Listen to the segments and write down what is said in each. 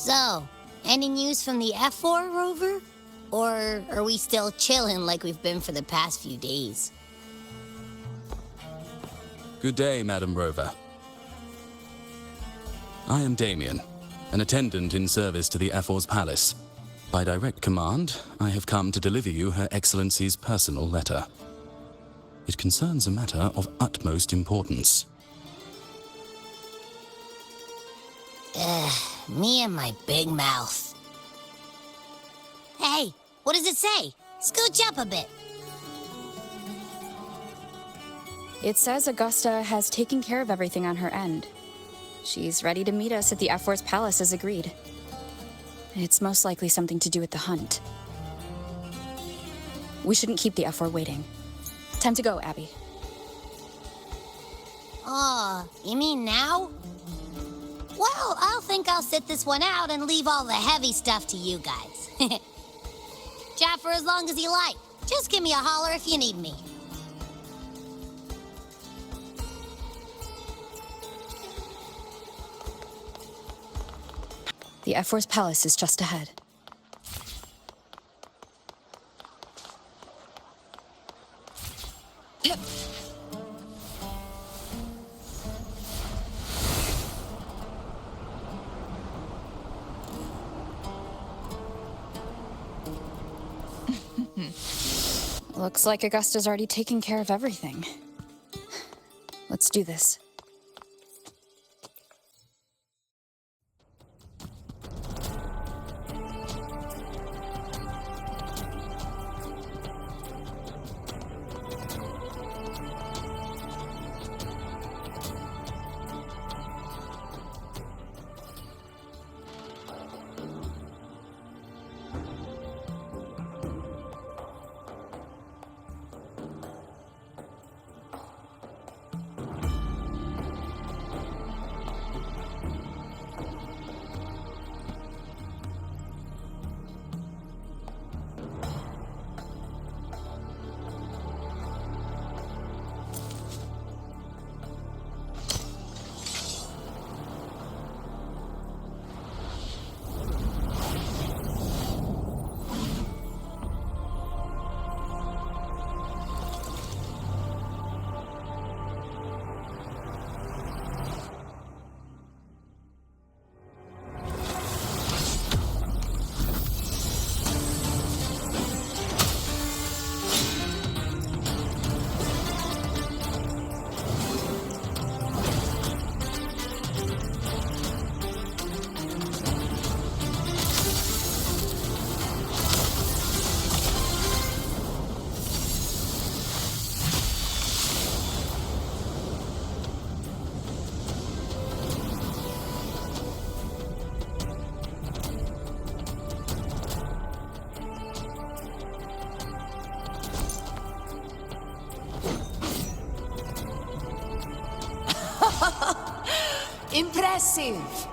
So, any news from the F4 rover? Or are we still chilling like we've been for the past few days? Good day, Madam Rover. I am Damien, an attendant in service to the F4's palace. By direct command, I have come to deliver you Her Excellency's personal letter. It concerns a matter of utmost importance. Me and my big mouth. Hey, what does it say? Scooch up a bit. It says Augusta has taken care of everything on her end. She's ready to meet us at the F4's palace as agreed. It's most likely something to do with the hunt. We shouldn't keep the F4 waiting. Time to go, Abby. Oh, you mean now? Well, I'll sit this one out and leave all the heavy stuff to you guys. Chat for as long as you like. Just give me a holler if you need me. The F4's palace is just ahead. Looks like Augusta's already taken care of everything. Let's do this. Impressive.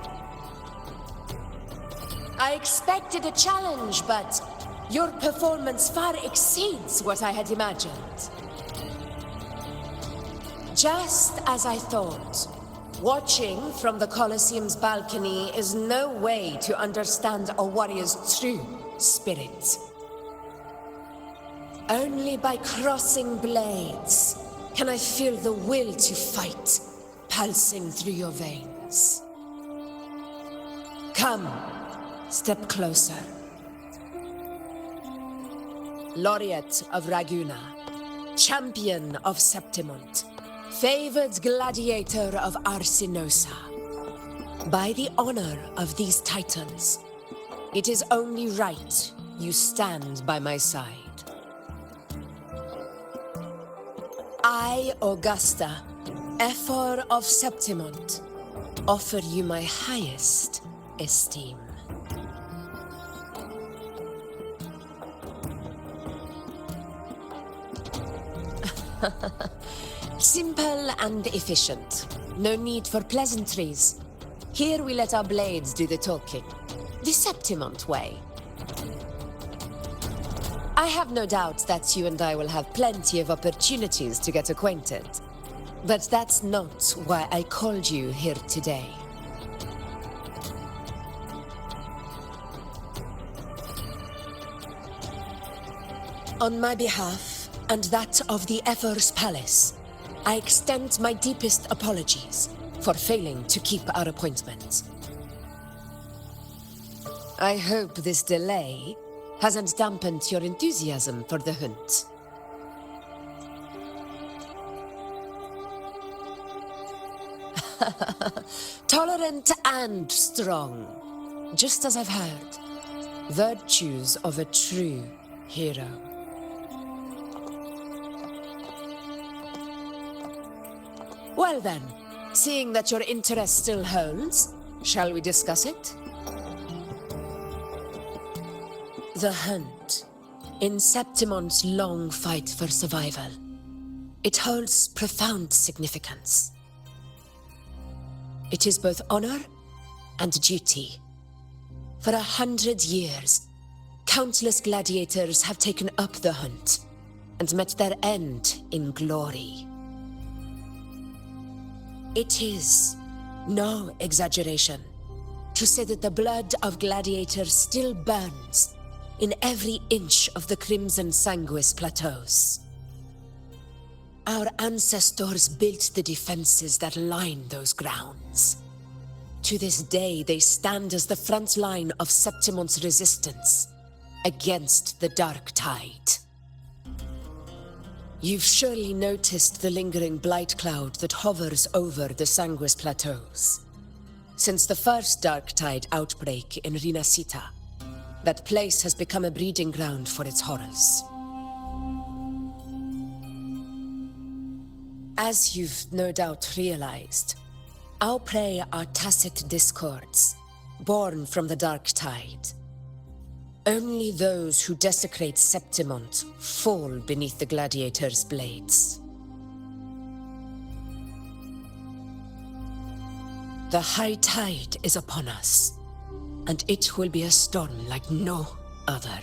I expected a challenge, but your performance far exceeds what I had imagined. Just as I thought, watching from the Colosseum's balcony is no way to understand a warrior's true spirit. Only by crossing blades can I feel the will to fight pulsing through your veins. Come, step closer. Laureate of Raguna, champion of Septimont, favored gladiator of Arsinosa. By the honor of these titans, it is only right you stand by my side. I, Augusta, F4 of Septimont, offer you my highest esteem. Simple and efficient. No need for pleasantries. Here we let our blades do the talking. The Septimont way. I have no doubt that you and I will have plenty of opportunities to get acquainted. But that's not why I called you here today. On my behalf, and that of the Effor's Palace, I extend my deepest apologies for failing to keep our appointment. I hope this delay hasn't dampened your enthusiasm for the hunt. Tolerant and strong, just as I've heard. Virtues of a true hero. Well then, seeing that your interest still holds, shall we discuss it? The hunt, in Septimont's long fight for survival, it holds profound significance. It is both honor and duty. For 100 years, countless gladiators have taken up the hunt and met their end in glory. It is no exaggeration to say that the blood of gladiators still burns in every inch of the Crimson Sanguis plateaus. Our ancestors built the defenses that line those grounds. To this day, they stand as the front line of Septimont's resistance against the Dark Tide. You've surely noticed the lingering blight cloud that hovers over the Sanguis plateaus. Since the first Dark Tide outbreak in Rinascita, that place has become a breeding ground for its horrors. As you've no doubt realized, our prey are tacit discords, born from the Dark Tide. Only those who desecrate Septimont fall beneath the gladiators' blades. The high tide is upon us, and it will be a storm like no other.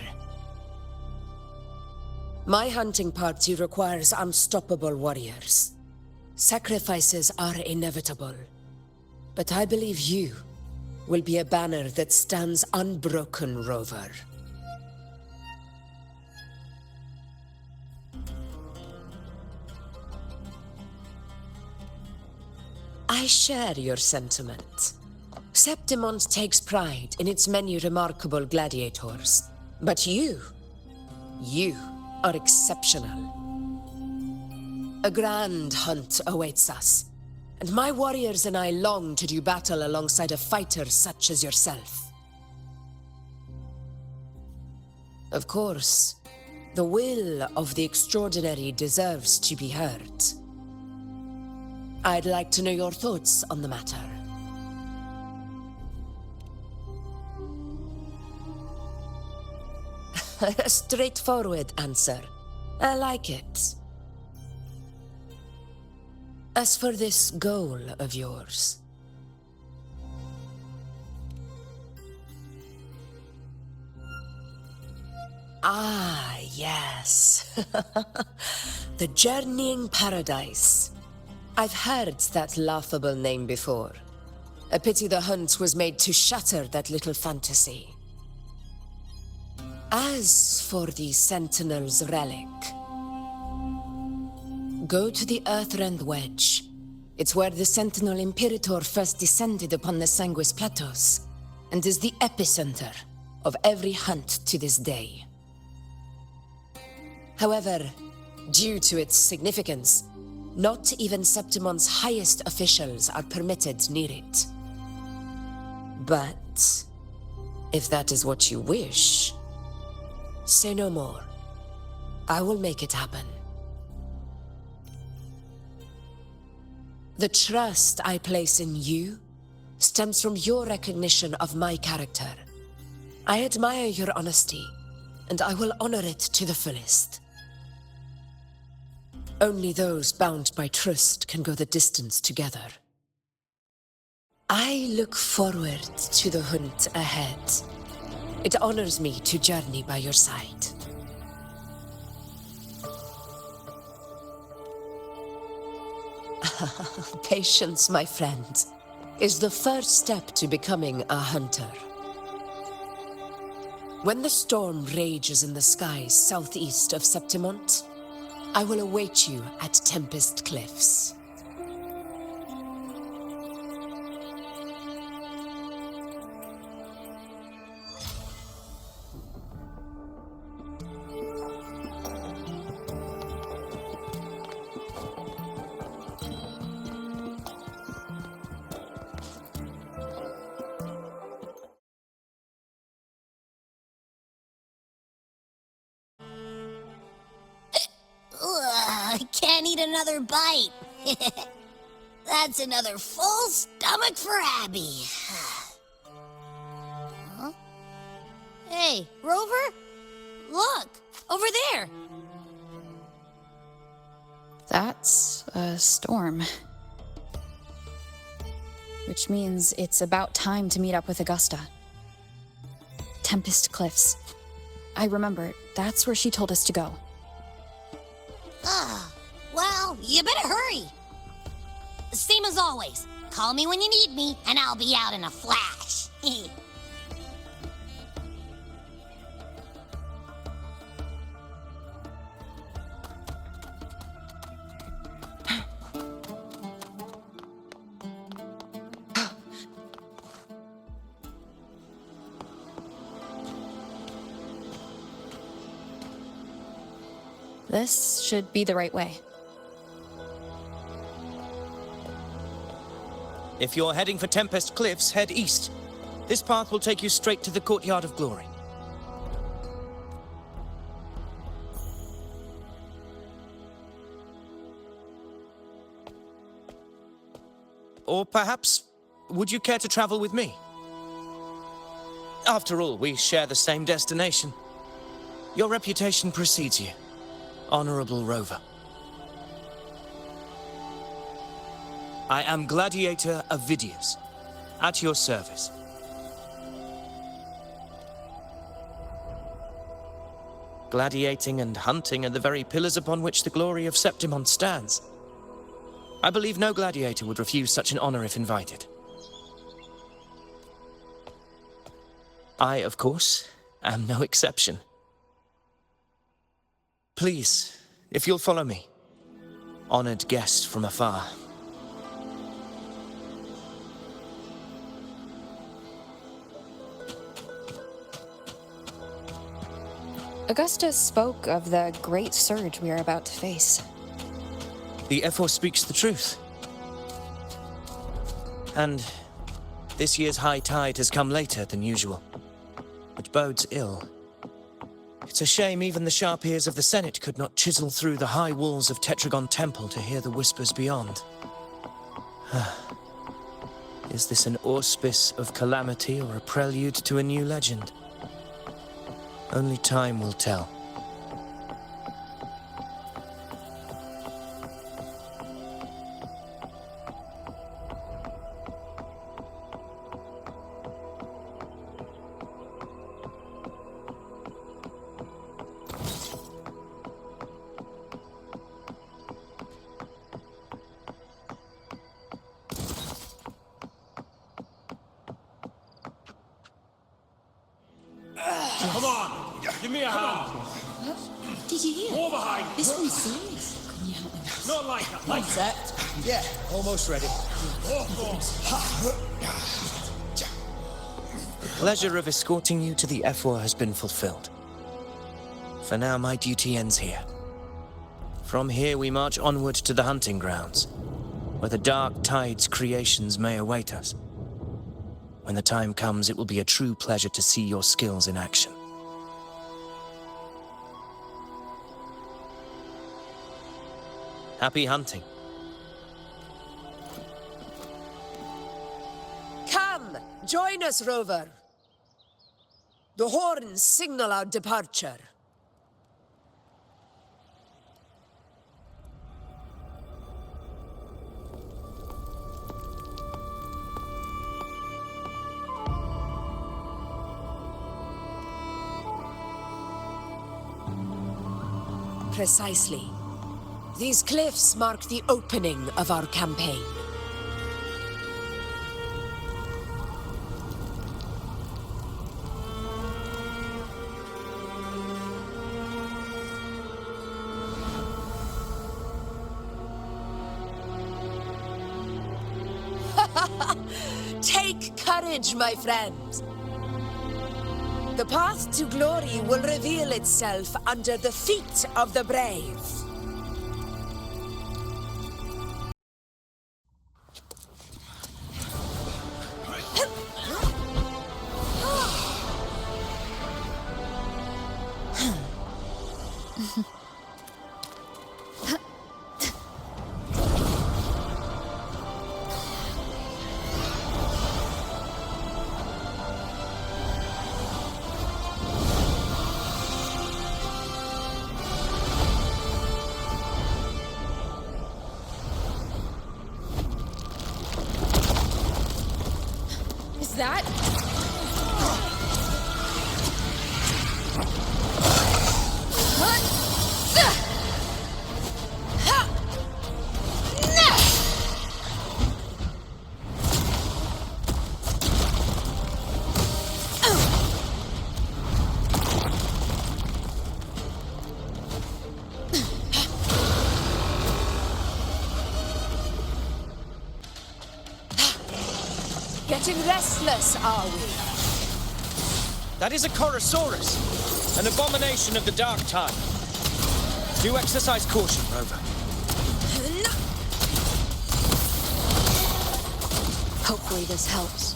My hunting party requires unstoppable warriors. Sacrifices are inevitable, but I believe you will be a banner that stands unbroken, rover. I share your sentiment. Septimont takes pride in its many remarkable gladiators, but you are exceptional. A grand hunt awaits us, and my warriors and I long to do battle alongside a fighter such as yourself. Of course, the will of the extraordinary deserves to be heard. I'd like to know your thoughts on the matter. A straightforward answer. I like it. As for this goal of yours, ah, yes. The Journeying Paradise. I've heard that laughable name before. A pity the hunt was made to shatter that little fantasy. As for the Sentinel's relic, go to the Earthrend Wedge. It's where the Sentinel Imperator first descended upon the Sanguis Plateaus, and is the epicenter of every hunt to this day. However, due to its significance, not even Septimont's highest officials are permitted near it. But if that is what you wish, say no more. I will make it happen. The trust I place in you stems from your recognition of my character. I admire your honesty, and I will honor it to the fullest. Only those bound by trust can go the distance together. I look forward to the hunt ahead. It honors me to journey by your side. Patience, my friend, is the first step to becoming a hunter. When the storm rages in the skies southeast of Septimont, I will await you at Tempest Cliffs. Ugh, I can't eat another bite. That's another full stomach for Abby. Huh? Hey, Rover? Look, over there. That's a storm. Which means it's about time to meet up with Augusta. Tempest Cliffs. I remember, that's where she told us to go. Well, you better hurry. Same as always. Call me when you need me, and I'll be out in a flash. This should be the right way. If you're heading for Tempest Cliffs, head east. This path will take you straight to the Courtyard of Glory. Or perhaps, would you care to travel with me? After all, we share the same destination. Your reputation precedes you, Honorable Rover. I am Gladiator of Vidius, at your service. Gladiating and hunting are the very pillars upon which the glory of Septimont stands. I believe no gladiator would refuse such an honor if invited. I, of course, am no exception. Please, if you'll follow me, honored guest from afar. Augusta spoke of the great surge we are about to face. The Ephor speaks the truth. And this year's high tide has come later than usual, which bodes ill. It's a shame even the sharp ears of the Senate could not chisel through the high walls of Tetragon Temple to hear the whispers beyond. Is this an auspice of calamity or a prelude to a new legend? Only time will tell. Come on, give me a hand. Did you hear? War behind. This one's serious. Can you help me with this? Not like that. Like Set. Yeah, almost ready. The pleasure of escorting you to the Ephor has been fulfilled. For now, my duty ends here. From here, we march onward to the hunting grounds, where the dark tide's creations may await us. When the time comes, it will be a true pleasure to see your skills in action. Happy hunting. Come, join us, Rover. The horns signal our departure. Precisely. These cliffs mark the opening of our campaign. Take courage, my friend. The path to glory will reveal itself under the feet of the brave. Is that? Getting restless, are we? That is a Chorosaurus, an abomination of the dark tide. Do exercise caution, Rover. Hopefully this helps.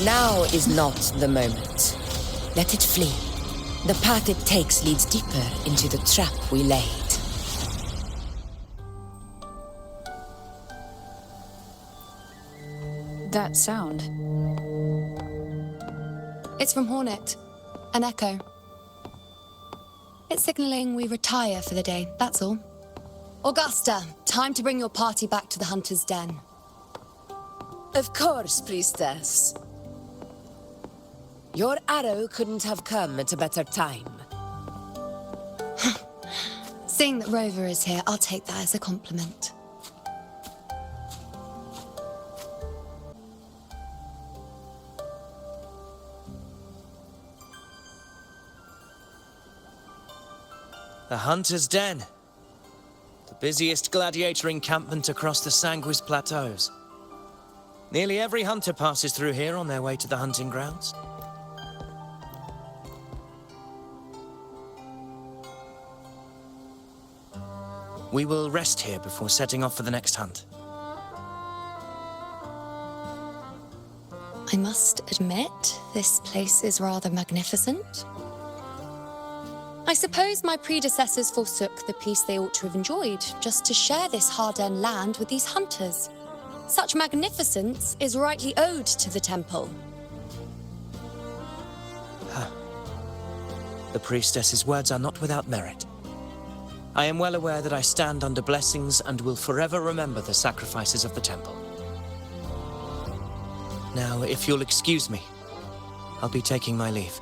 Now is not the moment. Let it flee. The path it takes leads deeper into the trap we laid. That sound. It's from Hornet. An echo. It's signaling we retire for the day, that's all. Augusta, time to bring your party back to the Hunter's Den. Of course, priestess. Your arrow couldn't have come at a better time. Seeing that Rover is here, I'll take that as a compliment. The Hunter's Den. The busiest gladiator encampment across the Sanguis Plateaus. Nearly every hunter passes through here on their way to the hunting grounds. We will rest here before setting off for the next hunt. I must admit, this place is rather magnificent. I suppose my predecessors forsook the peace they ought to have enjoyed just to share this hard-earned land with these hunters. Such magnificence is rightly owed to the temple. The priestess's words are not without merit. I am well aware that I stand under blessings and will forever remember the sacrifices of the temple. Now, if you'll excuse me, I'll be taking my leave.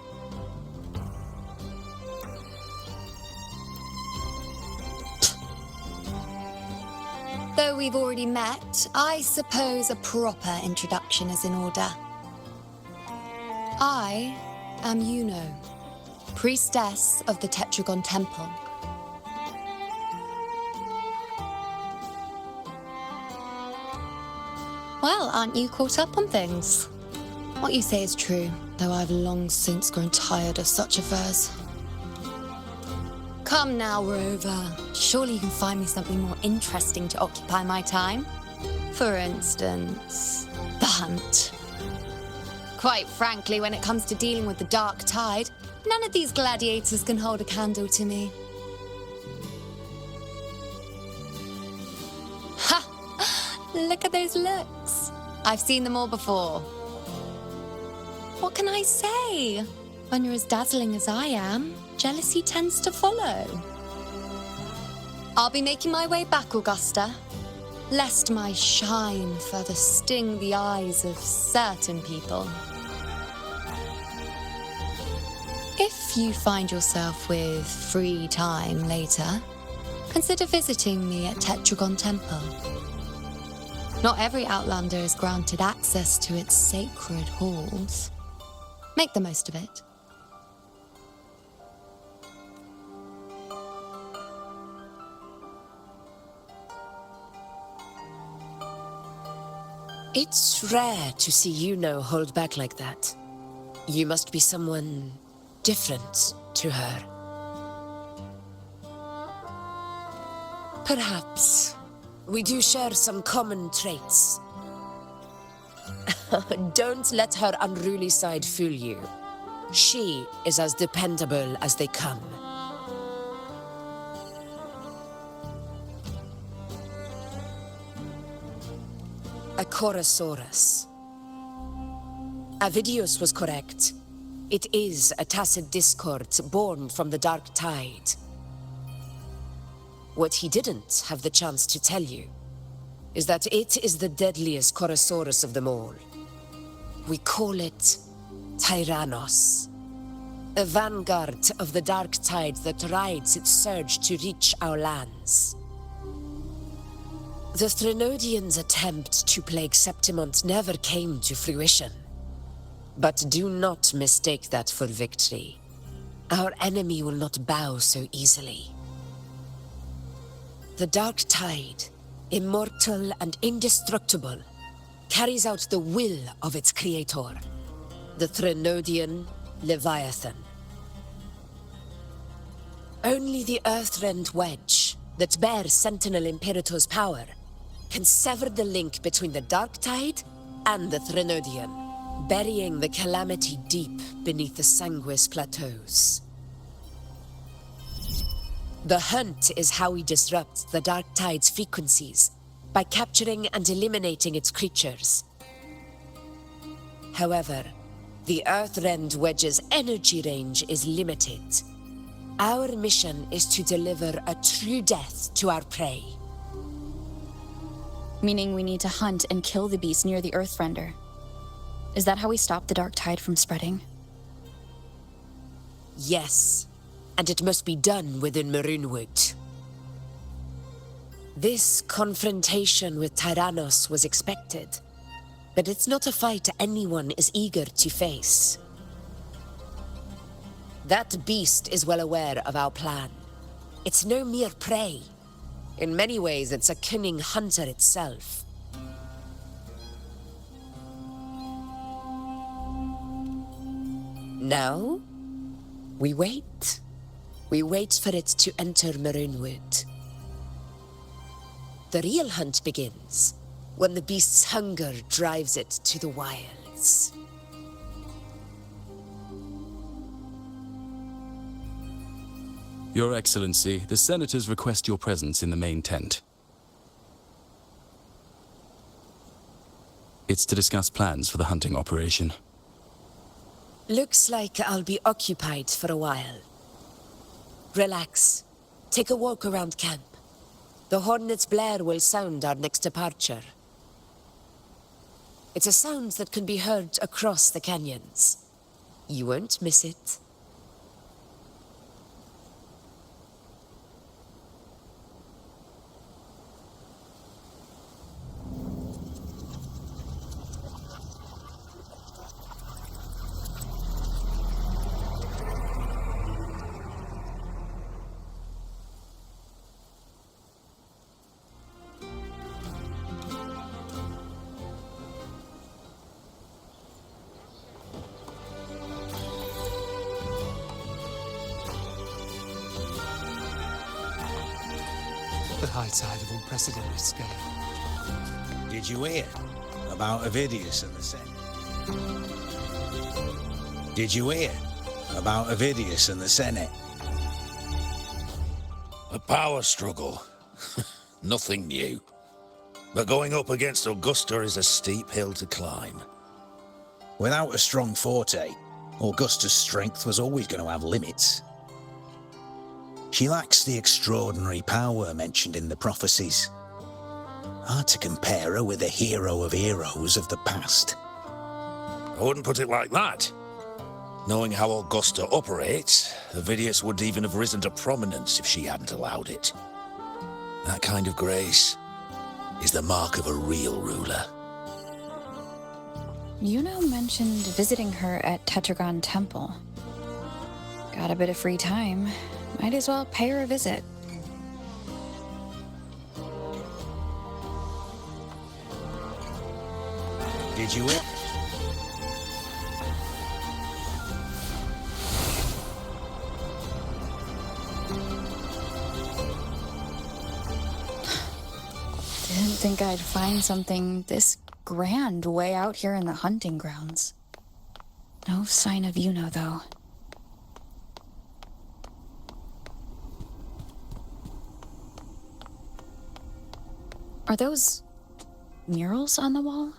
Though we've already met, I suppose a proper introduction is in order. I am Yuno, priestess of the Tetragon Temple. Well, aren't you caught up on things? What you say is true, though I've long since grown tired of such affairs. Come now, Rover. Surely you can find me something more interesting to occupy my time. For instance, the hunt. Quite frankly, when it comes to dealing with the dark tide, none of these gladiators can hold a candle to me. Ha! Look at those looks. I've seen them all before. What can I say? When you're as dazzling as I am, jealousy tends to follow. I'll be making my way back, Augusta. lest my shine further sting the eyes of certain people. If you find yourself with free time later, consider visiting me at Tetragon Temple. Not every Outlander is granted access to its sacred halls. Make the most of it. It's rare to see Yuno hold back like that. You must be someone different to her. Perhaps we do share some common traits. Don't let her unruly side fool you. She is as dependable as they come. A Chorosaurus. Avidius was correct. It is a tacit discord born from the dark tide. What he didn't have the chance to tell you is that it is the deadliest Chorosaurus of them all. We call it Tyrannos, a vanguard of the dark tide that rides its surge to reach our lands. The Threnodians' attempt to plague Septimont never came to fruition. But do not mistake that for victory. Our enemy will not bow so easily. The dark tide, immortal and indestructible, carries out the will of its creator, the Threnodian Leviathan. Only the Earthrend Wedge, that bears Sentinel Imperator's power, can sever the link between the dark tide and the Threnodian, burying the calamity deep beneath the Sanguis plateaus. The hunt is how we disrupt the dark tide's frequencies, by capturing and eliminating its creatures. However, the Earthrend Wedge's energy range is limited. Our mission is to deliver a true death to our prey. Meaning we need to hunt and kill the beast near the Earthrender. Is that how we stop the dark tide from spreading? Yes, and it must be done within Maroonwood. This confrontation with Tyrannos was expected, but it's not a fight anyone is eager to face. That beast is well aware of our plan. It's no mere prey. In many ways, it's a cunning hunter itself. Now, we wait. We wait for it to enter Maroonwood. The real hunt begins when the beast's hunger drives it to the wilds. Your Excellency, the Senators request your presence in the main tent. It's to discuss plans for the hunting operation. Looks like I'll be occupied for a while. Relax. Take a walk around camp. The hornet's blare will sound our next departure. It's a sound that can be heard across the canyons. You won't miss it. The high tide of unprecedented scale. Did you hear about Avidius and the Senate? Did you hear about Avidius and the Senate? A power struggle. Nothing new. But going up against Augusta is a steep hill to climb. Without a strong forte, Augusta's strength was always going to have limits. She lacks the extraordinary power mentioned in the prophecies. Hard to compare her with a hero of heroes of the past. I wouldn't put it like that. Knowing how Augusta operates, the Vidius would even have risen to prominence if she hadn't allowed it. That kind of grace is the mark of a real ruler. Yuno mentioned visiting her at Tetragon Temple. Got a bit of free time. Might as well pay her a visit. Did you Didn't think I'd find something this grand way out here in the hunting grounds. No sign of Yuno, though. Are those murals on the wall?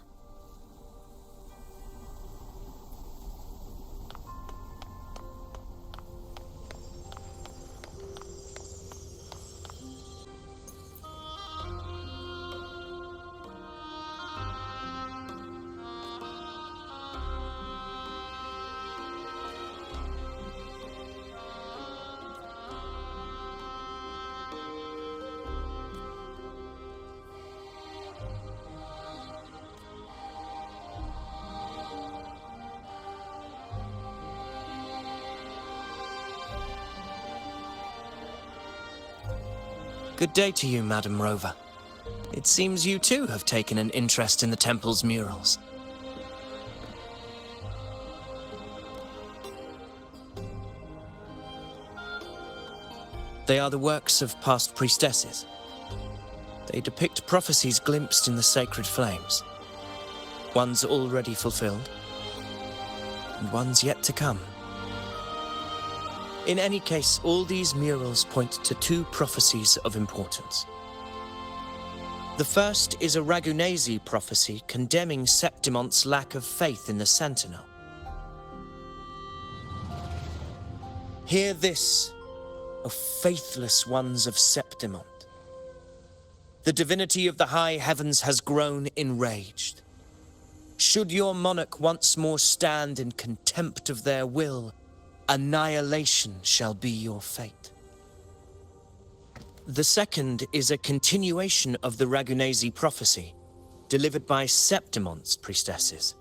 Good day to you, Madam Rover. It seems you too have taken an interest in the temple's murals. They are the works of past priestesses. They depict prophecies glimpsed in the sacred flames. Ones already fulfilled, and ones yet to come. In any case, all these murals point to two prophecies of importance. The first is a Ragunesi prophecy condemning Septimont's lack of faith in the Sentinel. Hear this, O faithless ones of Septimont. The divinity of the high heavens has grown enraged. Should your monarch once more stand in contempt of their will, annihilation shall be your fate. The second is a continuation of the Ragunesi prophecy, delivered by Septimont's priestesses.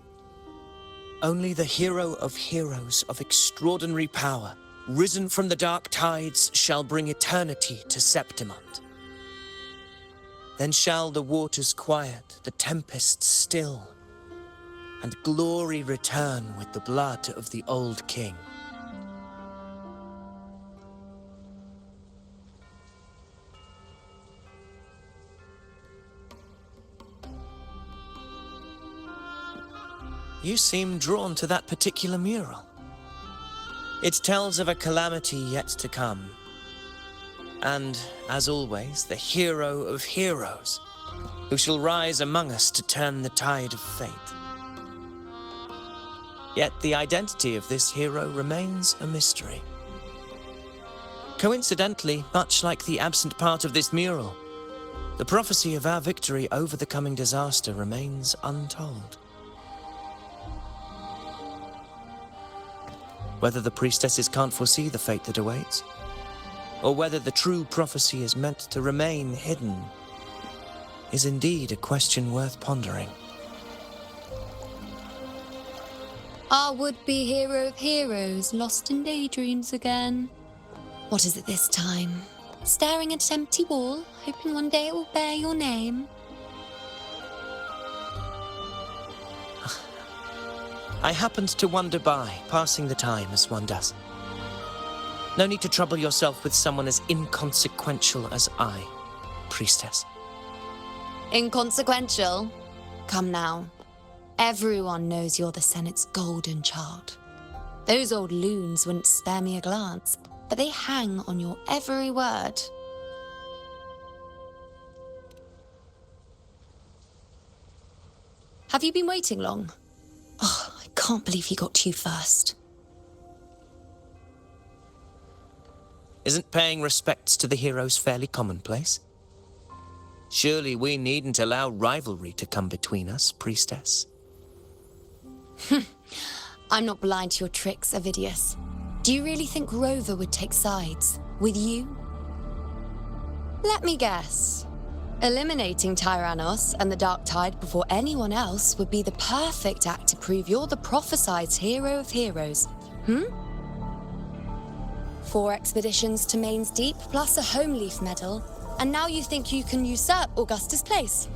Only the hero of heroes of extraordinary power, risen from the dark tides, shall bring eternity to Septimont. Then shall the waters quiet, the tempest still, and glory return with the blood of the old king. You seem drawn to that particular mural. It tells of a calamity yet to come. And, as always, the hero of heroes, who shall rise among us to turn the tide of fate. Yet the identity of this hero remains a mystery. Coincidentally, much like the absent part of this mural, the prophecy of our victory over the coming disaster remains untold. Whether the priestesses can't foresee the fate that awaits, or whether the true prophecy is meant to remain hidden, is indeed a question worth pondering. Our would-be hero of heroes lost in daydreams again. What is it this time? Staring at an empty wall, hoping one day it will bear your name? I happened to wander by, passing the time as one does. No need to trouble yourself with someone as inconsequential as I, priestess. Inconsequential? Come now. Everyone knows you're the Senate's golden child. Those old loons wouldn't spare me a glance, but they hang on your every word. Have you been waiting long? Oh, I can't believe he got to you first. Isn't paying respects to the heroes fairly commonplace? Surely we needn't allow rivalry to come between us, priestess. I'm not blind to your tricks, Avidius. Do you really think Rover would take sides with you? Let me guess. Eliminating Tyrannos and the Dark Tide before anyone else would be the perfect act to prove you're the prophesied hero of heroes. 4 expeditions to Main's Deep, plus a Home Leaf medal, and now you think you can usurp Augusta's place?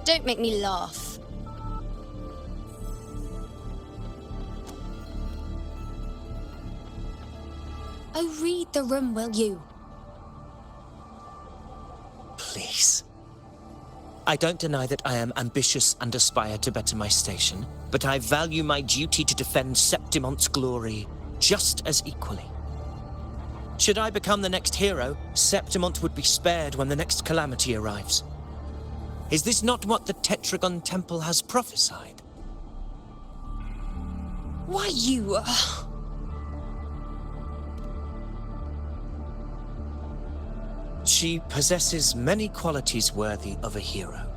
Don't make me laugh. Oh, read the room, will you? Please. I don't deny that I am ambitious and aspire to better my station, but I value my duty to defend Septimont's glory just as equally. Should I become the next hero, Septimont would be spared when the next calamity arrives. Is this not what the Tetragon Temple has prophesied? Why, you... She possesses many qualities worthy of a hero,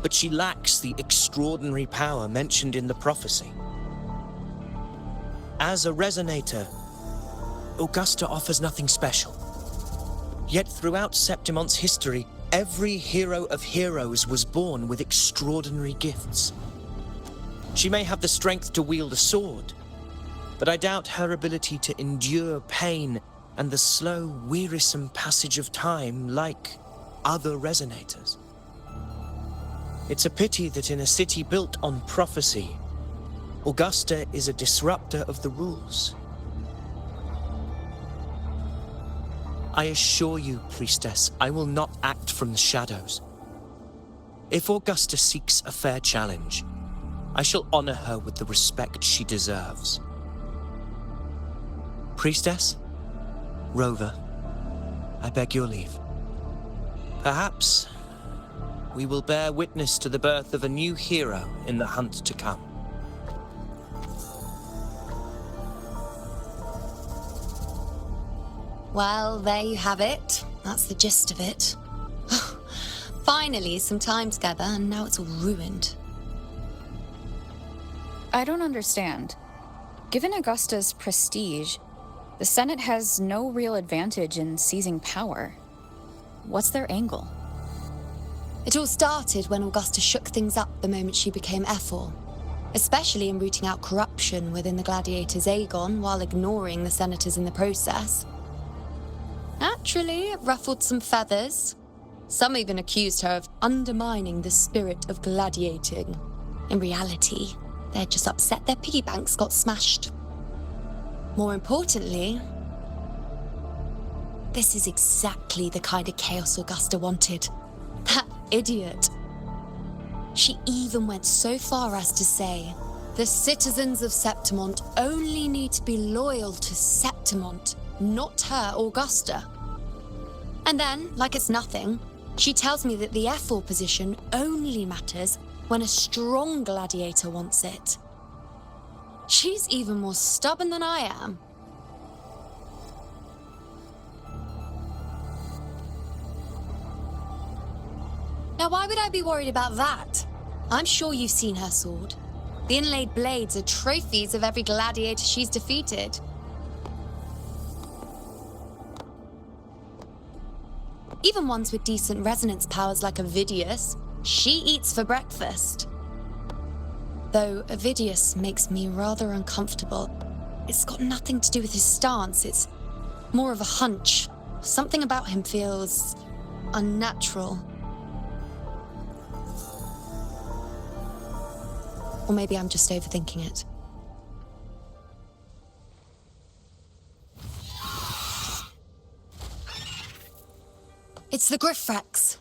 but she lacks the extraordinary power mentioned in the prophecy. As a resonator, Augusta offers nothing special. Yet throughout Septimont's history, every hero of heroes was born with extraordinary gifts. She may have the strength to wield a sword, but I doubt her ability to endure pain and the slow, wearisome passage of time like other resonators. It's a pity that in a city built on prophecy, Augusta is a disruptor of the rules. I assure you, priestess, I will not act from the shadows. If Augusta seeks a fair challenge, I shall honor her with the respect she deserves. Priestess? Rover, I beg your leave. Perhaps we will bear witness to the birth of a new hero in the hunt to come. Well, there you have it. That's the gist of it. Finally, some time together, and now it's all ruined. I don't understand. Given Augusta's prestige, the Senate has no real advantage in seizing power. What's their angle? It all started when Augusta shook things up the moment she became Ephor, especially in rooting out corruption within the gladiators' Aegon while ignoring the senators in the process. Naturally, it ruffled some feathers. Some even accused her of undermining the spirit of gladiating. In reality, they're just upset their piggy banks got smashed. More importantly, this is exactly the kind of chaos Augusta wanted. That idiot. She even went so far as to say, the citizens of Septimont only need to be loyal to Septimont, not her, Augusta. And then, like it's nothing, she tells me that the Ephor position only matters when a strong gladiator wants it. She's even more stubborn than I am. Now, why would I be worried about that? I'm sure you've seen her sword. The inlaid blades are trophies of every gladiator she's defeated. Even ones with decent resonance powers like Avidius, she eats for breakfast. Though Avidius makes me rather uncomfortable. It's got nothing to do with his stance, it's more of a hunch. Something about him feels unnatural. Or maybe I'm just overthinking it. It's the Griffrex.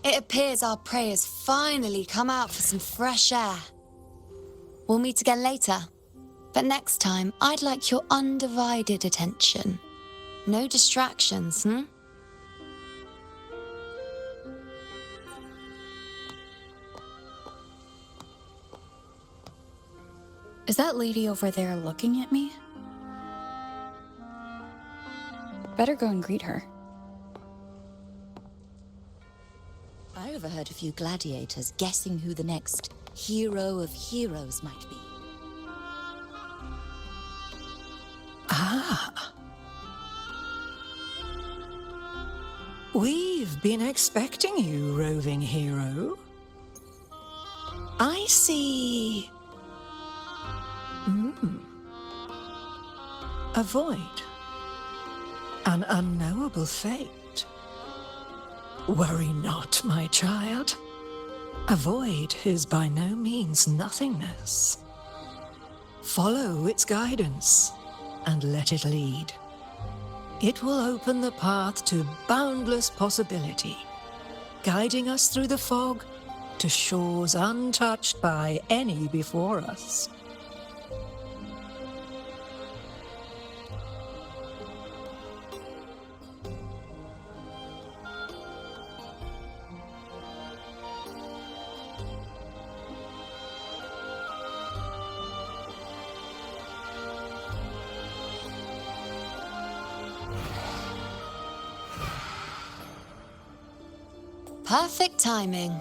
It appears our prey has finally come out for some fresh air. We'll meet again later, but next time I'd like your undivided attention. No distractions, Is that lady over there looking at me? Better go and greet her. I overheard a few gladiators guessing who the next hero of heroes might be. Ah. We've been expecting you, roving hero. I see... A void. An unknowable fate. Worry not, my child. A void is by no means nothingness. Follow its guidance and let it lead. It will open the path to boundless possibility, guiding us through the fog to shores untouched by any before us. Perfect timing.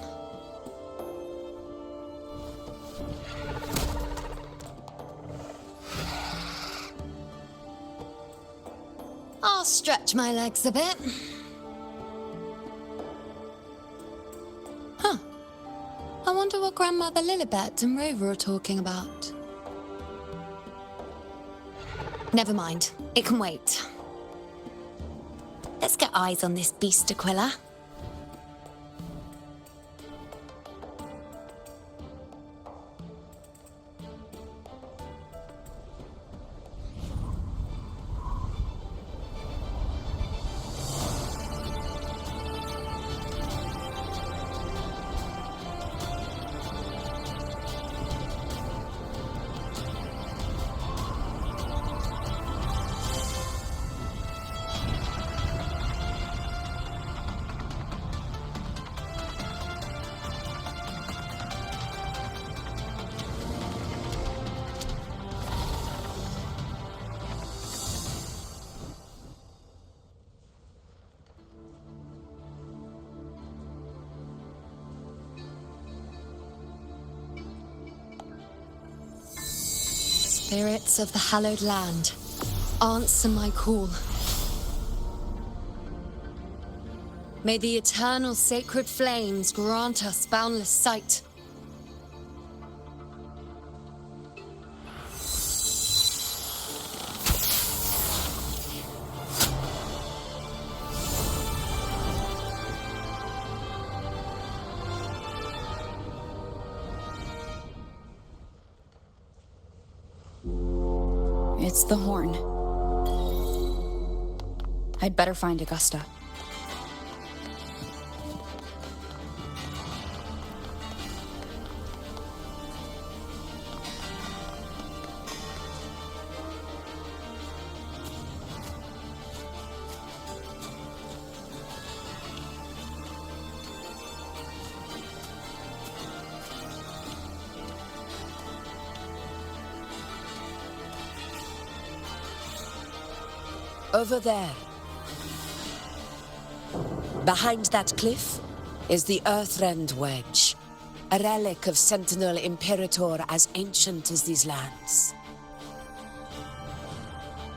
I'll stretch my legs a bit. Huh. I wonder what Grandmother Lilibet and Rover are talking about. Never mind. It can wait. Let's get eyes on this beast, Aquila. Spirits of the hallowed land, answer my call. May the eternal sacred flames grant us boundless sight. It's the horn. I'd better find Augusta. Over there. Behind that cliff is the Earthrend Wedge, a relic of Sentinel Imperator as ancient as these lands.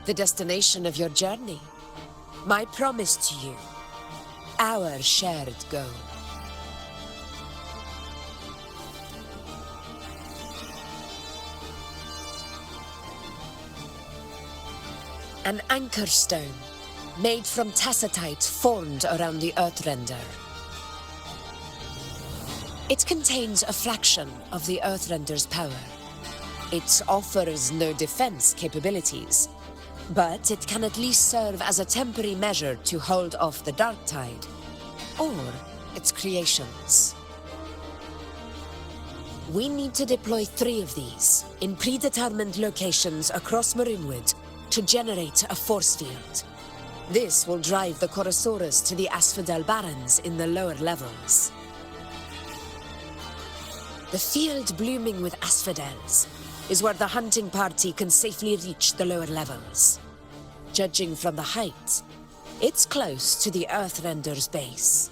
The destination of your journey, my promise to you, our shared goal. An anchor stone, made from tacitite formed around the Earthrender. It contains a fraction of the Earthrender's power. It offers no defense capabilities, but it can at least serve as a temporary measure to hold off the dark tide, or its creations. We need to deploy 3 of these in predetermined locations across Marinwood to generate a force field. This will drive the Chorosaurus to the Asphodel Barrens in the lower levels. The field blooming with asphodels is where the hunting party can safely reach the lower levels. Judging from the height, it's close to the Earthrender's base.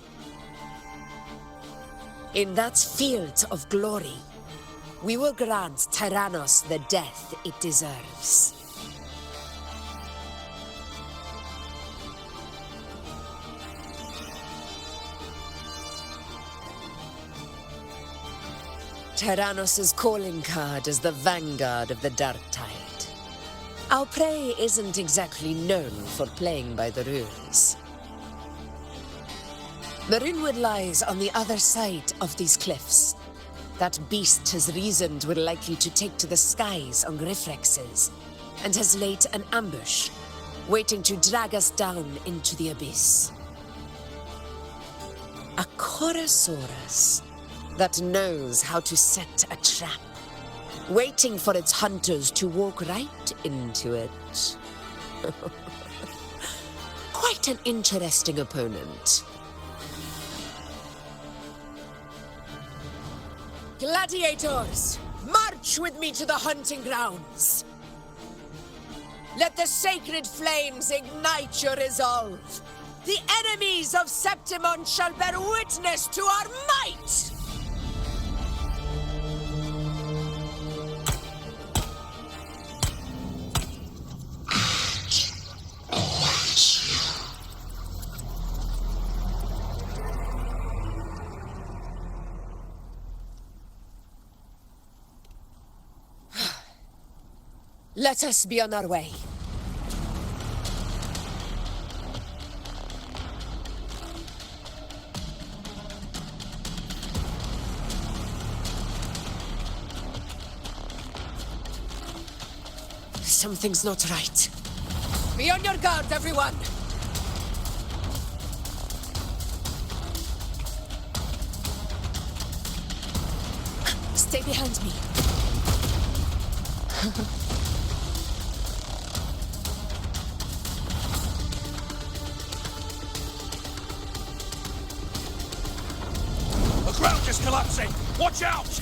In that field of glory, we will grant Tyrannos the death it deserves. Tyrannos' calling card is the vanguard of the Dark Tide. Our prey isn't exactly known for playing by the rules. Marinwood lies on the other side of these cliffs. That beast has reasoned we're likely to take to the skies on Griffrexes, and has laid an ambush, waiting to drag us down into the abyss. A Chorosaurus that knows how to set a trap, waiting for its hunters to walk right into it. Quite an interesting opponent. Gladiators, march with me to the hunting grounds. Let the sacred flames ignite your resolve. The enemies of Septimont shall bear witness to our might! Let us be on our way. Something's not right. Be on your guard, everyone! Stay behind me. The ground is collapsing! Watch out!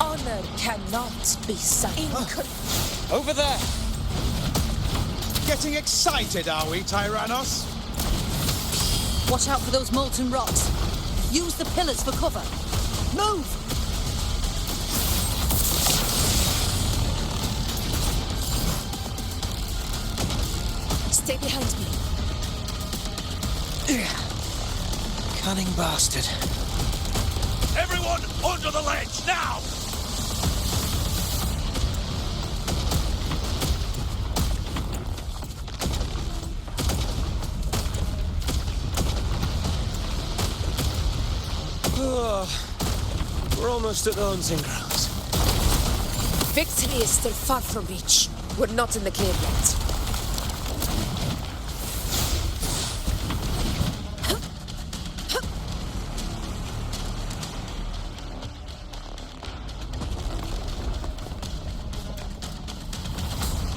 Honor cannot be sacrificed. Over there! Getting excited, are we, Tyrannos? Watch out for those molten rocks. Use the pillars for cover. Move! Stay behind me. Cunning bastard. Everyone under the ledge, now! We're almost at the hunting grounds. Victory is still far from reach. We're not in the clear yet.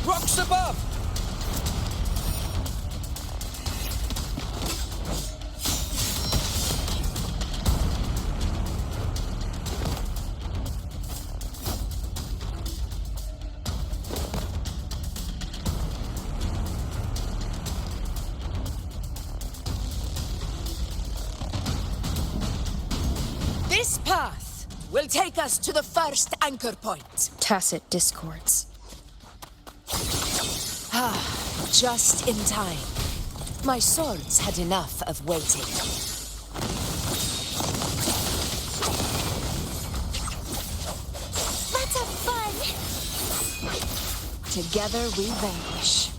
Rocks above! This path will take us to the first anchor point. Tacit discords. Just in time. My swords had enough of waiting. Let's have fun! Together we vanish.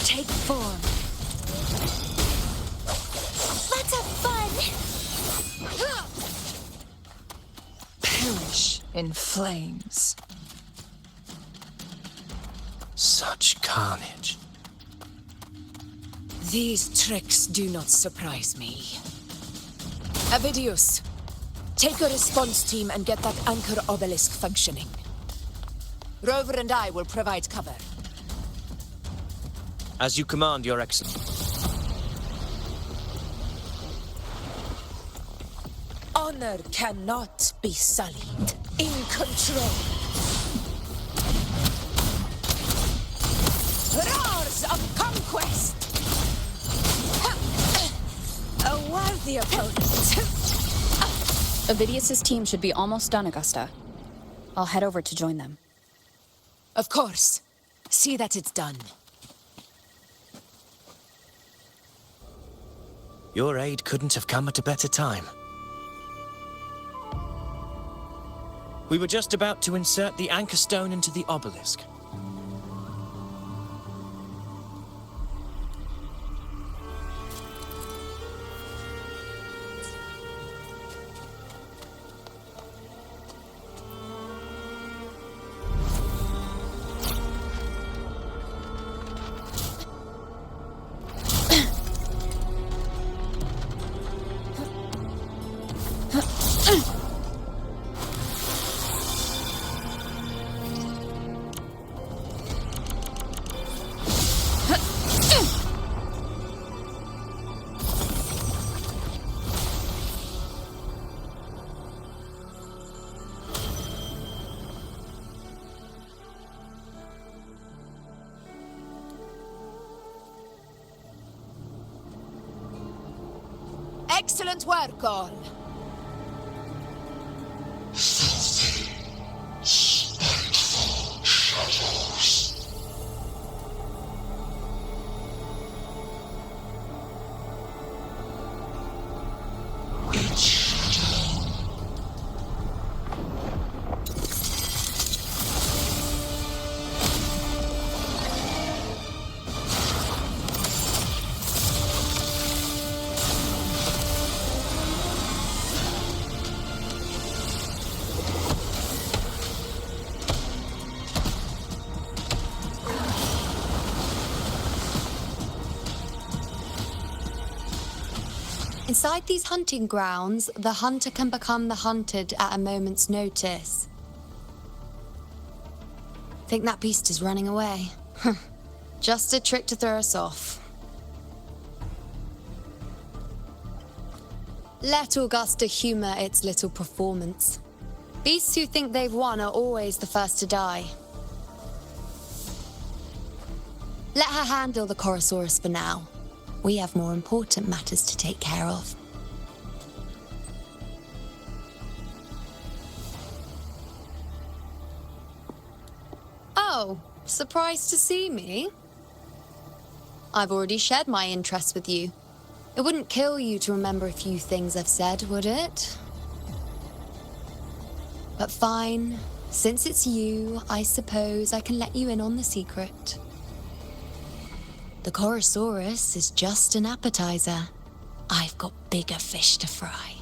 Take form. Let's have fun! Perish in flames. Such carnage. These tricks do not surprise me. Avidius, Take a response team and get that anchor obelisk functioning. Rover and I will provide cover. As you command, Your Excellency. Honor cannot be sullied. In control. Roars of conquest! A worthy opponent. Avidius's team should be almost done, Augusta. I'll head over to join them. Of course. See that it's done. Your aid couldn't have come at a better time. We were just about to insert the anchor stone into the obelisk. Excellent work, all. Inside these hunting grounds, the hunter can become the hunted at a moment's notice. Think that beast is running away? Just a trick to throw us off. Let Augusta humor its little performance. Beasts who think they've won are always the first to die. Let her handle the Chorosaurus for now. We have more important matters to take care of. Oh, surprised to see me? I've already shared my interest with you. It wouldn't kill you to remember a few things I've said, would it? But fine. Since it's you, I suppose I can let you in on the secret. The Chorosaurus is just an appetizer. I've got bigger fish to fry.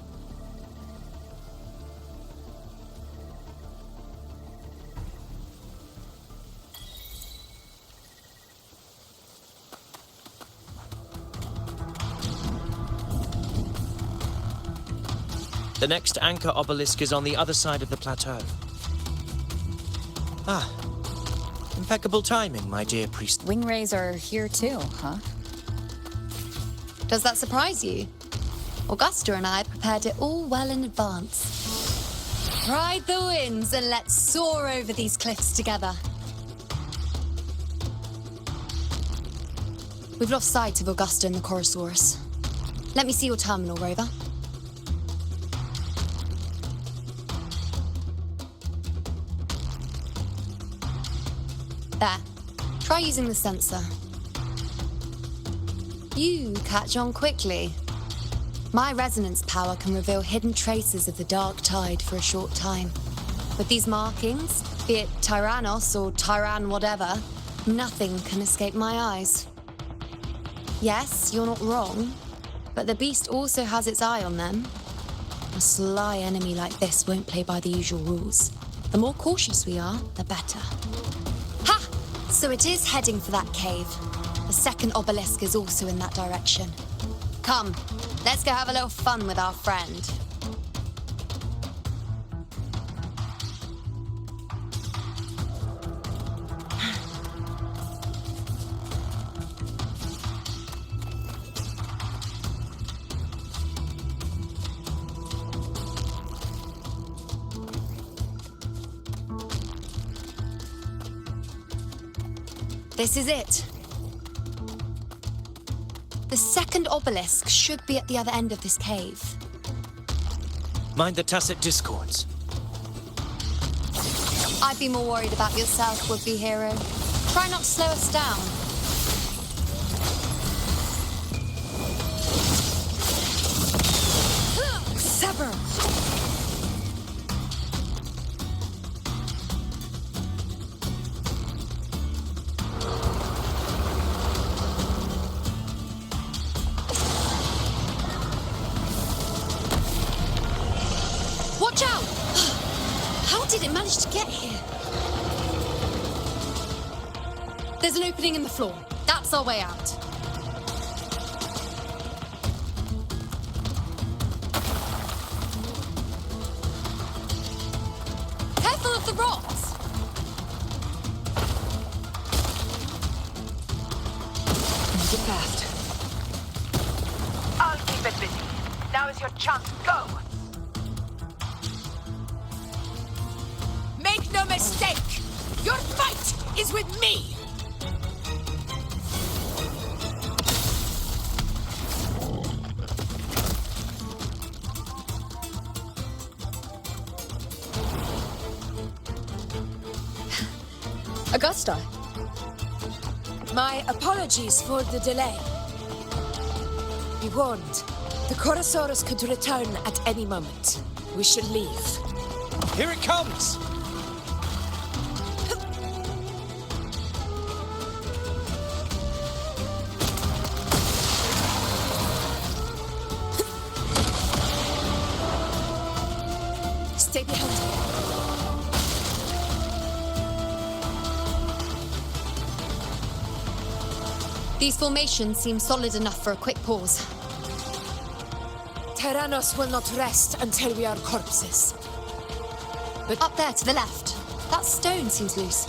The next anchor obelisk is on the other side of the plateau. Ah, impeccable timing, my dear priest. Wingrays are here too, huh? Does that surprise you? Augusta and I prepared it all well in advance. Ride the winds and let's soar over these cliffs together. We've lost sight of Augusta and the Chorosaurus. Let me see your terminal, Rover. There. Try using the sensor. You catch on quickly. My resonance power can reveal hidden traces of the dark tide for a short time. With these markings, be it Tyrannos or Tyran whatever, nothing can escape my eyes. Yes, you're not wrong, but the beast also has its eye on them. A sly enemy like this won't play by the usual rules. The more cautious we are, the better. So it is heading for that cave. The second obelisk is also in that direction. Come, let's go have a little fun with our friend. This is it. The second obelisk should be at the other end of this cave. Mind the tacit discords. I'd be more worried about yourself, would-be hero. Try not to slow us down. Sever! Watch out! How did it manage to get here? There's an opening in the floor. That's our way out. Careful of the rocks! Make it fast. I'll keep it busy. Now is your chance. Go! Make no mistake! Your fight is with me! Augusta. My apologies for the delay. Be warned, the Chorosaurus could return at any moment. We should leave. Here it comes! Stay behind me. These formations seem solid enough for a quick pause. Tyrannos will not rest until we are corpses. But up there to the left. That stone seems loose.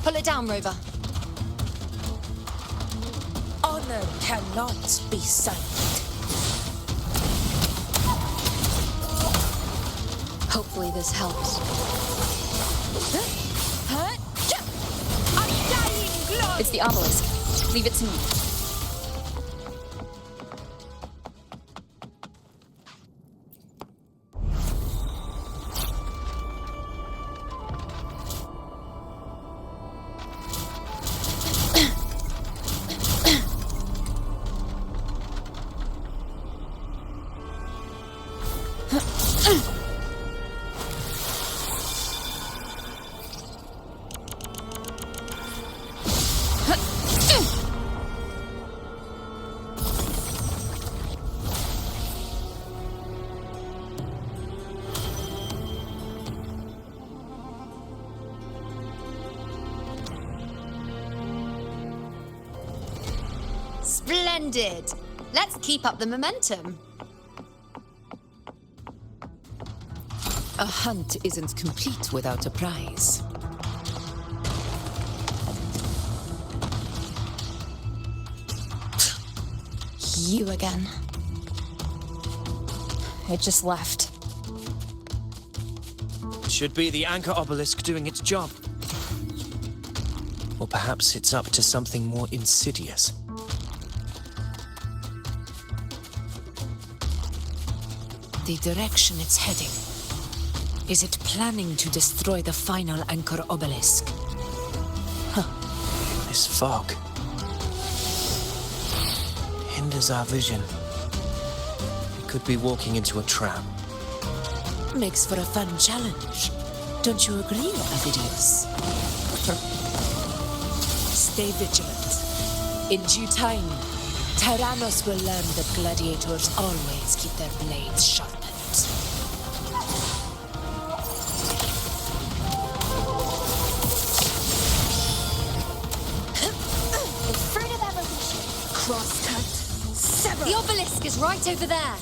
Pull it down, Rover. Honor cannot be silent. Hopefully this helps. Undying glory! It's the obelisk. Leave it to me. Splendid! Let's keep up the momentum. A hunt isn't complete without a prize. You again. It just left. Should be the anchor obelisk doing its job. Or perhaps it's up to something more insidious. The direction it's heading. Is it planning to destroy the final anchor obelisk? This fog hinders our vision. We could be walking into a trap. Makes for a fun challenge. Don't you agree, Avidius? Stay vigilant. In due time, Tyrannos will learn that gladiators always keep their blades sharpened. The fruit of evolution. Crosscut. Sever. The obelisk is right over there.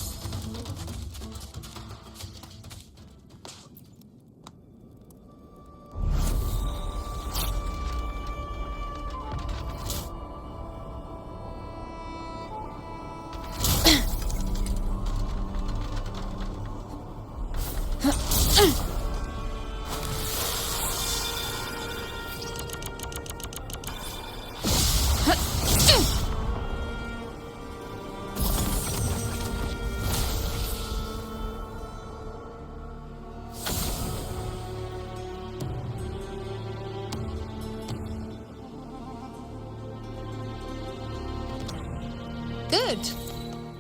Good.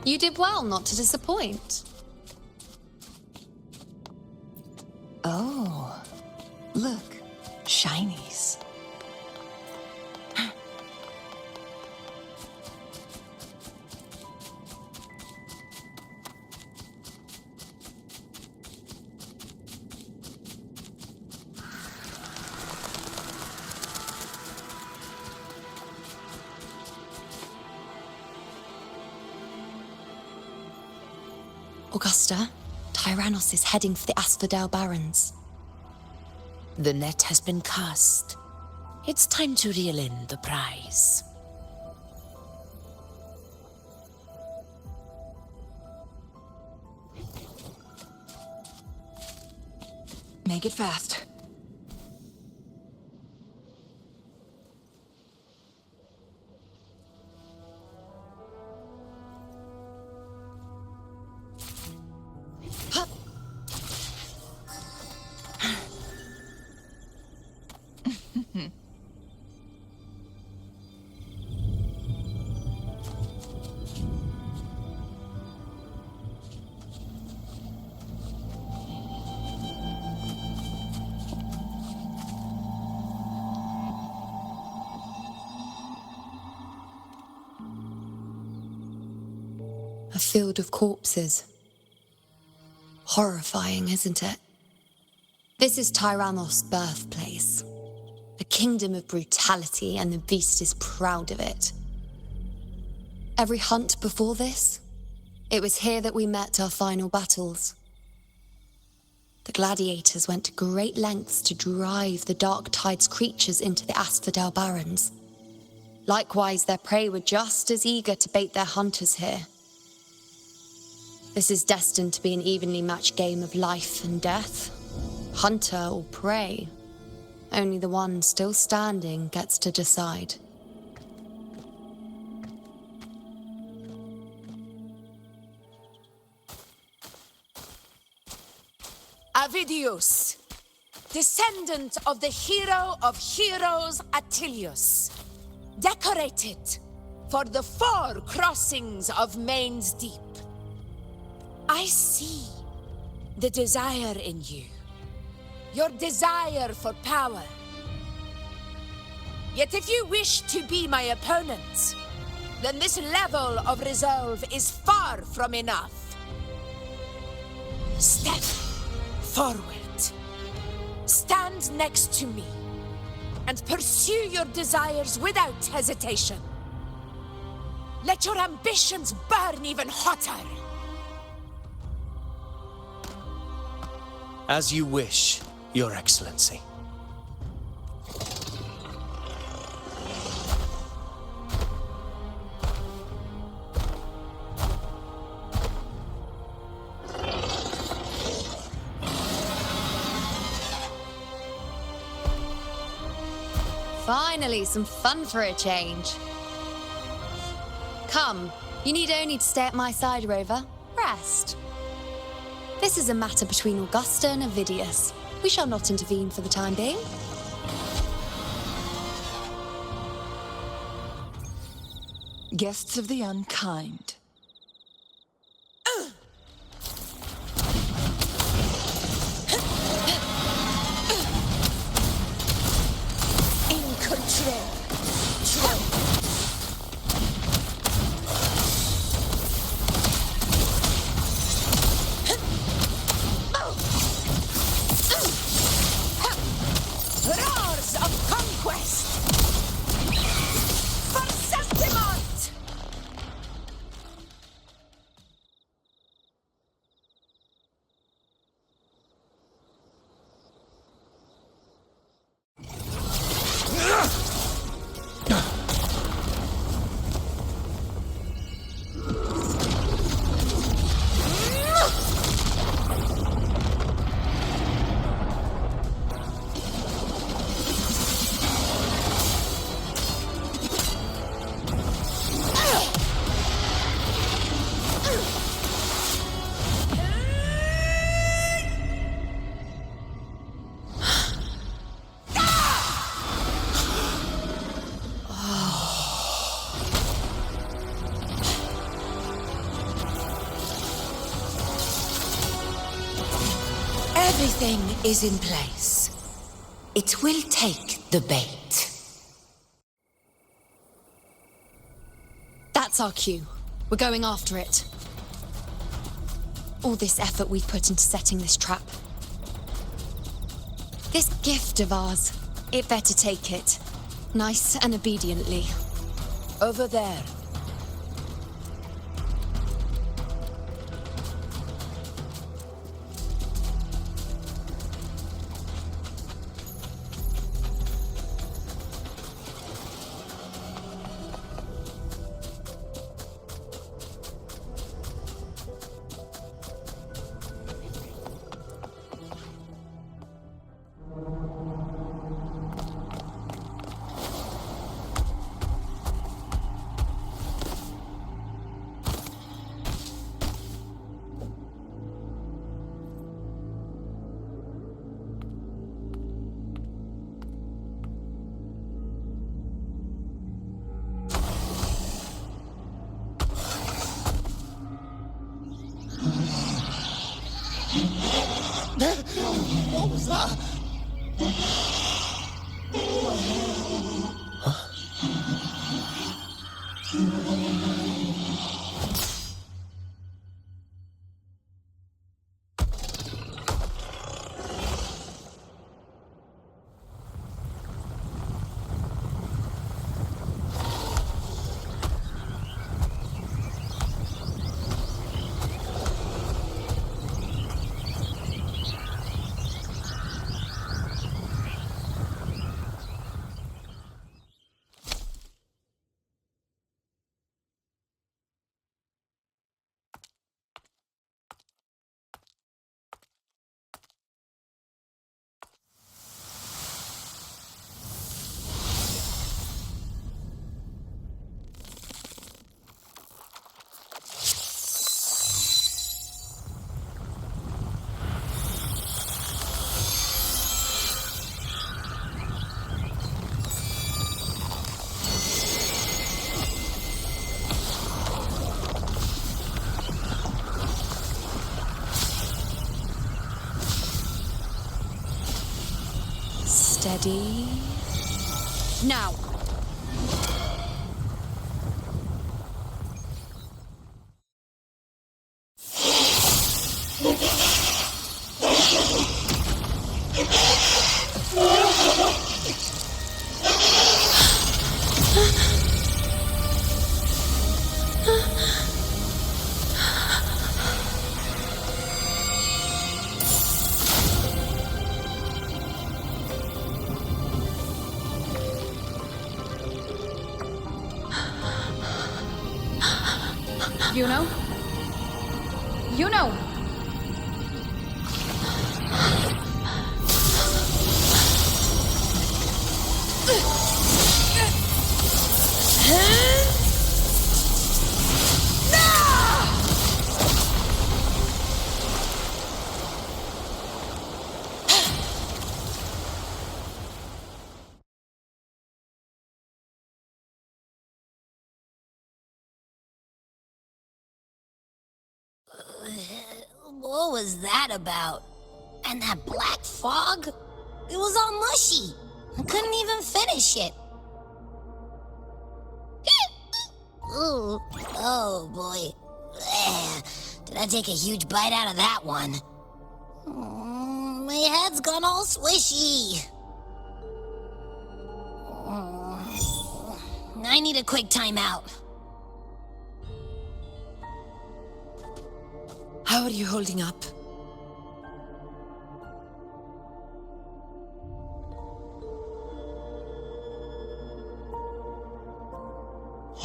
You did well not to disappoint. Oh, look, shinies. Augusta, Tyrannos is heading for the Asphodel Barrens. The net has been cast. It's time to reel in the prize. Make it fast. A field of corpses. Horrifying, isn't it? This is Tyrannos' birthplace. A kingdom of brutality, and the beast is proud of it. Every hunt before this, it was here that we met our final battles. The gladiators went to great lengths to drive the Dark Tide's creatures into the Asphodel Barrens. Likewise, their prey were just as eager to bait their hunters here. This is destined to be an evenly matched game of life and death. Hunter or prey. Only the one still standing gets to decide. Avidius, descendant of the hero of heroes Attilius, decorated for the 4 crossings of Main's Deep. I see the desire in you, your desire for power. Yet if you wish to be my opponent, then this level of resolve is far from enough. Step forward. Stand next to me and pursue your desires without hesitation. Let your ambitions burn even hotter. As you wish, Your Excellency. Finally, some fun for a change. Come, you need only to stay at my side, Rover. Rest. This is a matter between Augusta and Avidius. We shall not intervene for the time being. Guests of the unkind. In control. Roars of conquest! For septimont! Everything is in place. It will take the bait. That's our cue. We're going after it. All this effort we've put into setting this trap. This gift of ours, it better take it. Nice and obediently. Over there. What was that? Steady. Now. You know. What was that about? And that black fog? It was all mushy. I couldn't even finish it. Ooh, oh boy. Did I take a huge bite out of that one? My head's gone all swishy. I need a quick timeout. How are you holding up?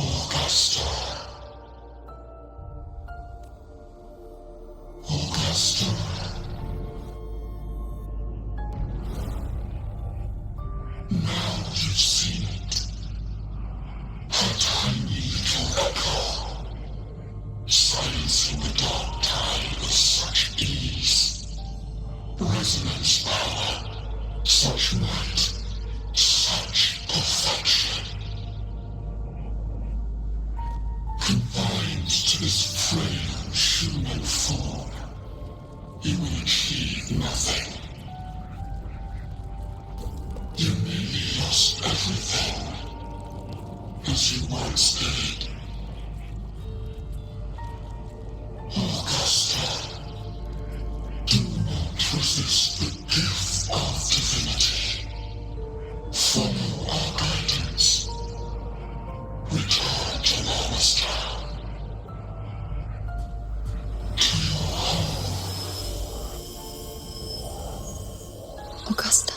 Augusta. Augusta. Now you've seen it. A tiny little echo. Silencing the dark tide with such ease. Resonance power. Such might. Such perfection. Confined to this frail human form. you will achieve nothing. You nearly lost everything, as you once did. Augusta, do not resist the gift of divinity. Follow our guidance. Return to Rinascita. To your home. Augusta.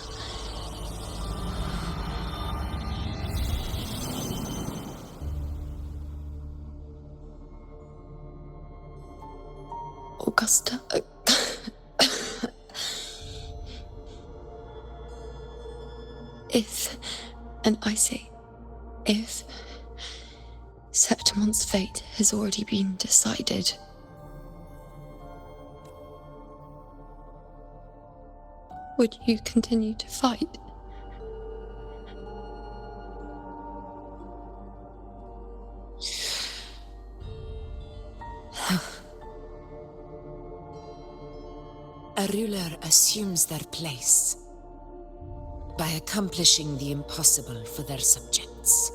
Augusta. If, and I say, if Septimont's fate has already been decided, would you continue to fight? A ruler assumes their place by accomplishing the impossible for their subjects.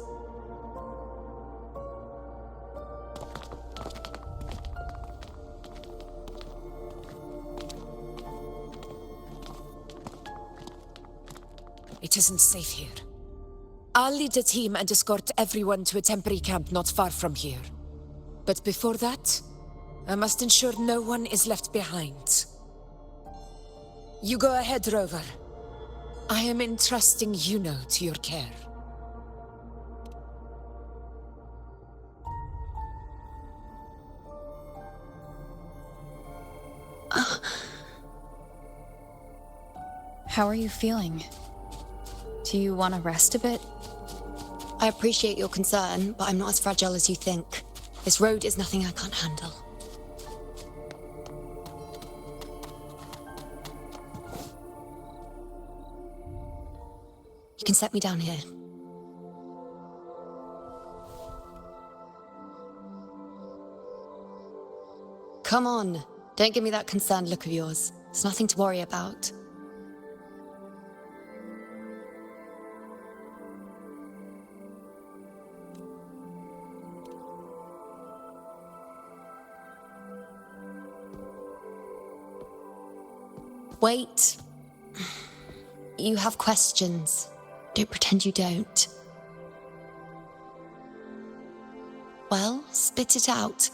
It isn't safe here. I'll lead a team and escort everyone to a temporary camp not far from here. But before that, I must ensure no one is left behind. You go ahead, Rover. I am entrusting Yuno to your care. How are you feeling? Do you want to rest a bit? I appreciate your concern, but I'm not as fragile as you think. This road is nothing I can't handle. You can set me down here. Come on, don't give me that concerned look of yours. It's nothing to worry about. Wait. You have questions. Don't pretend you don't. Well, spit it out.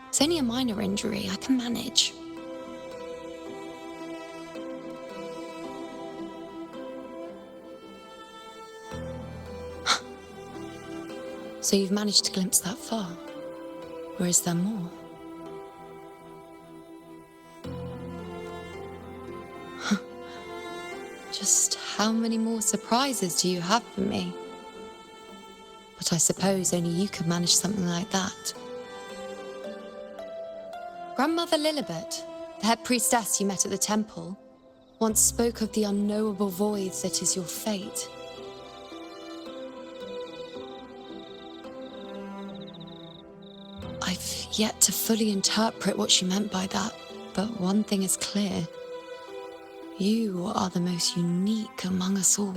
It's only a minor injury. I can manage. So you've managed to glimpse that far? Or is there more? Just how many more surprises do you have for me? But I suppose only you could manage something like that. Grandmother Lilibet, the head priestess you met at the temple, once spoke of the unknowable void that is your fate. I've yet to fully interpret what she meant by that, but one thing is clear. You are the most unique among us all.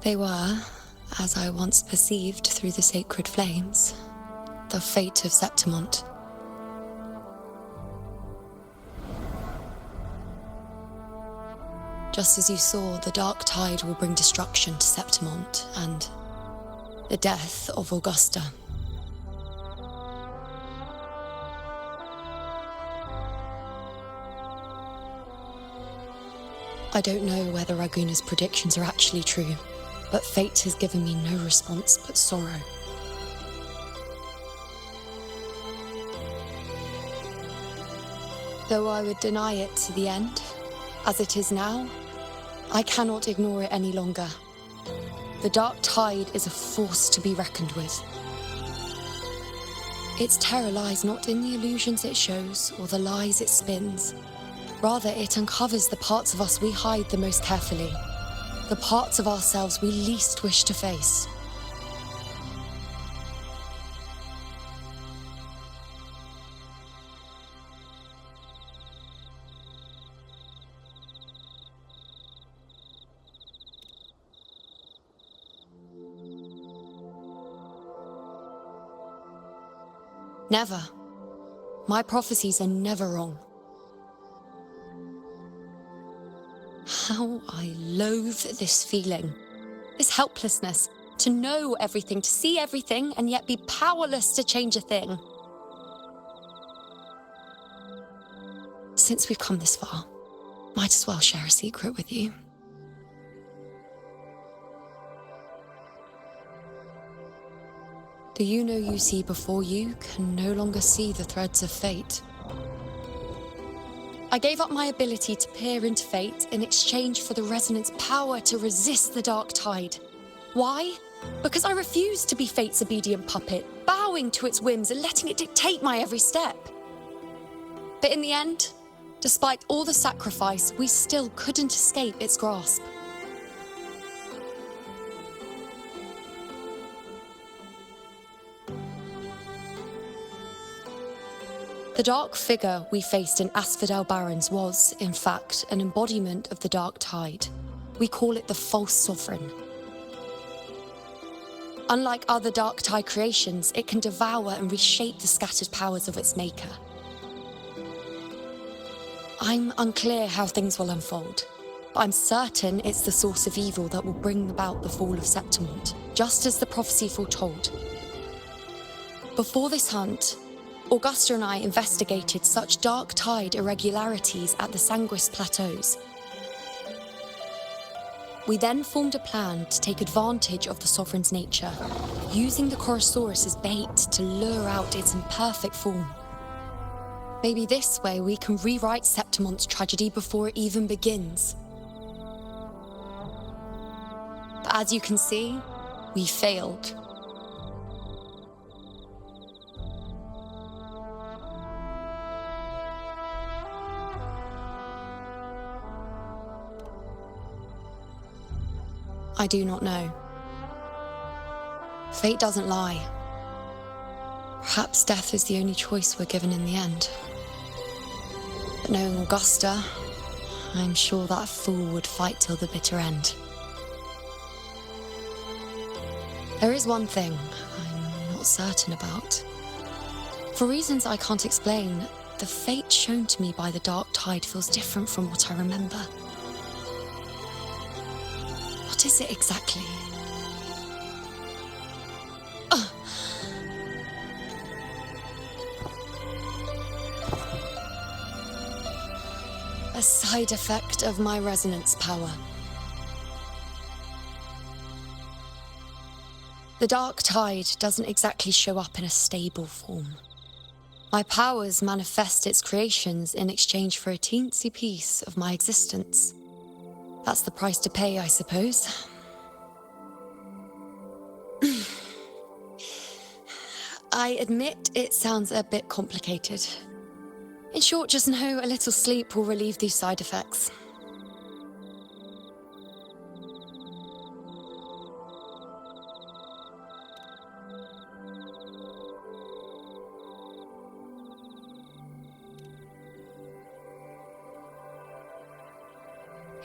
They were, as I once perceived through the sacred flames, the fate of Septimont. Just as you saw, the dark tide will bring destruction to Septimont and the death of Augusta. I don't know whether Raguna's predictions are actually true, but fate has given me no response but sorrow. Though I would deny it to the end, as it is now, I cannot ignore it any longer. the Dark Tide is a force to be reckoned with. Its terror lies not in the illusions it shows or the lies it spins. Rather, it uncovers the parts of us we hide the most carefully, the parts of ourselves we least wish to face. Never. My prophecies are never wrong. How I loathe this feeling, this helplessness, to know everything, to see everything, and yet be powerless to change a thing. Since we've come this far, might as well share a secret with you. The you see before you can no longer see the threads of fate. I gave up my ability to peer into fate in exchange for the resonance power to resist the Dark Tide. Why? Because I refused to be fate's obedient puppet, bowing to its whims and letting it dictate my every step. But in the end, despite all the sacrifice, we still couldn't escape its grasp. The dark figure we faced in Asphodel Barrens was, in fact, an embodiment of the Dark Tide. We call it the False Sovereign. Unlike other Dark Tide creations, it can devour and reshape the scattered powers of its maker. I'm unclear how things will unfold, but I'm certain it's the source of evil that will bring about the fall of Septimont, just as the prophecy foretold. Before this hunt, Augusta and I investigated such Dark Tide irregularities at the Sanguis Plateaus. We then formed a plan to take advantage of the Sovereign's nature, using the Chorosaurus as bait to lure out its imperfect form. Maybe this way we can rewrite Septimont's tragedy before it even begins. But as you can see, we failed. I do not know. Fate doesn't lie. Perhaps death is the only choice we're given in the end. But knowing Augusta, I'm sure that fool would fight till the bitter end. There is one thing I'm not certain about. For reasons I can't explain, the fate shown to me by the Dark Tide feels different from what I remember. What is it exactly? A side effect of my resonance power. The Dark Tide doesn't exactly show up in a stable form. My powers manifest its creations in exchange for a teensy piece of my existence. That's the price to pay, I suppose. I admit it sounds a bit complicated. In short, just know a little sleep will relieve these side effects.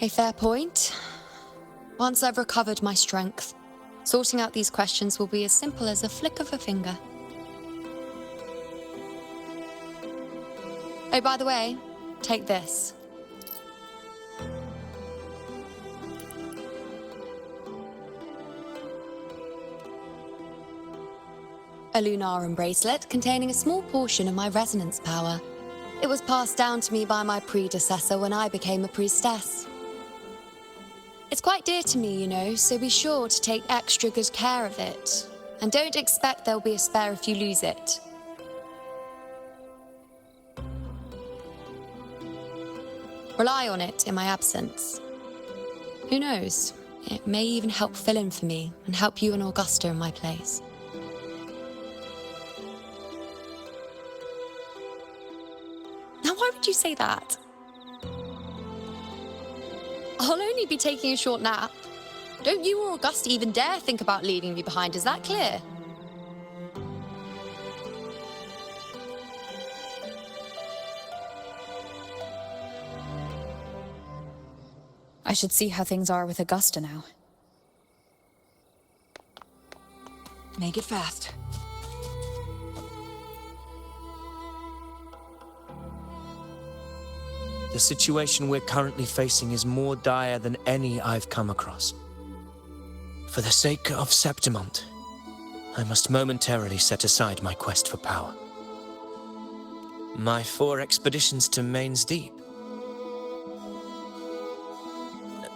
A fair point. Once I've recovered my strength, sorting out these questions will be as simple as a flick of a finger. Oh, by the way, take this. A Lunarum bracelet containing a small portion of my resonance power. It was passed down to me by my predecessor when I became a priestess. It's quite dear to me, you know, so be sure to take extra good care of it. And don't expect there'll be a spare if you lose it. Rely on it in my absence. Who knows? It may even help fill in for me and help you and Augusta in my place. Now, why would you say that? I'll only be taking a short nap. Don't you or Augusta even dare think about leaving me behind, is that clear? I should see how things are with Augusta now. Make it fast. The situation we're currently facing is more dire than any I've come across. For the sake of Septimont, I must momentarily set aside my quest for power. My 4 expeditions to Main's Deep.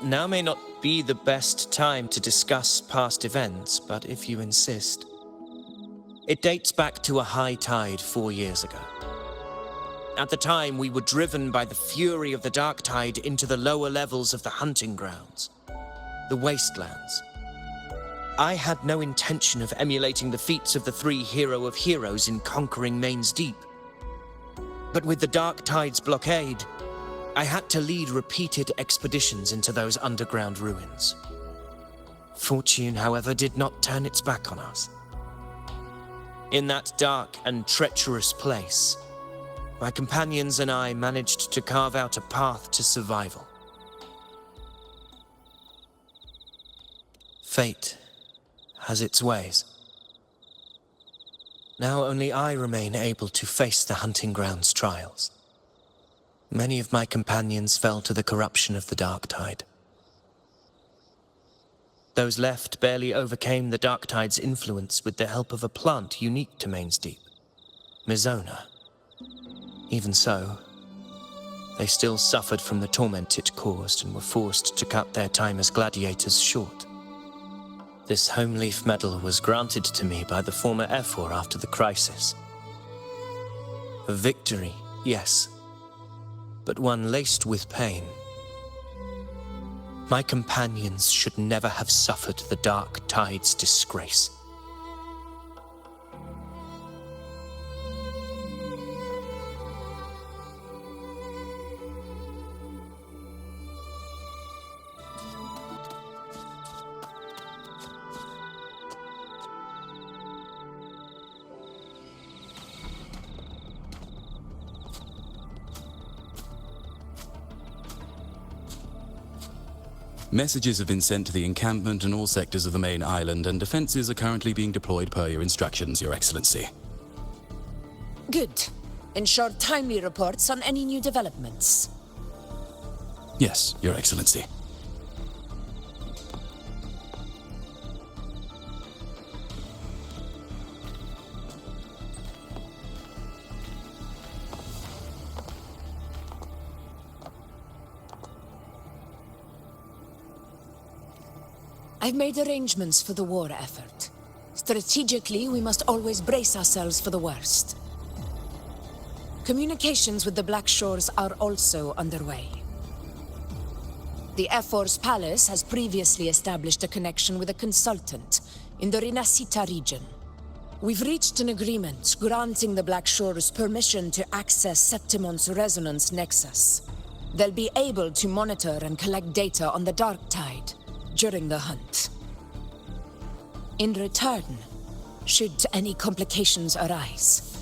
Now may not be the best time to discuss past events, but if you insist. It dates back to a high tide 4 years ago. At the time, we were driven by the fury of the dark tide into the lower levels of the hunting grounds, the wastelands. I had no intention of emulating the feats of the 3 hero of heroes in conquering Main's Deep. But with the dark tide's blockade, I had to lead repeated expeditions into those underground ruins. Fortune, however, did not turn its back on us. In that dark and treacherous place, my companions and I managed to carve out a path to survival. Fate has its ways. Now only I remain able to face the hunting grounds trials. Many of my companions fell to the corruption of the dark tide. Those left barely overcame the dark tide's influence with the help of a plant unique to Main's Deep, Mizona. Even so, they still suffered from the torment it caused and were forced to cut their time as gladiators short. This home leaf medal was granted to me by the former Ephor after the crisis. A victory, yes, but one laced with pain. My companions should never have suffered the dark tide's disgrace. Messages have been sent to the encampment and all sectors of the main island, and defenses are currently being deployed per your instructions, Your Excellency. Good. Ensure timely reports on any new developments. Yes, Your Excellency. I've made arrangements for the war effort. Strategically, we must always brace ourselves for the worst. Communications with the Black Shores are also underway. The Ephor's palace has previously established a connection with a consultant in the Rinascita region. We've reached an agreement granting the Black Shores permission to access Septimont's resonance nexus. They'll be able to monitor and collect data on the Dark Tide during the hunt. In return, should any complications arise,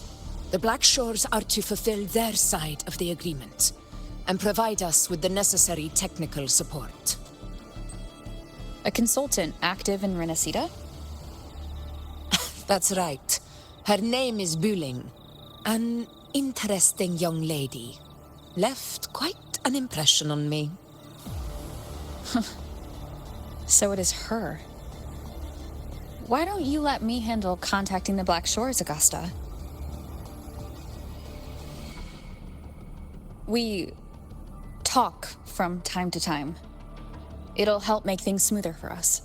the Black Shores are to fulfill their side of the agreement and provide us with the necessary technical support. A consultant active in Rinascita? That's right. Her name is Wuthering. An interesting young lady. Left quite an impression on me. So it is her. Why don't you let me handle contacting the Black Shores, Augusta? We talk from time to time. It'll help make things smoother for us.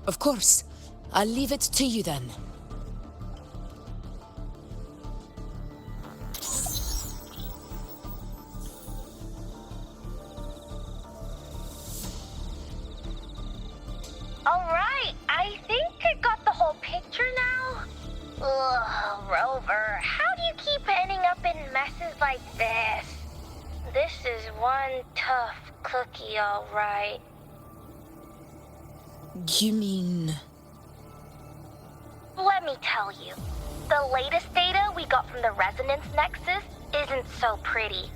Of course. I'll leave it to you then. Ugh, Rover, how do you keep ending up in messes like this? This is one tough cookie, all right. You mean... Let me tell you, the latest data we got from the resonance nexus isn't so pretty.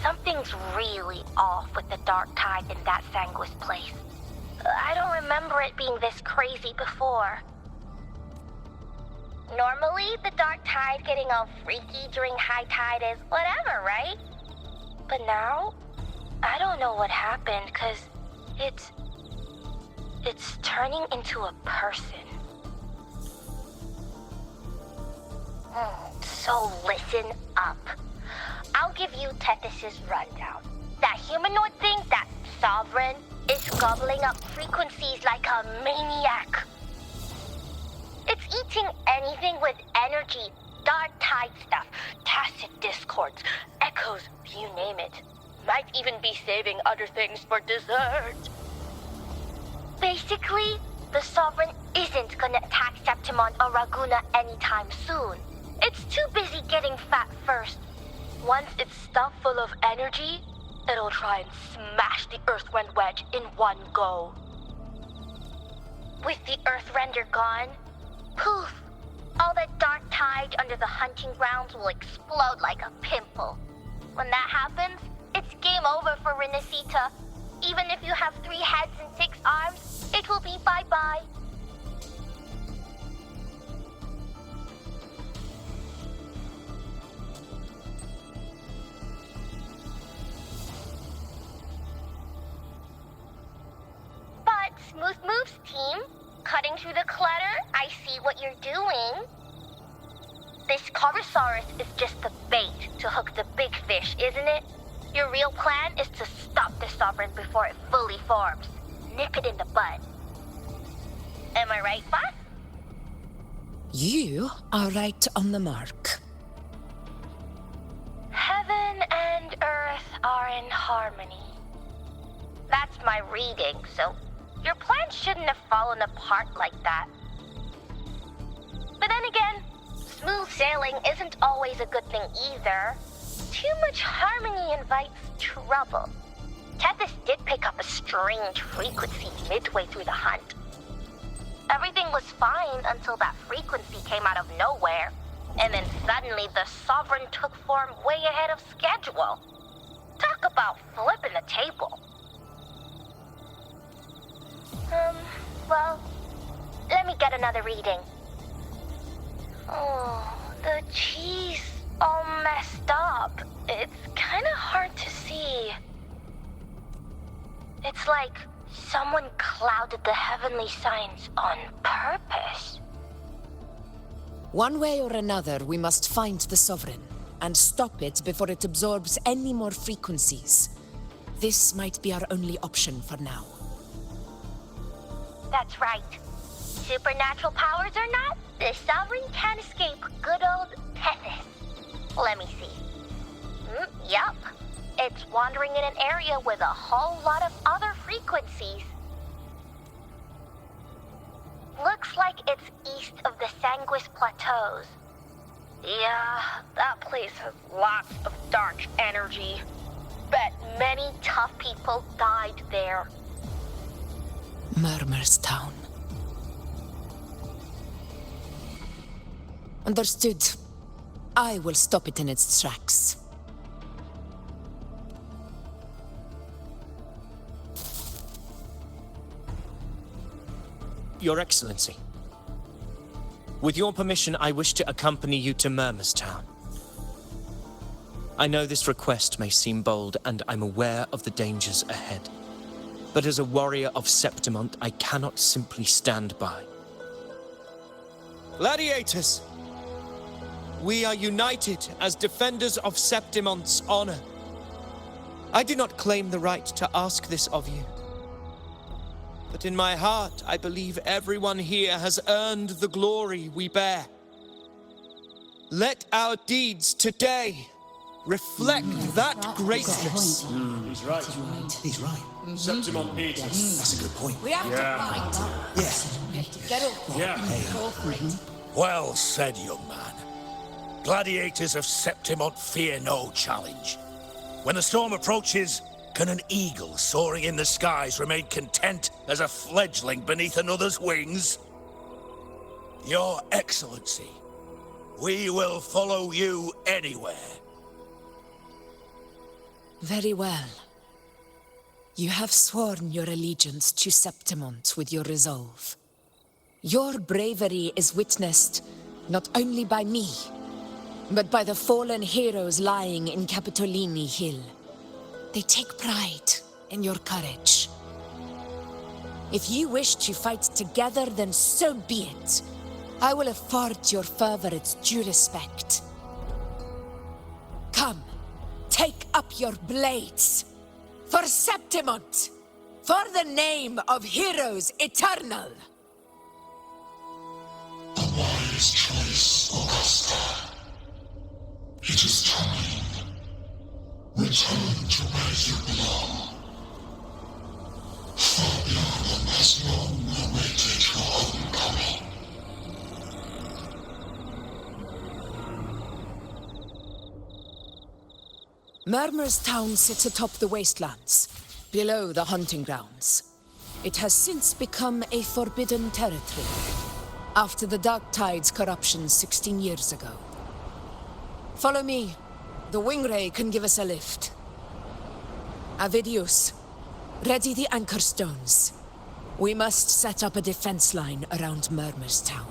Something's really off with the dark tide in that Sanguis place. I don't remember it being this crazy before. Normally, the dark tide getting all freaky during high tide is whatever, right? But now, I don't know what happened, 'cause it's turning into a person. So listen up. I'll give you Tethys' rundown. That humanoid thing, that Sovereign, is gobbling up frequencies like a maniac. It's eating anything with energy, dark tide stuff, tacit discords, echoes, you name it. Might even be saving other things for dessert. Basically, the Sovereign isn't gonna attack Septimont or Raguna anytime soon. It's too busy getting fat first. Once it's stuffed full of energy, it'll try and smash the Earthrend wedge in one go. With the Earthrender gone, poof! All that dark tide under the hunting grounds will explode like a pimple. When that happens, it's game over for Rinascita. Even if you have 3 heads and 6 arms, it will be bye-bye. But Smooth Moves team, cutting through the clutter, I see what you're doing. This Corosaurus is just the bait to hook the big fish, isn't it? Your real plan is to stop the Sovereign before it fully forms. Nip it in the bud. Am I right, boss? You are right on the mark. Heaven and Earth are in harmony. That's my reading, so your plan shouldn't have fallen apart like that. But then again, smooth sailing isn't always a good thing either. Too much harmony invites trouble. Tethys did pick up a strange frequency midway through the hunt. Everything was fine until that frequency came out of nowhere, and then suddenly the Sovereign took form way ahead of schedule. Talk about flipping the table. Well, let me get another reading. Oh, the cheese all messed up. It's kind of hard to see. It's like someone clouded the heavenly signs on purpose. One way or another, we must find the Sovereign and stop it before it absorbs any more frequencies. This might be our only option for now. That's right. Supernatural powers or not, the Sovereign can't escape good old Tethys. Let me see. Yup. It's wandering in an area with a whole lot of other frequencies. Looks like it's east of the Sanguis Plateaus. Yeah, that place has lots of dark energy. Bet many tough people died there. Murmur's Town. Understood. I will stop it in its tracks. Your Excellency, with your permission, I wish to accompany you to Murmur's Town. I know this request may seem bold, and I'm aware of the dangers ahead. But as a warrior of Septimont, I cannot simply stand by. Gladiators! We are united as defenders of Septimont's honor. I do not claim the right to ask this of you. But in my heart, I believe everyone here has earned the glory we bear. Let our deeds today reflect that greatness. He's right. He's right. Septimont needs us. That's a good point. We have to fight. Yes. Get up. Yeah. Go for it. Well said, young man. Gladiators of Septimont fear no challenge. When the storm approaches, can an eagle soaring in the skies remain content as a fledgling beneath another's wings? Your Excellency, we will follow you anywhere. Very well. You have sworn your allegiance to Septimont with your resolve. Your bravery is witnessed not only by me, but by the fallen heroes lying in Capitolini Hill. They take pride in your courage. If you wish to fight together, then so be it. I will afford your fervor its due respect. Come, take up your blades. For Septimont! For the name of heroes eternal! A wise choice, Augusta. It is time. Return to where you belong. Fabian has long awaited your homecoming. Murmur's town sits atop the wastelands, below the hunting grounds. It has since become a forbidden territory, after the Dark Tide's corruption 16 years ago. Follow me. The Wingray can give us a lift. Avidius, ready the anchor stones. We must set up a defense line around Murmur's town.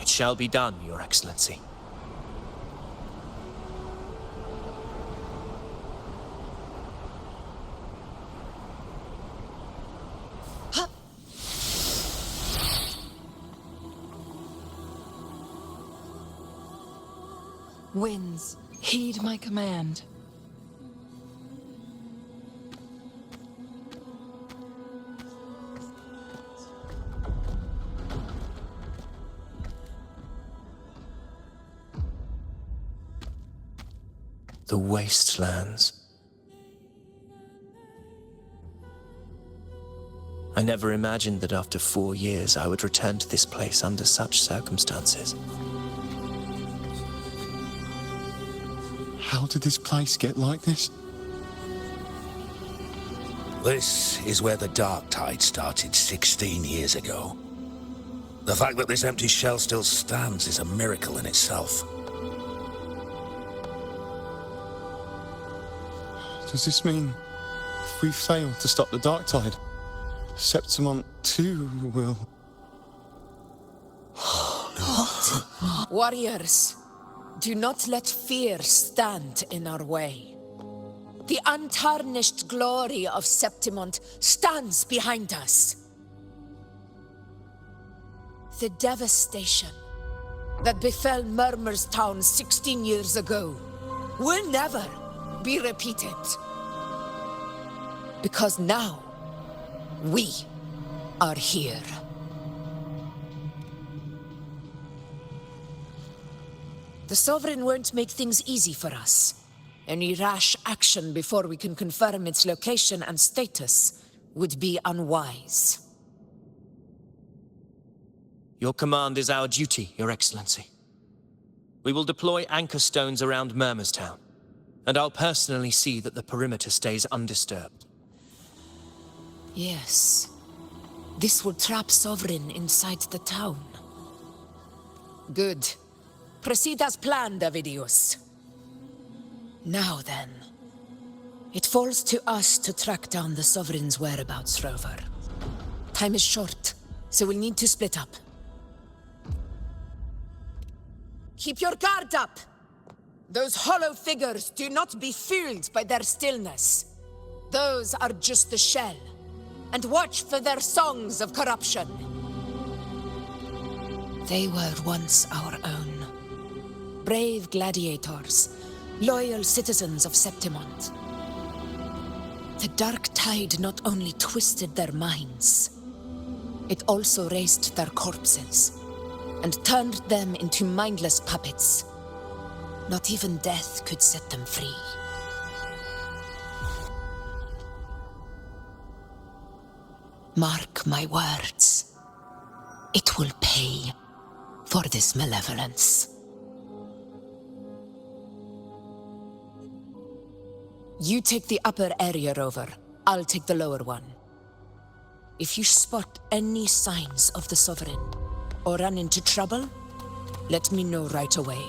It shall be done, Your Excellency. Winds, heed my command. The wastelands. I never imagined that after 4 years I would return to this place under such circumstances. How did this place get like this? This is where the Dark Tide started 16 years ago. The fact that this empty shell still stands is a miracle in itself. Does this mean if we fail to stop the Dark Tide, Septimont too will... Warriors, do not let fear stand in our way. The untarnished glory of Septimont stands behind us. The devastation that befell Murmur's town 16 years ago will never be repeated. Because now, we are here. The Sovereign won't make things easy for us. Any rash action before we can confirm its location and status would be unwise. Your command is our duty, Your Excellency. We will deploy anchor stones around Murmur's town, and I'll personally see that the perimeter stays undisturbed. Yes. This will trap Sovereign inside the town. Good. Proceed as planned, Avidius. Now then, it falls to us to track down the Sovereign's whereabouts, Rover. Time is short, so we'll need to split up. Keep your guard up! Those hollow figures do not be fooled by their stillness. Those are just the shell. And watch for their songs of corruption. They were once our own. Brave gladiators, loyal citizens of Septimont. The Dark Tide not only twisted their minds, it also raised their corpses and turned them into mindless puppets. Not even death could set them free. Mark my words. It will pay for this malevolence. You take the upper area, Rover. I'll take the lower one. If you spot any signs of the Sovereign, or run into trouble, let me know right away.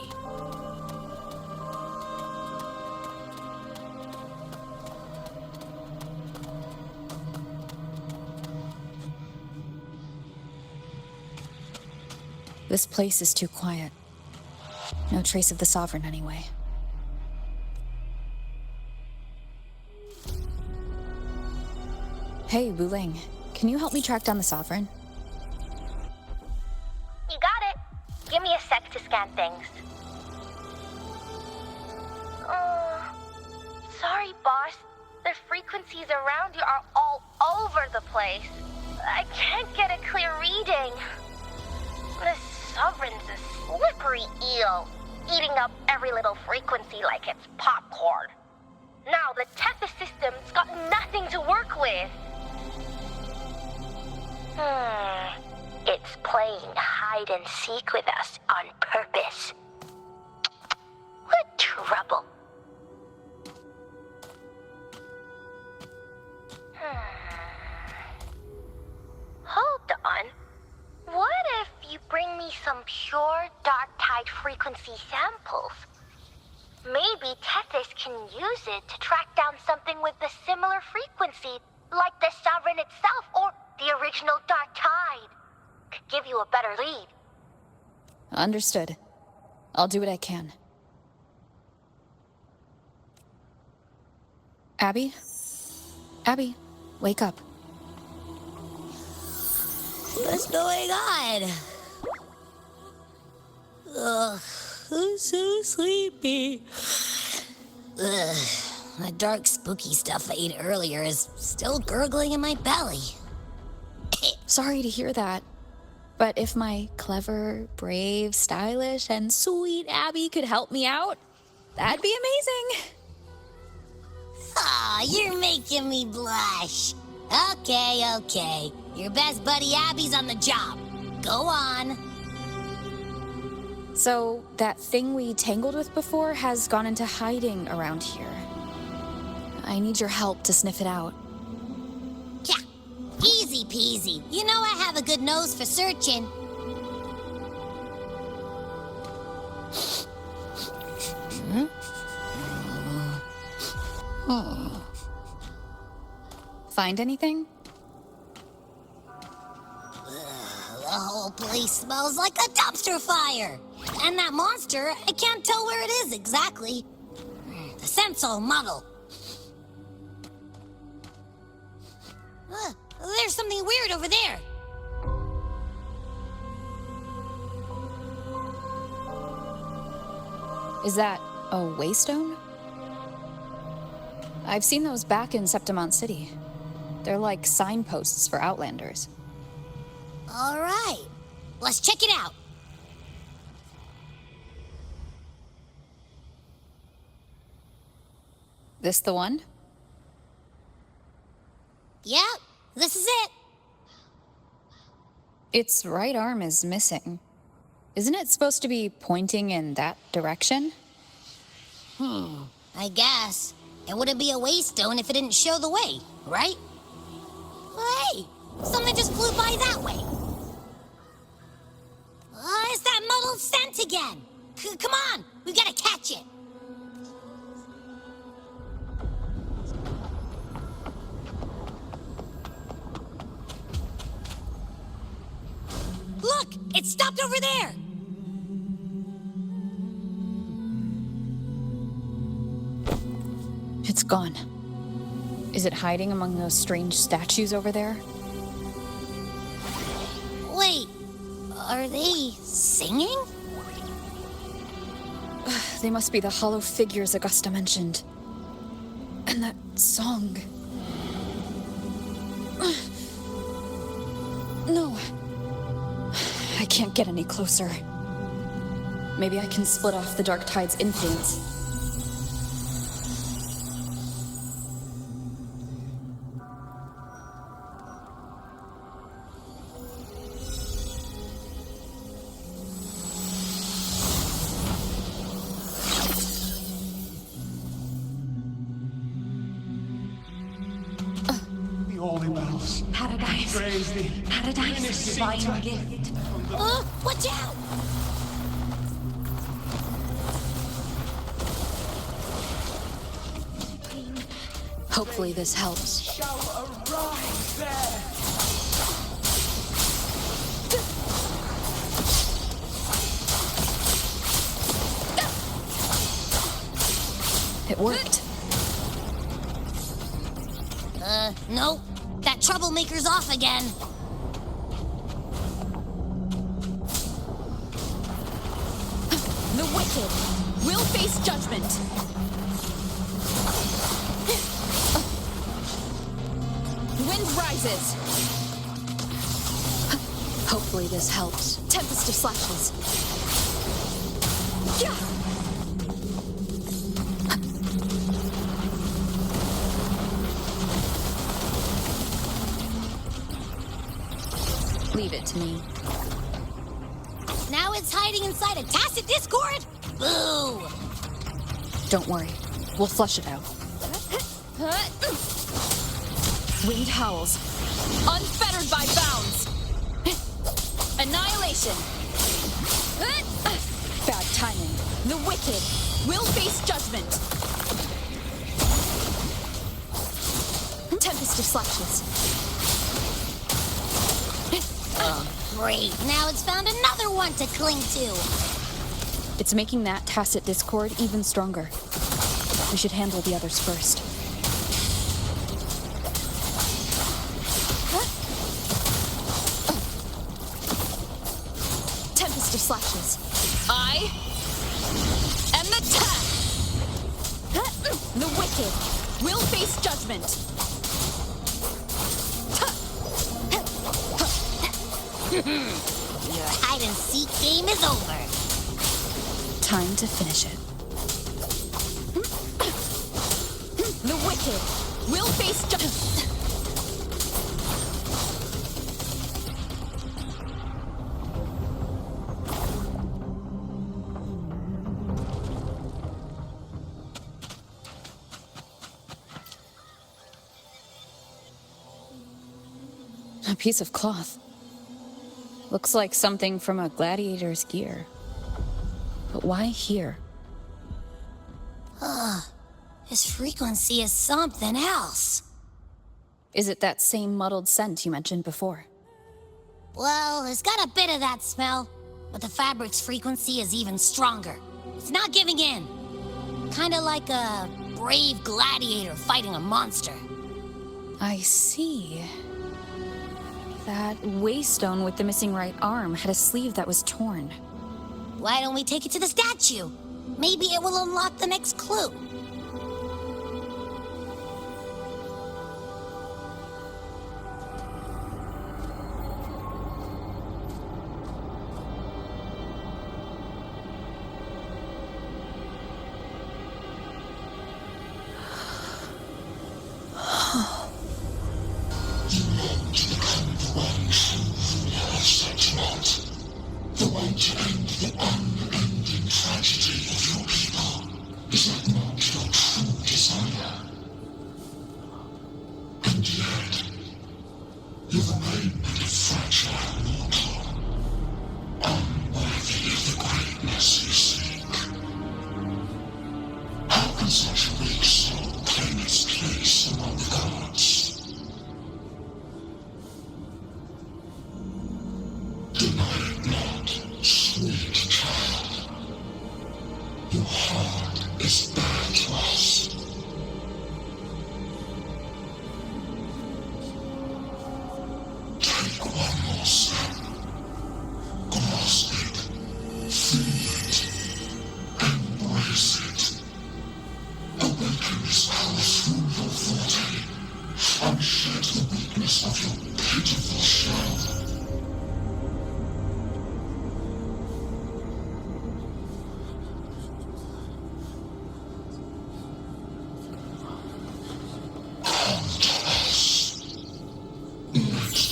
This place is too quiet. No trace of the Sovereign anyway. Hey, Wuling, can you help me track down the Sovereign? You got it. Give me a sec to scan things. Sorry, boss. The frequencies around you are all over the place. I can't get a clear reading. The Sovereign's a slippery eel, eating up every little frequency like it's popcorn. Now the Tethys system's got nothing to work with. It's playing hide and seek with us on purpose. What trouble? Hold on. What if you bring me some pure dark tide frequency samples? Maybe Tethys can use it to track down something with a similar frequency, like the Sovereign itself or the original dark tide. Could give you a better lead. Understood. I'll do what I can. Abby? Abby, wake up. What's going on? Ugh, I'm so sleepy. Ugh, the dark, spooky stuff I ate earlier is still gurgling in my belly. Sorry to hear that. But if my clever, brave, stylish, and sweet Abby could help me out, that'd be amazing. Aw, you're making me blush. Okay. Your best buddy Abby's on the job. Go on. So, that thing we tangled with before has gone into hiding around here. I need your help to sniff it out. Yeah, easy peasy. You know I have a good nose for searching. Find anything? The whole place smells like a dumpster fire. And that monster, I can't tell where it is exactly. The scent's all muddled. There's something weird over there. Is that a waystone? I've seen those back in Septimont City. They're like signposts for Outlanders. All right, let's check it out. This the one? Yep, this is it. Its right arm is missing. Isn't it supposed to be pointing in that direction? I guess. It wouldn't be a waystone if it didn't show the way, right? Hey, something just flew by that way. It's that muddled scent again. Come on, we gotta catch it. Look, it stopped over there. It's gone. Is it hiding among those strange statues over there? Wait, are they singing? They must be the hollow figures Augusta mentioned. And that song. No. I can't get any closer. Maybe I can split off the Dark Tide's influence. Paradise. Praise thee. Paradise, divine gift. Watch out! Hopefully this helps. Shall arrive there. It worked. Nope. That troublemaker's off again. The wicked will face judgment. Wind rises. Hopefully this helps. Tempest of slashes. Yeah. Leave it to me. Now it's hiding inside a tacit discord? Boo! Don't worry. We'll flush it out. Wind howls. Unfettered by bounds. Annihilation. Bad timing. The wicked will face judgment. Tempest of slashes. Great. Now it's found another one to cling to. It's making that tacit discord even stronger. We should handle the others first. Tempest of slashes. I am the The wicked will face judgment. Your hide-and-seek game is over. Time to finish it. The wicked will face judgment. A piece of cloth. Looks like something from a gladiator's gear. But why here? This frequency is something else. Is it that same muddled scent you mentioned before? Well, it's got a bit of that smell, but the fabric's frequency is even stronger. It's not giving in. Kinda like a brave gladiator fighting a monster. I see. That waystone with the missing right arm had a sleeve that was torn. Why don't we take it to the statue? Maybe it will unlock the next clue. The one to end the unending tragedy of your people. Is that not your true desire? And yet, you remain but a fragile mortal, unworthy of the greatness you seek. How can such a weak soul claim its place among the gods? Deny it not, sweet child. Your heart is bare to us. Take one more step. Grasp it. Feel it. Embrace it. Awaken this power through your forte, and shed the weakness of your pitiful shell.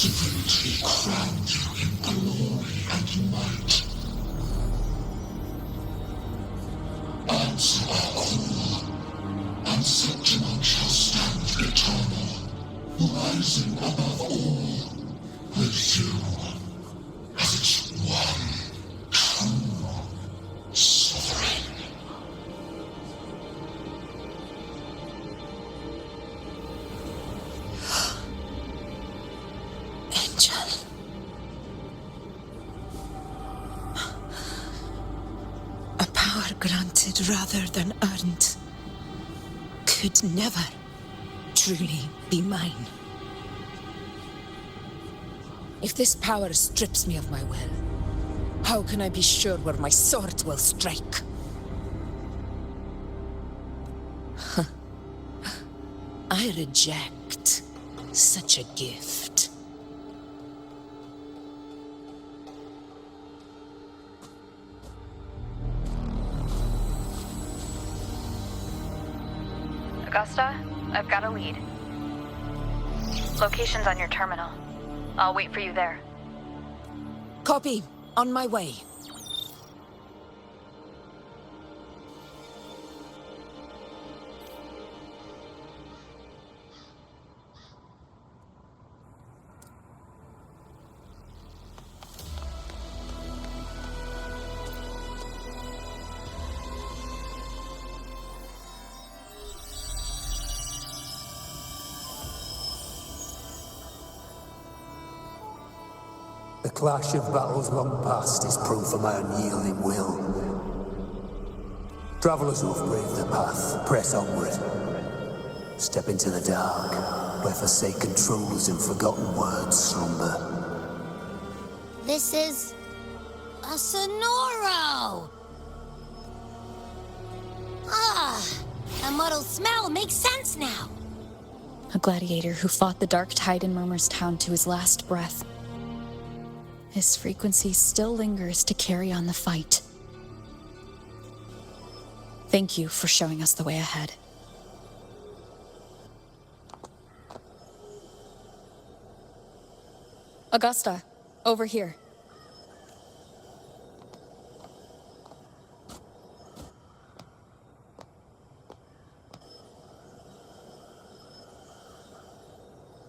Divinity crown you in glory and might. Answer our call, and septimont shall stand eternal. rising above all, with you as its one true sovereign. Angel. A power granted rather than earned could never truly be mine. If this power strips me of my will, how can I be sure where my sword will strike? I reject such a gift. Augusta, I've got a lead. Location's on your terminal. I'll wait for you there. Copy. On my way. The clash of battles long past is proof of my unyielding will. Travellers who have braved the path, press onward. Step into the dark, where forsaken truths and forgotten words slumber. This is a Sonoro! The muddled smell makes sense now. A gladiator who fought the dark tide in Murmur's Town to his last breath. His frequency still lingers to carry on the fight. Thank you for showing us the way ahead. Augusta, over here.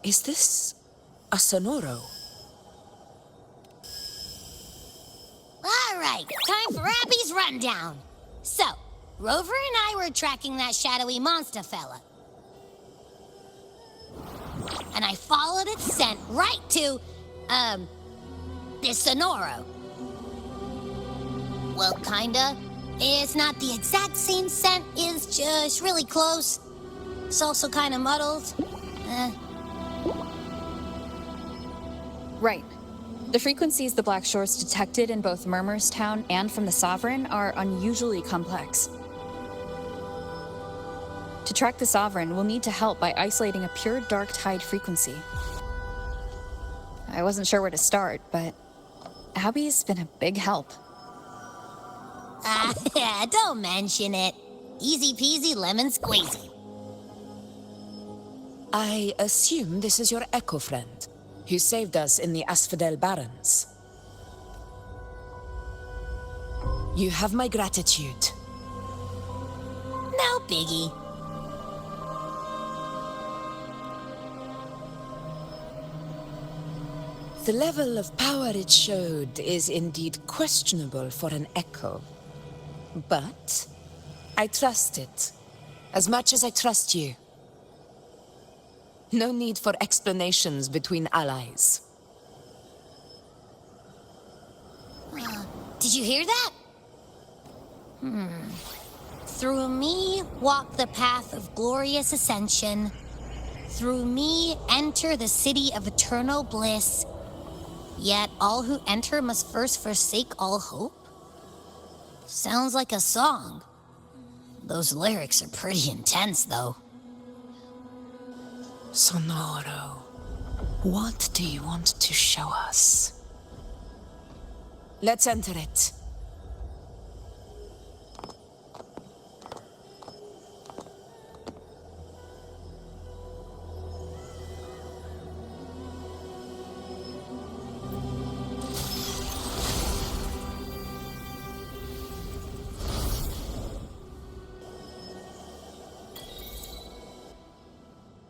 Is this a Sonoro? All right, time for Abby's rundown. So, Rover and I were tracking that shadowy monster fella. And I followed its scent right to, this Sonoro. Well, kinda. It's not the exact same scent, it's just really close. It's also kinda muddled. Right. The frequencies the Black Shores detected in both Murmur's Town and from the Sovereign are unusually complex. To track the Sovereign, we'll need to help by isolating a pure dark tide frequency. I wasn't sure where to start, but Abby's been a big help. Don't mention it. Easy peasy lemon squeezy. I assume this is your Echo friend, who saved us in the Asphodel Barrens. You have my gratitude. No biggie. The level of power it showed is indeed questionable for an Echo. But I trust it, as much as I trust you. No need for explanations between allies. Did you hear that? Through me walk the path of glorious ascension. Through me enter the city of eternal bliss. Yet all who enter must first forsake all hope? Sounds like a song. Those lyrics are pretty intense, though. Sonoro, what do you want to show us? Let's enter it.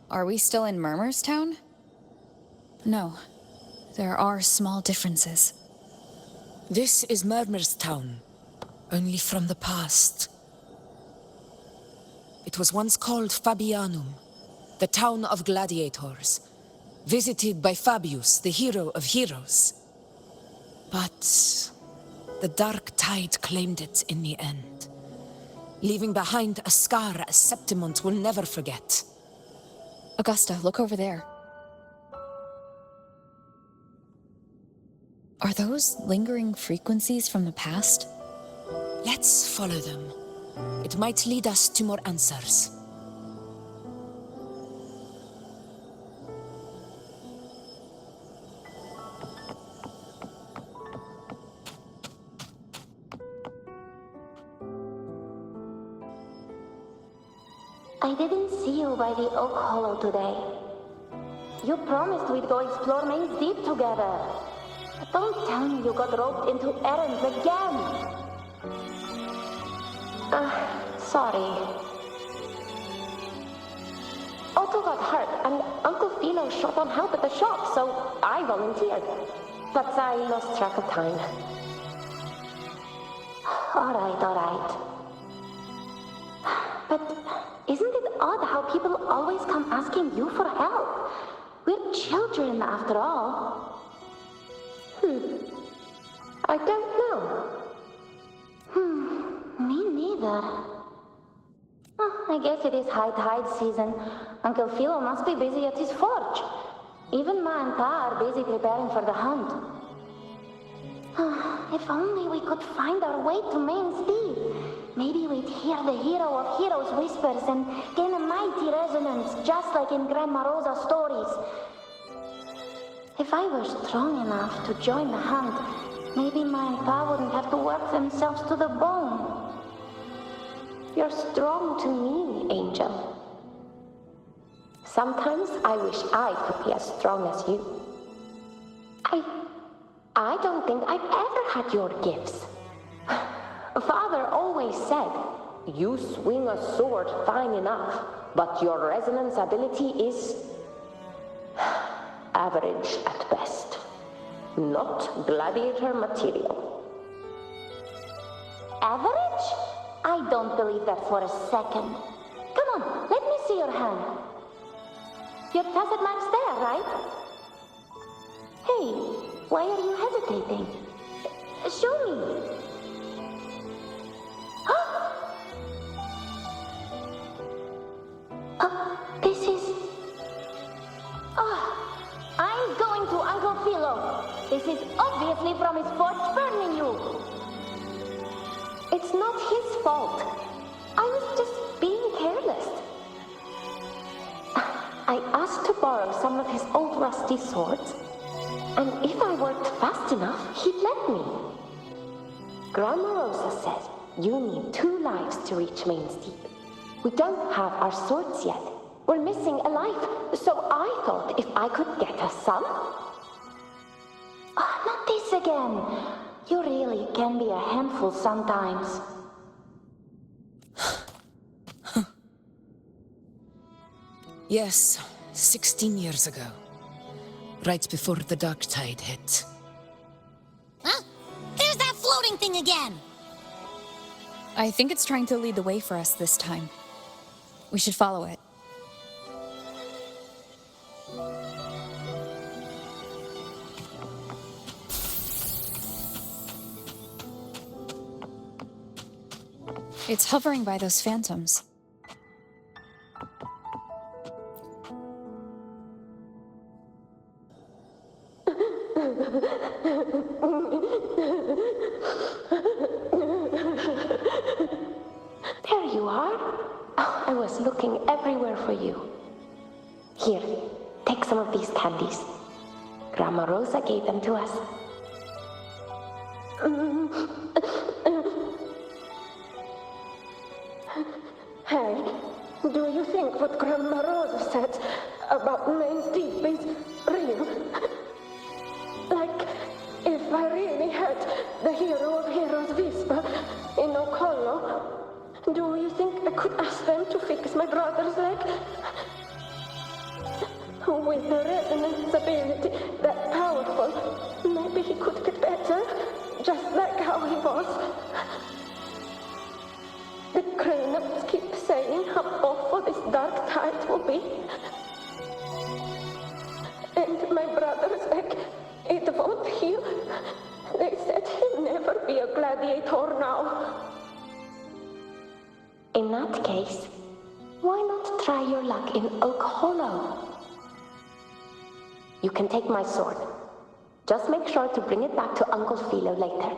Are we still in Murmur's Town? No. There are small differences. This is Murmur's town, only from the past. It was once called Fabianum, the town of gladiators, visited by Fabius, the hero of heroes. But the dark tide claimed it in the end, leaving behind a scar Septimont will never forget. Augusta, look over there. Are those lingering frequencies from the past? Let's follow them. It might lead us to more answers. I didn't see you by the Oak Hollow today. You promised we'd go explore Main's Deep together. But don't tell me you got roped into errands again. Sorry. Otto got hurt, and Uncle Philo shot on help at the shop, so I volunteered. But I lost track of time. Alright. But isn't it odd how people always come asking you for help? We're children, after all. I don't know. Me neither. I guess it is high tide season. Uncle Philo must be busy at his forge. Even Ma and Pa are busy preparing for the hunt. If only we could find our way to Main's Deep. Maybe we'd hear the hero of heroes whispers and gain a mighty resonance, just like in Grandma Rosa's stories. If I were strong enough to join the hunt, maybe Ma and Pa wouldn't have to work themselves to the bone. You're strong to me, Angel. Sometimes I wish I could be as strong as you. I don't think I've ever had your gifts. Father always said, you swing a sword fine enough, but your resonance ability is average at best. Not gladiator material. Average? I don't believe that for a second. Come on, let me see your hand. Your tacit mark's there, right? Hey, why are you hesitating? Show me. This is... I'm going to Uncle Philo. This is obviously from his forge burning you. It's not his fault. I was just being careless. I asked to borrow some of his old rusty swords, and if I worked fast enough, he'd let me. Grandma Rosa says you need 2 lives to reach Main's Deep. We don't have our swords yet. We're missing a life, so I thought if I could get us some... not this again. You really can be a handful sometimes. Yes, 16 years ago. Right before the dark tide hit. Huh? There's that floating thing again! I think it's trying to lead the way for us this time. We should follow it. It's hovering by those phantoms. There you are. Oh, I was looking everywhere for you. Here, take some of these candies. Grandma Rosa gave them to us. Hey, do you think what Grandma Rosa said about Main's Deep is real? Like, if I really had the hero of heroes whisper in Oak Hollow, do you think I could ask them to fix my brother's leg? With a resonance ability that powerful, maybe he could get better, just like how he was. The grown-ups keep saying how awful this dark tide will be. And my brother's like, it won't heal. They said he'll never be a gladiator now. In that case, why not try your luck in Oak Hollow? You can take my sword. Just make sure to bring it back to Uncle Philo later.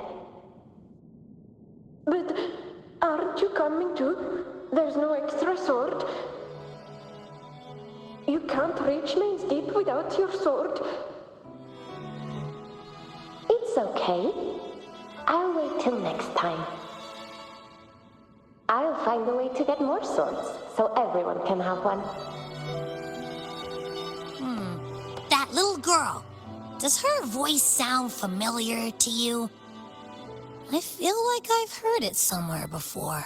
But aren't you coming too? There's no extra sword. You can't reach Main's Deep without your sword. It's okay. I'll wait till next time. I'll find a way to get more swords, so everyone can have one. That little girl. Does her voice sound familiar to you? I feel like I've heard it somewhere before.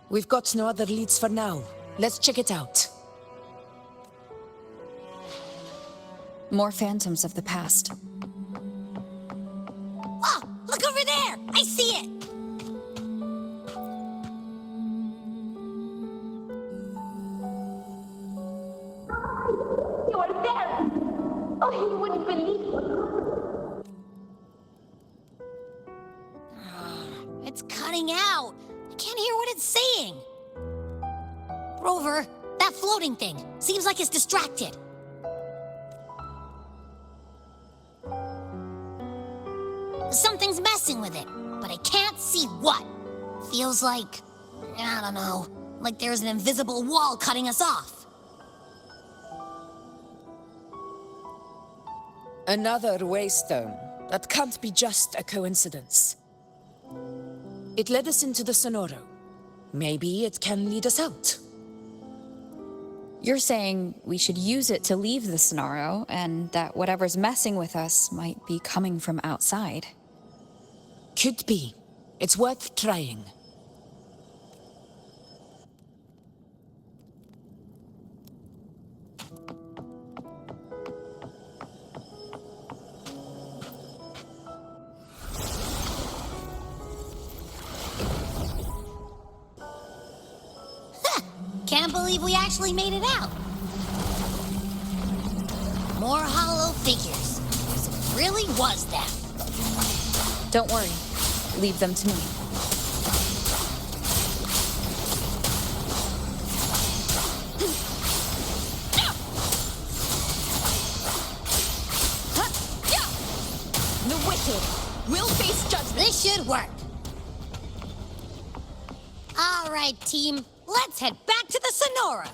We've got no other leads for now. Let's check it out. More phantoms of the past. Oh, look over there! I see it! You are there! Oh, you wouldn't believe it. It's cutting out. I can't hear what it's saying. Rover, that floating thing. Seems like it's distracted. Something's messing with it, but I can't see what. Feels like, I don't know, like there's an invisible wall cutting us off. Another waystone. That can't be just a coincidence. It led us into the Sonoro. Maybe it can lead us out. You're saying we should use it to leave the Sonoro, and that whatever's messing with us might be coming from outside. Could be. It's worth trying. Can't believe we actually made it out. More hollow figures. It really was them. Don't worry. Leave them to me. The wicked will face judgment. This should work. All right, team. Let's head back to the Sonoro.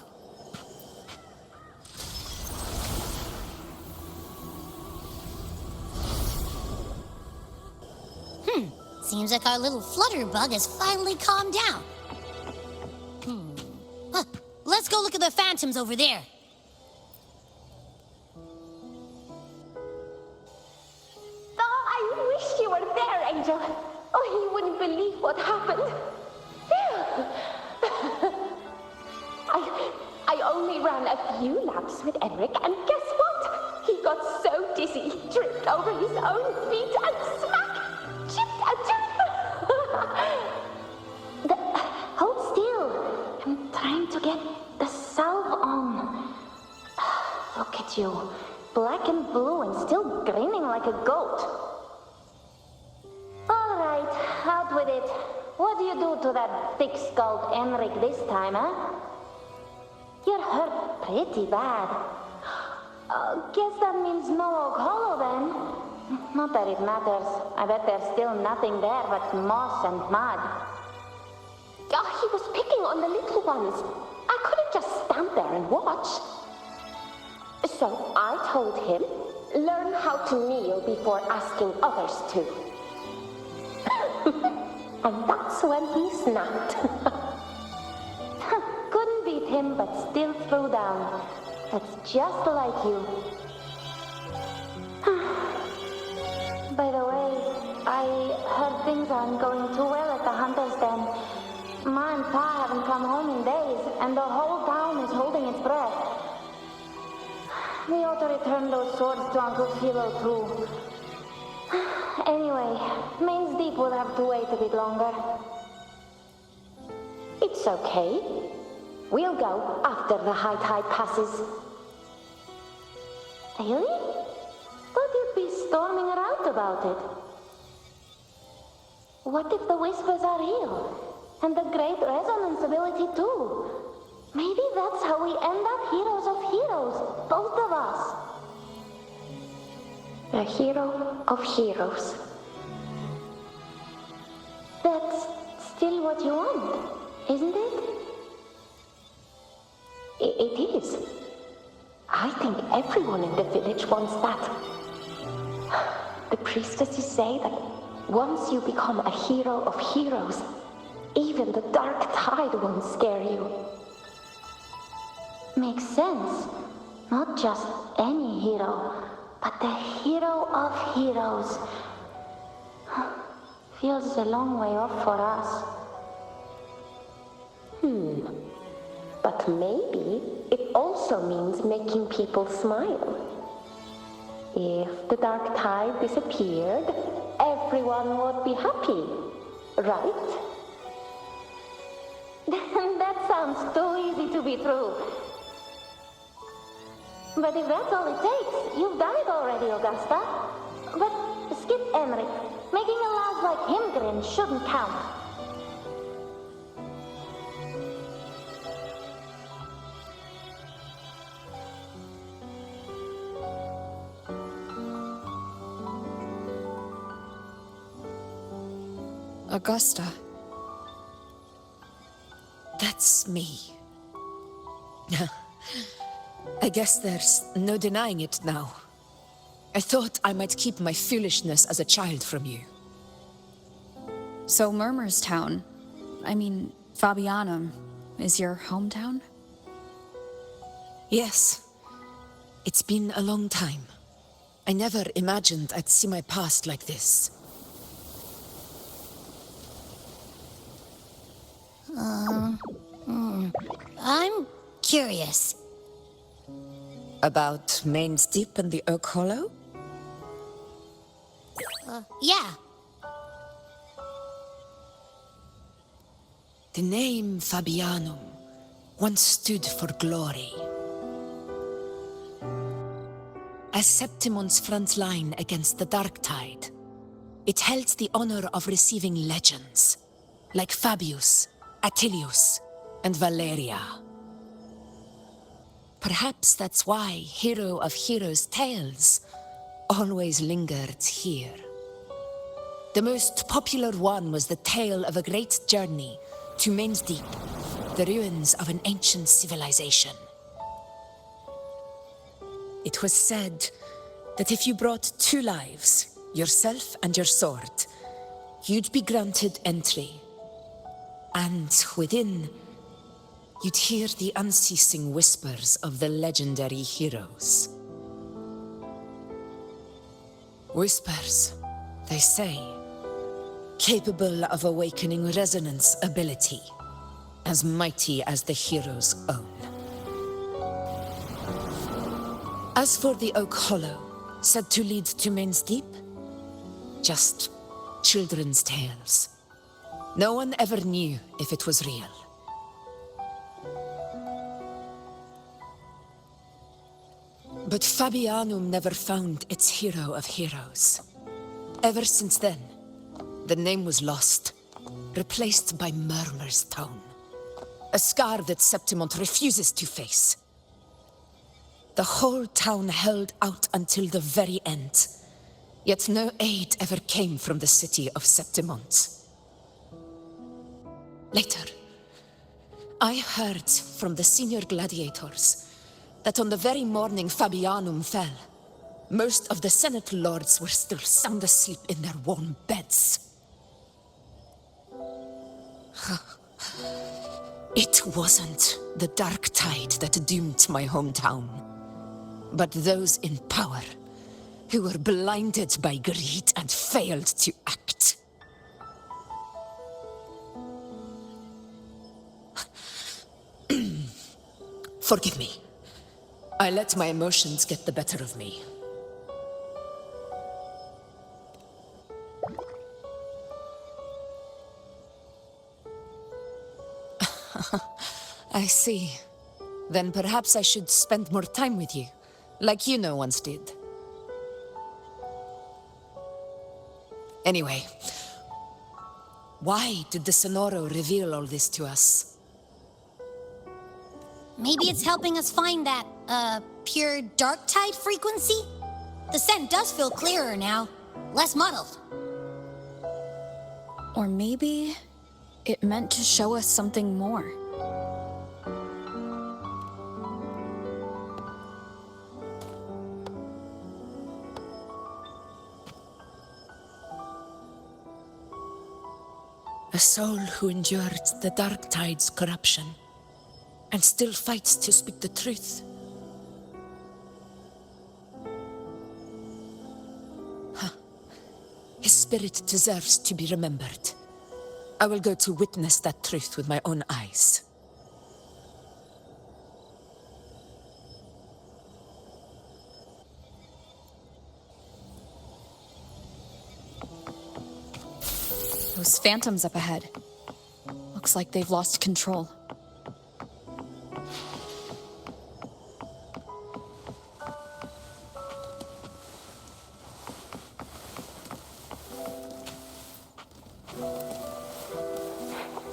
Seems like our little flutterbug has finally calmed down. Let's go look at the phantoms over there. Oh, I wish you were there, Angel. Oh, you wouldn't believe what happened. I only ran a few laps with Eric, and guess what? He got so dizzy, he tripped over his own feet and smack! Chipped a tooth! Hold still. I'm trying to get the salve on. Look at you. Black and blue and still grinning like a goat. All right, out with it. What do you do to that thick-skulled Enric this time, huh? You're hurt pretty bad. Guess that means no Oak Hollow, then. Not that it matters. I bet there's still nothing there but moss and mud. He was picking on the little ones. I couldn't just stand there and watch. So I told him, learn how to kneel before asking others to. And that's when he snapped. Couldn't beat him, but still threw down. That's just like you. By the way, I heard things aren't going too well at the Hunter's Den. Ma and Pa haven't come home in days, and the whole town is holding its breath. We ought to return those swords to Uncle Philo, too. Anyway, Main's Deep will have to wait a bit longer. It's okay. We'll go after the high tide passes. Really? Thought you'd be storming around about it. What if the whispers are real? And the great resonance ability too? Maybe that's how we end up heroes of heroes, both of us. A hero of heroes. That's still what you want, isn't it? It is. I think everyone in the village wants that. The priestesses say that once you become a hero of heroes, even the dark tide won't scare you. Makes sense. Not just any hero, but the hero of heroes. Feels a long way off for us. But maybe it also means making people smile. If the dark tide disappeared, everyone would be happy, right? That sounds too easy to be true. But if that's all it takes, you've done it already, Augusta. But skip Emmerich. Making a laugh like him grin shouldn't count. Augusta. That's me. I guess there's no denying it now. I thought I might keep my foolishness as a child from you. So Murmurstown, Fabianum, is your hometown? Yes. It's been a long time. I never imagined I'd see my past like this. I'm curious. About Main's Deep and the Oak Hollow? Yeah. The name Fabianum once stood for glory. As Septimont's front line against the dark tide, it held the honor of receiving legends, like Fabius, Attilius, and Valeria. Perhaps that's why Hero of Heroes tales always lingered here. The most popular one was the tale of a great journey to Main's Deep, the ruins of an ancient civilization. It was said that if you brought 2 lives, yourself and your sword, you'd be granted entry. And within, you'd hear the unceasing whispers of the legendary heroes. Whispers, they say, capable of awakening resonance ability, as mighty as the hero's own. As for the Oak Hollow, said to lead to Main's Deep, just children's tales. No one ever knew if it was real. But Fabianum never found its hero of heroes. Ever since then, the name was lost, replaced by Murmur's tone. A scar that Septimont refuses to face. The whole town held out until the very end, yet no aid ever came from the city of Septimont. Later, I heard from the senior gladiators that on the very morning Fabianum fell, most of the Senate lords were still sound asleep in their warm beds. It wasn't the dark tide that doomed my hometown, but those in power who were blinded by greed and failed to act. Forgive me. I let my emotions get the better of me. I see. Then perhaps I should spend more time with you, like Yuno once did. Anyway, why did the Sonoro reveal all this to us? Maybe it's helping us find that, pure dark tide frequency? The scent does feel clearer now, less muddled. Or maybe it meant to show us something more. A soul who endured the dark tide's corruption and still fights to speak the truth. Huh. His spirit deserves to be remembered. I will go to witness that truth with my own eyes. Those phantoms up ahead. Looks like they've lost control.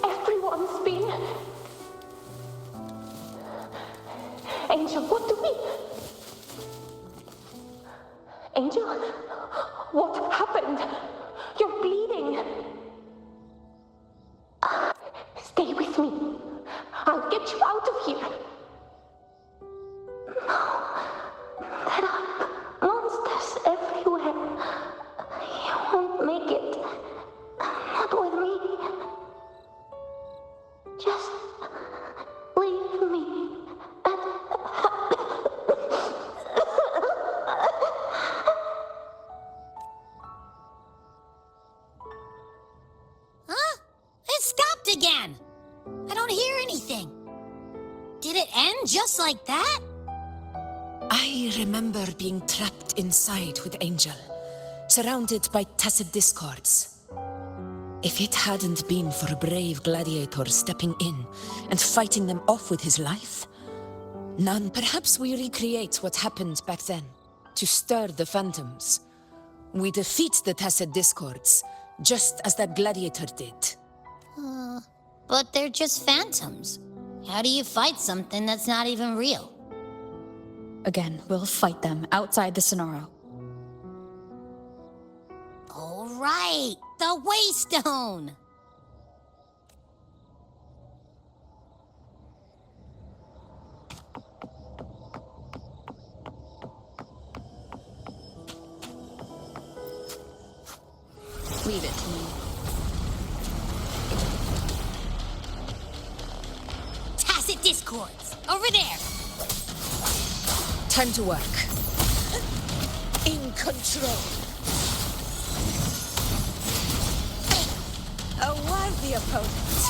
Everyone's been... Angel, what do we... Angel, what happened? You're bleeding. Stay with me. I'll get you out of here. No. There are monsters everywhere. You won't make it. Not with me. Just leave me. Huh? It stopped again! I don't hear anything. Did it end just like that? I remember being trapped inside with Angel, surrounded by tacit discords. If it hadn't been for a brave gladiator stepping in and fighting them off with his life, none. Perhaps we recreate what happened back then, to stir the phantoms. We defeat the tacit discords, just as that gladiator did. But they're just phantoms. How do you fight something that's not even real? Again, we'll fight them outside the Sonoro. All right, the Waystone! Leave it to me. Tacit discords! Over there! Time to work. In control. A worthy opponent.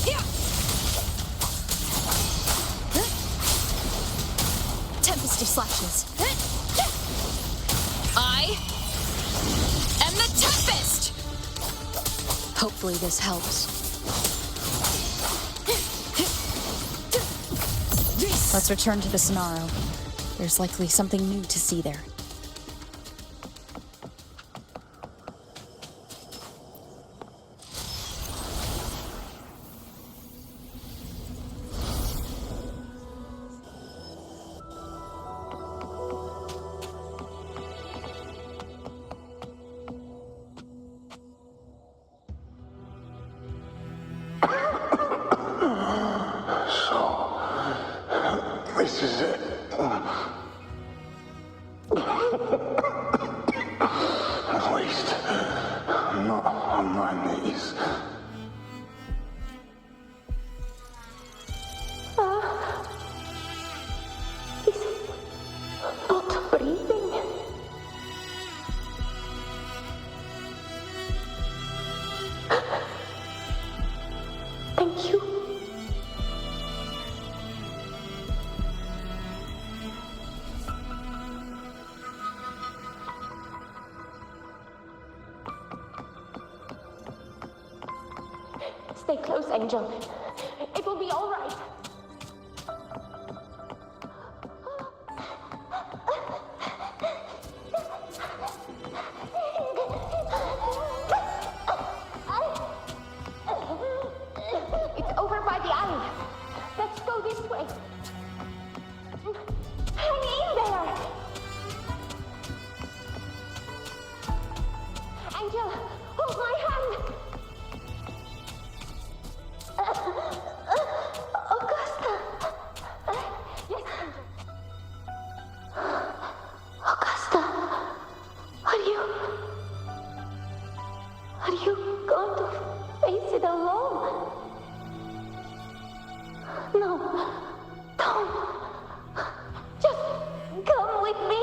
Here. Tempesty slashes. I am the Tempest! Hopefully this helps. Let's return to the Sonoro. There's likely something new to see there. This is it. At least, I'm not on my knees. He's not breathing. Stay close, Angel. It will be all right. It's over by the alley. Let's go this way. Hang in there! Angel, hold my hand! Augusta! Yes, Angel. Augusta, are you going to face it alone? No, don't. Just come with me.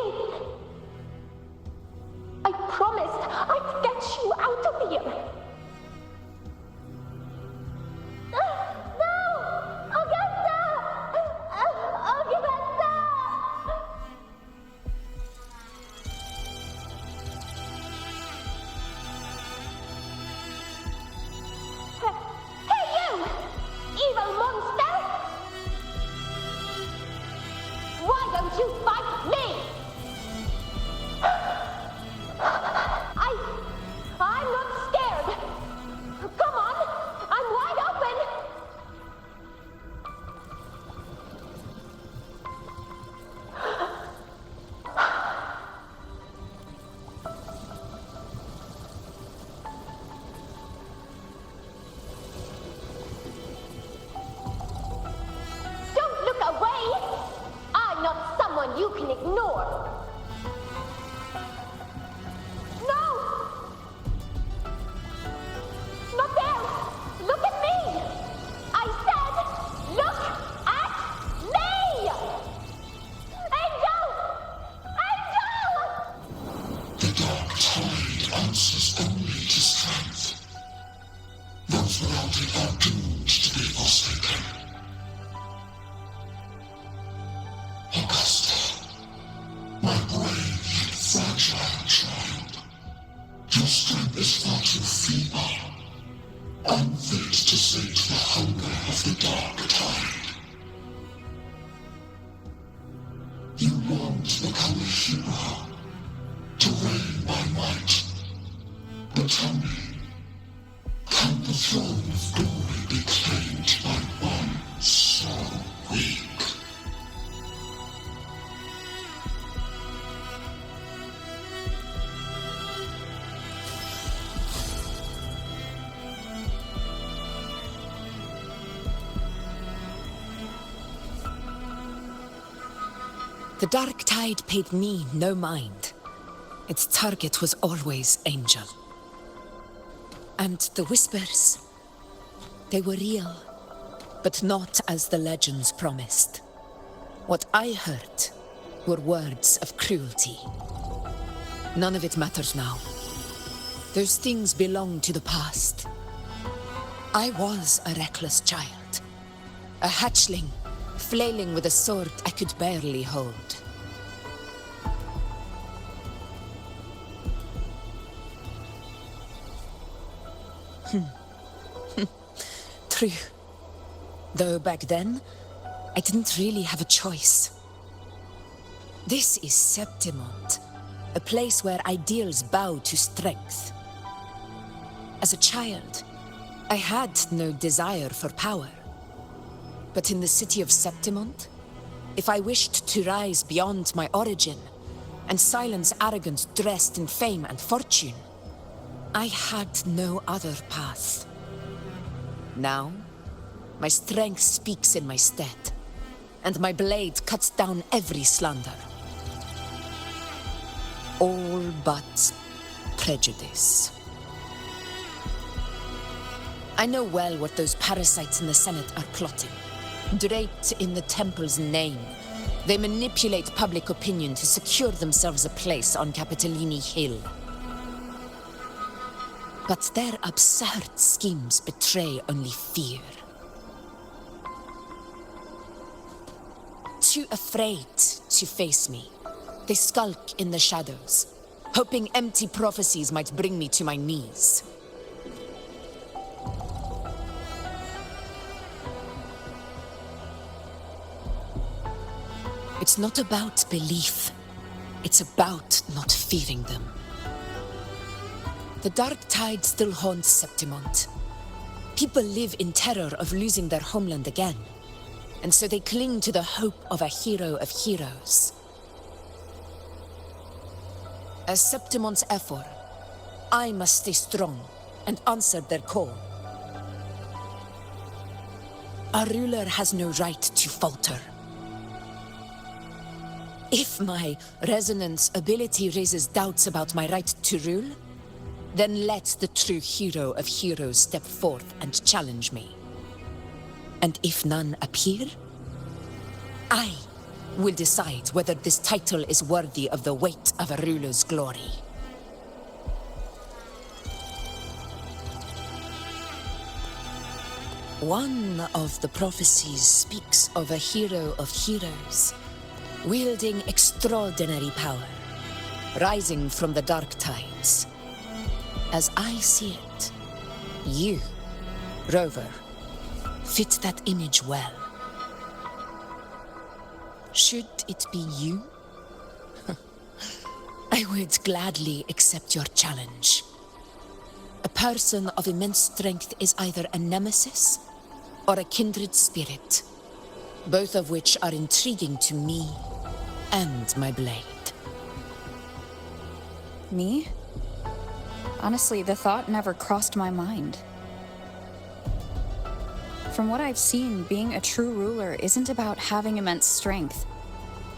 I promised I'd get you out of here. No! Augusta! Augusta! Hey, you! Evil monster! Why don't you fight me? I'm not scared. Come on, I'm wide open. Don't look away. I'm not someone you can ignore. No! Not there! Look at me! I said, look at me! Angel! Angel! The dark tide answers only to strength. Those without it are doomed to be forsaken. Augusta, my brave yet fragile child, your strength is far too feeble, unfit to sate the hunger of the dark tide. You long to become a hero, to reign by might. But tell me, can the throne of glory be claimed by one so weak? The dark tide paid me no mind. Its target was always Angel. And the whispers, they were real, but not as the legends promised. What I heard were words of cruelty. None of it matters now. Those things belong to the past. I was a reckless child, a hatchling, flailing with a sword I could barely hold. True. Though back then, I didn't really have a choice. This is Septimont, a place where ideals bow to strength. As a child, I had no desire for power. But in the city of Septimont, if I wished to rise beyond my origin and silence arrogance dressed in fame and fortune, I had no other path. Now, my strength speaks in my stead, and my blade cuts down every slander. All but prejudice. I know well what those parasites in the Senate are plotting. Draped in the temple's name, they manipulate public opinion to secure themselves a place on Capitolini Hill. But their absurd schemes betray only fear. Too afraid to face me, they skulk in the shadows, hoping empty prophecies might bring me to my knees. It's not about belief. It's about not fearing them. The dark tide still haunts Septimont. People live in terror of losing their homeland again, and so they cling to the hope of a hero of heroes. As Septimont's Ephor, I must stay strong and answer their call. Our ruler has no right to falter. If my resonance ability raises doubts about my right to rule, then let the true hero of heroes step forth and challenge me. And if none appear, I will decide whether this title is worthy of the weight of a ruler's glory. One of the prophecies speaks of a hero of heroes, wielding extraordinary power, rising from the dark tides. As I see it, you, Rover, fit that image well. Should it be you? I would gladly accept your challenge. A person of immense strength is either a nemesis or a kindred spirit, both of which are intriguing to me and my blade. Me? Honestly, the thought never crossed my mind. From what I've seen, being a true ruler isn't about having immense strength,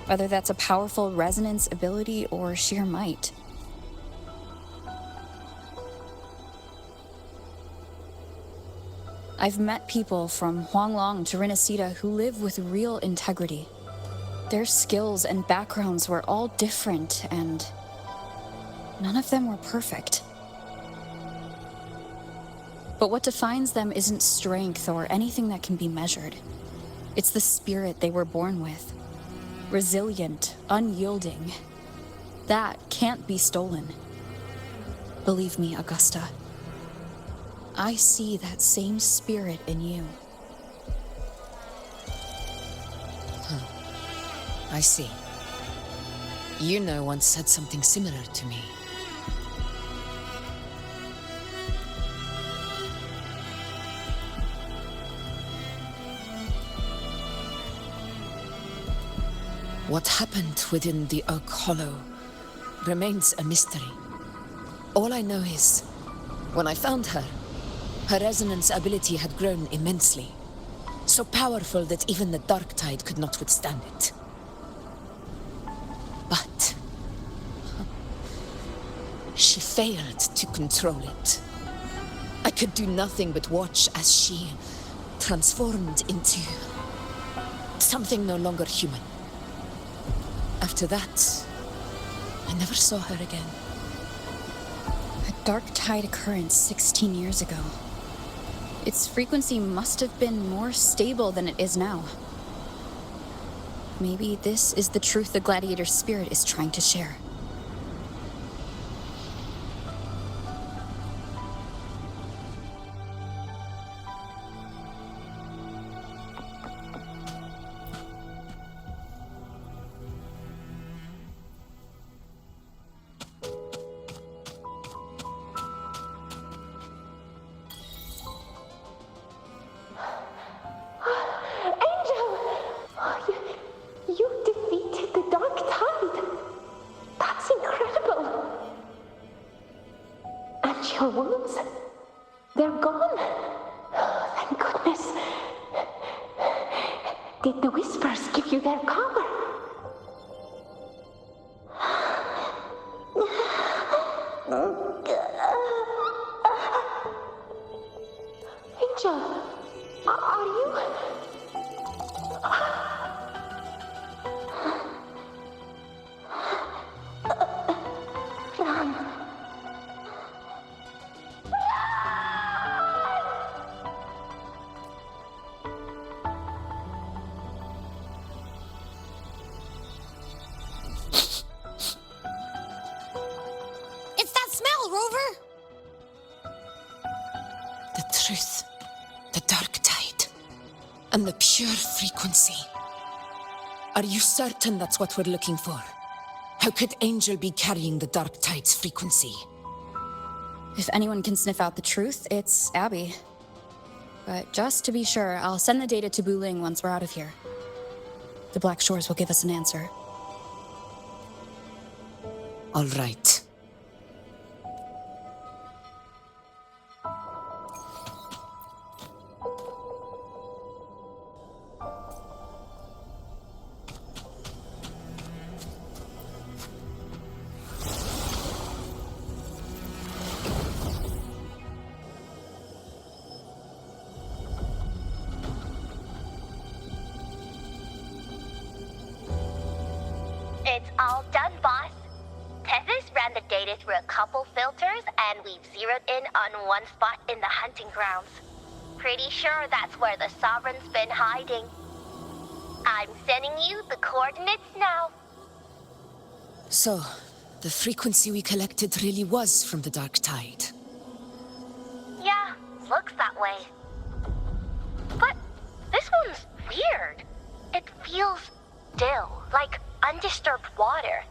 whether that's a powerful resonance ability or sheer might. I've met people from Huanglong to Rinascita who live with real integrity. Their skills and backgrounds were all different, and none of them were perfect. But what defines them isn't strength or anything that can be measured. It's the spirit they were born with. Resilient, unyielding. That can't be stolen. Believe me, Augusta. I see that same spirit in you. I see. Yuna once said something similar to me. What happened within the Oak Hollow remains a mystery. All I know is, when I found her, her resonance ability had grown immensely. So powerful that even the dark tide could not withstand it. But she failed to control it. I could do nothing but watch as she transformed into something no longer human. After that, I never saw her again. A dark tide occurrence 16 years ago. Its frequency must have been more stable than it is now. Maybe this is the truth the gladiator spirit is trying to share. Your wounds? They're gone. Thank goodness. Did the whispers give you their power? Angel, are you? Run. Truth, the dark tide, and the pure frequency. Are you certain that's what we're looking for? How could Angel be carrying the Dark Tide's frequency? If anyone can sniff out the truth, it's Abby. But just to be sure, I'll send the data to Buling once we're out of here. The Black Shores will give us an answer. All right. It's all done, boss. Tethys ran the data through a couple filters, and we've zeroed in on one spot in the hunting grounds. Pretty sure that's where the Sovereign's been hiding. I'm sending you the coordinates now. So, the frequency we collected really was from the Dark Tide. Yeah, looks that way. But this one's weird. It feels still, like undisturbed water.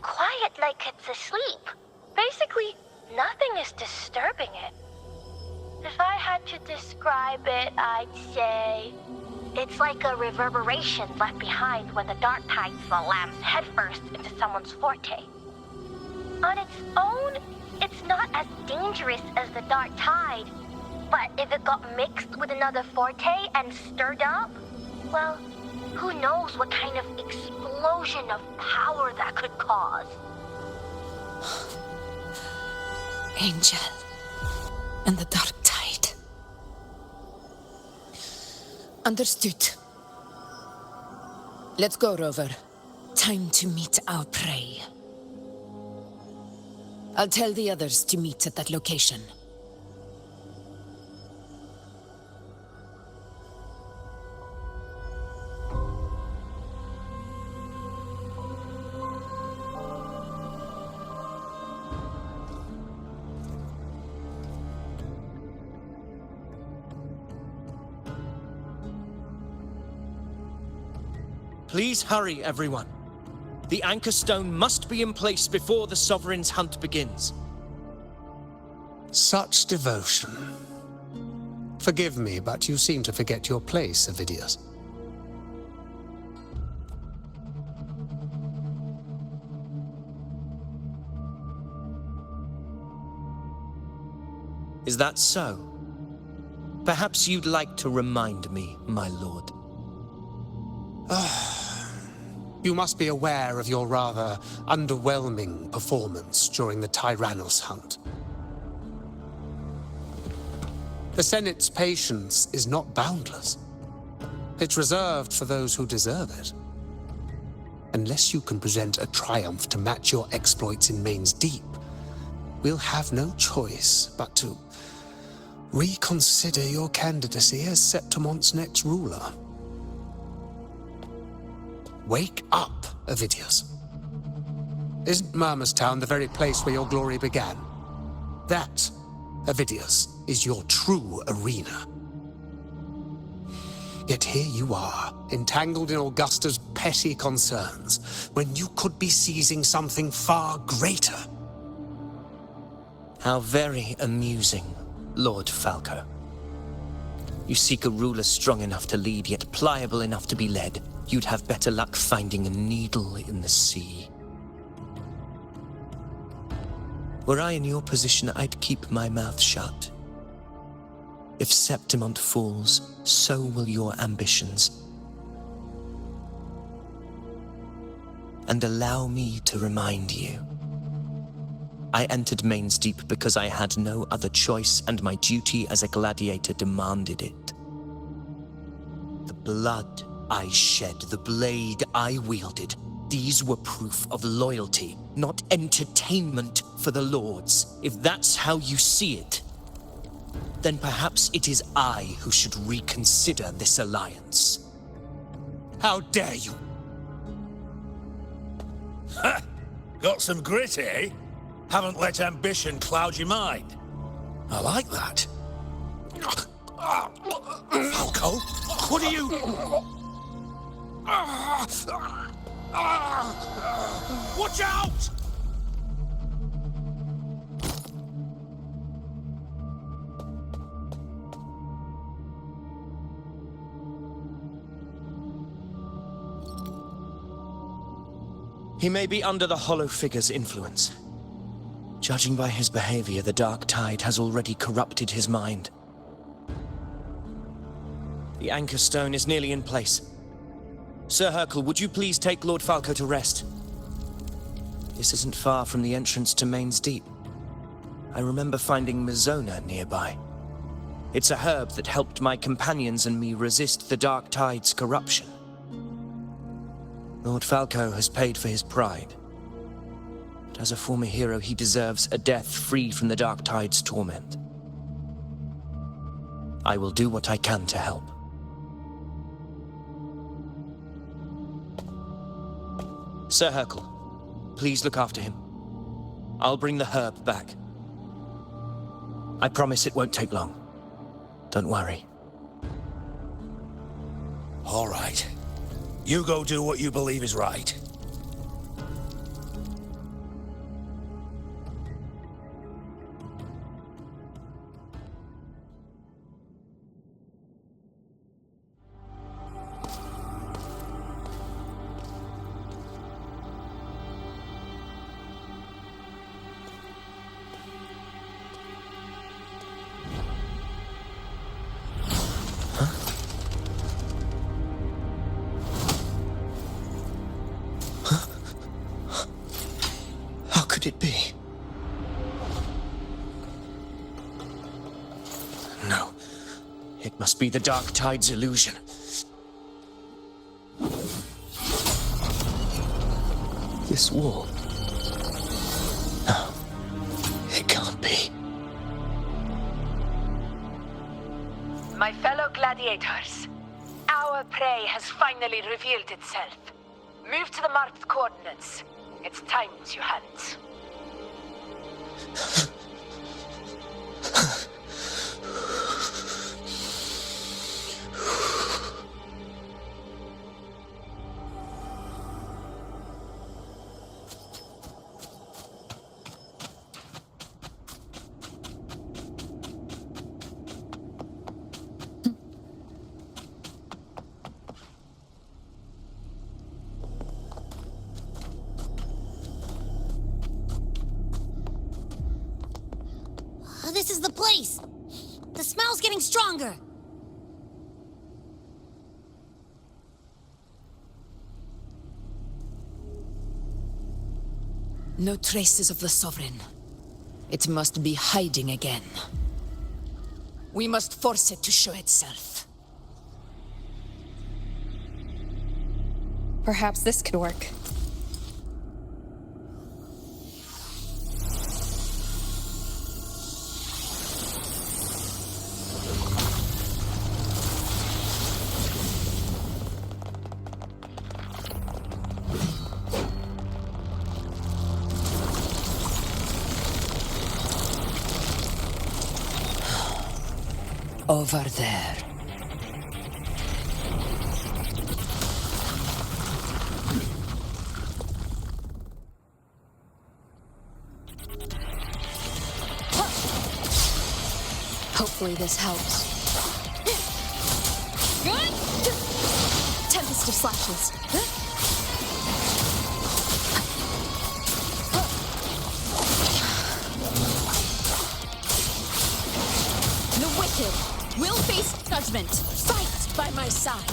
Quiet like it's asleep. Basically, nothing is disturbing it. If I had to describe it, I'd say it's like a reverberation left behind when the Dark Tide slams headfirst into someone's forte. On its own, it's not as dangerous as the Dark Tide, but if it got mixed with another forte and stirred up, well, who knows what kind of explosion of power that could cause. Angel and the Dark Tide. Understood. Let's go, Rover. Time to meet our prey. I'll tell the others to meet at that location. Please hurry, everyone. The anchor stone must be in place before the Sovereign's hunt begins. Such devotion. Forgive me, but you seem to forget your place, Avidius. Is that so? Perhaps you'd like to remind me, my lord. You must be aware of your rather underwhelming performance during the Tyrannos hunt. The Senate's patience is not boundless. It's reserved for those who deserve it. Unless you can present a triumph to match your exploits in Main's Deep, we'll have no choice but to reconsider your candidacy as Septimont's next ruler. Wake up, Avidius. Isn't Murmurstown the very place where your glory began? That, Avidius, is your true arena. Yet here you are, entangled in Augusta's petty concerns, when you could be seizing something far greater. How very amusing, Lord Falco. You seek a ruler strong enough to lead, yet pliable enough to be led. You'd have better luck finding a needle in the sea. Were I in your position, I'd keep my mouth shut. If Septimont falls, so will your ambitions. And allow me to remind you. I entered Main's Deep because I had no other choice, and my duty as a gladiator demanded it. The blood I shed, the blade I wielded, these were proof of loyalty, not entertainment for the Lords. If that's how you see it, then perhaps it is I who should reconsider this alliance. How dare you? Ha! Got some grit, eh? Haven't let ambition cloud your mind. I like that. Falco, what are you... Watch out! He may be under the Hollow Figure's influence. Judging by his behavior, the Dark Tide has already corrupted his mind. The Anchor Stone is nearly in place. Sir Hercule, would you please take Lord Falco to rest? This isn't far from the entrance to Main's Deep. I remember finding Mizona nearby. It's a herb that helped my companions and me resist the Dark Tide's corruption. Lord Falco has paid for his pride. But as a former hero, he deserves a death free from the Dark Tide's torment. I will do what I can to help. Sir Hercule, please look after him. I'll bring the herb back. I promise it won't take long. Don't worry. All right. You go do what you believe is right. Could it be? No. It must be the Dark Tide's illusion. This wall. No. It can't be. My fellow gladiators, our prey has finally revealed itself. Move to the marked coordinates. It's time to hunt. This is the place! The smell's getting stronger! No traces of the Sovereign. It must be hiding again. We must force it to show itself. Perhaps this could work. Over there. Hopefully this helps. Tempest of slashes. The wicked will face judgment. Fight by my side.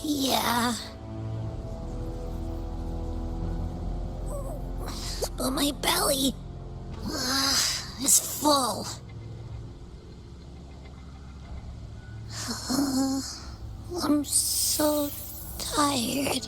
Yeah. But my belly is full. I'm so tired.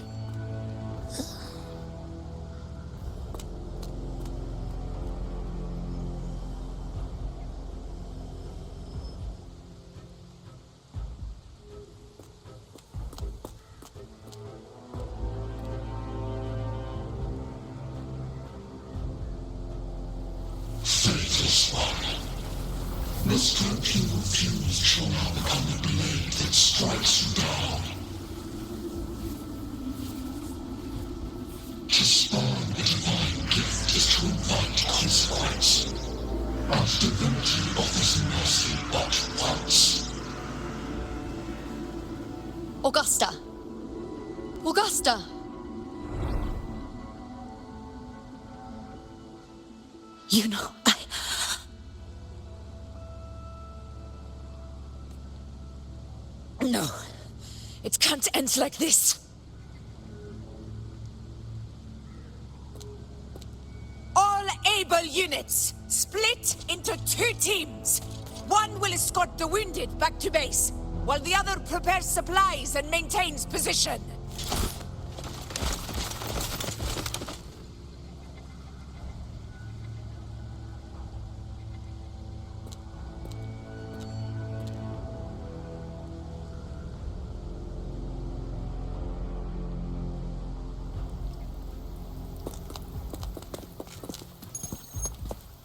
Faithless one. This cloak you refuse shall now become a blade that strikes you down. To spawn a divine gift is to invite consequence. And divinity offers mercy but once. Augusta! Augusta! You know, No. It can't end like this. All able units, split into 2 teams. One will escort the wounded back to base, while the other prepares supplies and maintains position.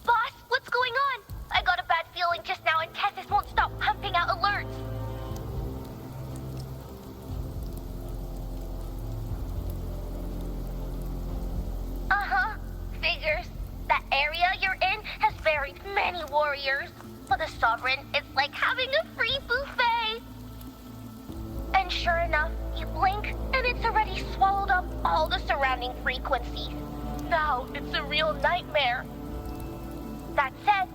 Boss, what's going on? I got a bad feeling just now and Tessus won't stop pumping out alerts. Uh-huh. Figures. That area you're in has buried many warriors. For the Sovereign, it's like having a free buffet. And sure enough, you blink, and it's already swallowed up all the surrounding frequencies. Now it's a real nightmare. That said,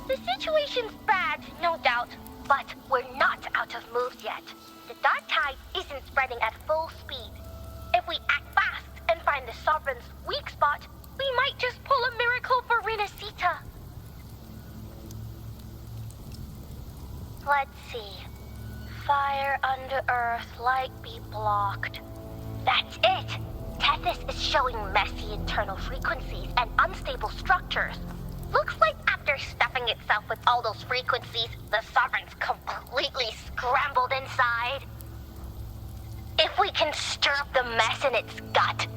the situation's bad, no doubt, but we're not out of moves yet. The dark tide isn't spreading at full speed. If we act fast and find the Sovereign's weak spot, we might just pull a miracle for Rinascita. Let's see. Fire under earth, light be blocked. That's it! Tethys is showing messy internal frequencies and unstable structures. Looks like after stuffing itself with all those frequencies, the Sovereign's completely scrambled inside. If we can stir up the mess in its gut,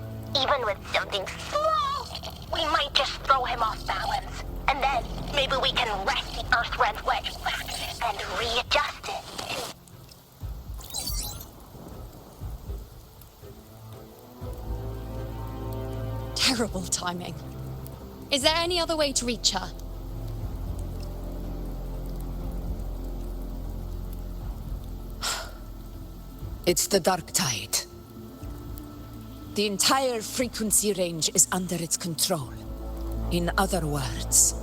even with something small, we might just throw him off balance. And then maybe we can wrest the Earthrend wedge back and readjust it. terrible timing. Is there any other way to reach her? It's the dark tide. The entire frequency range is under its control. In other words,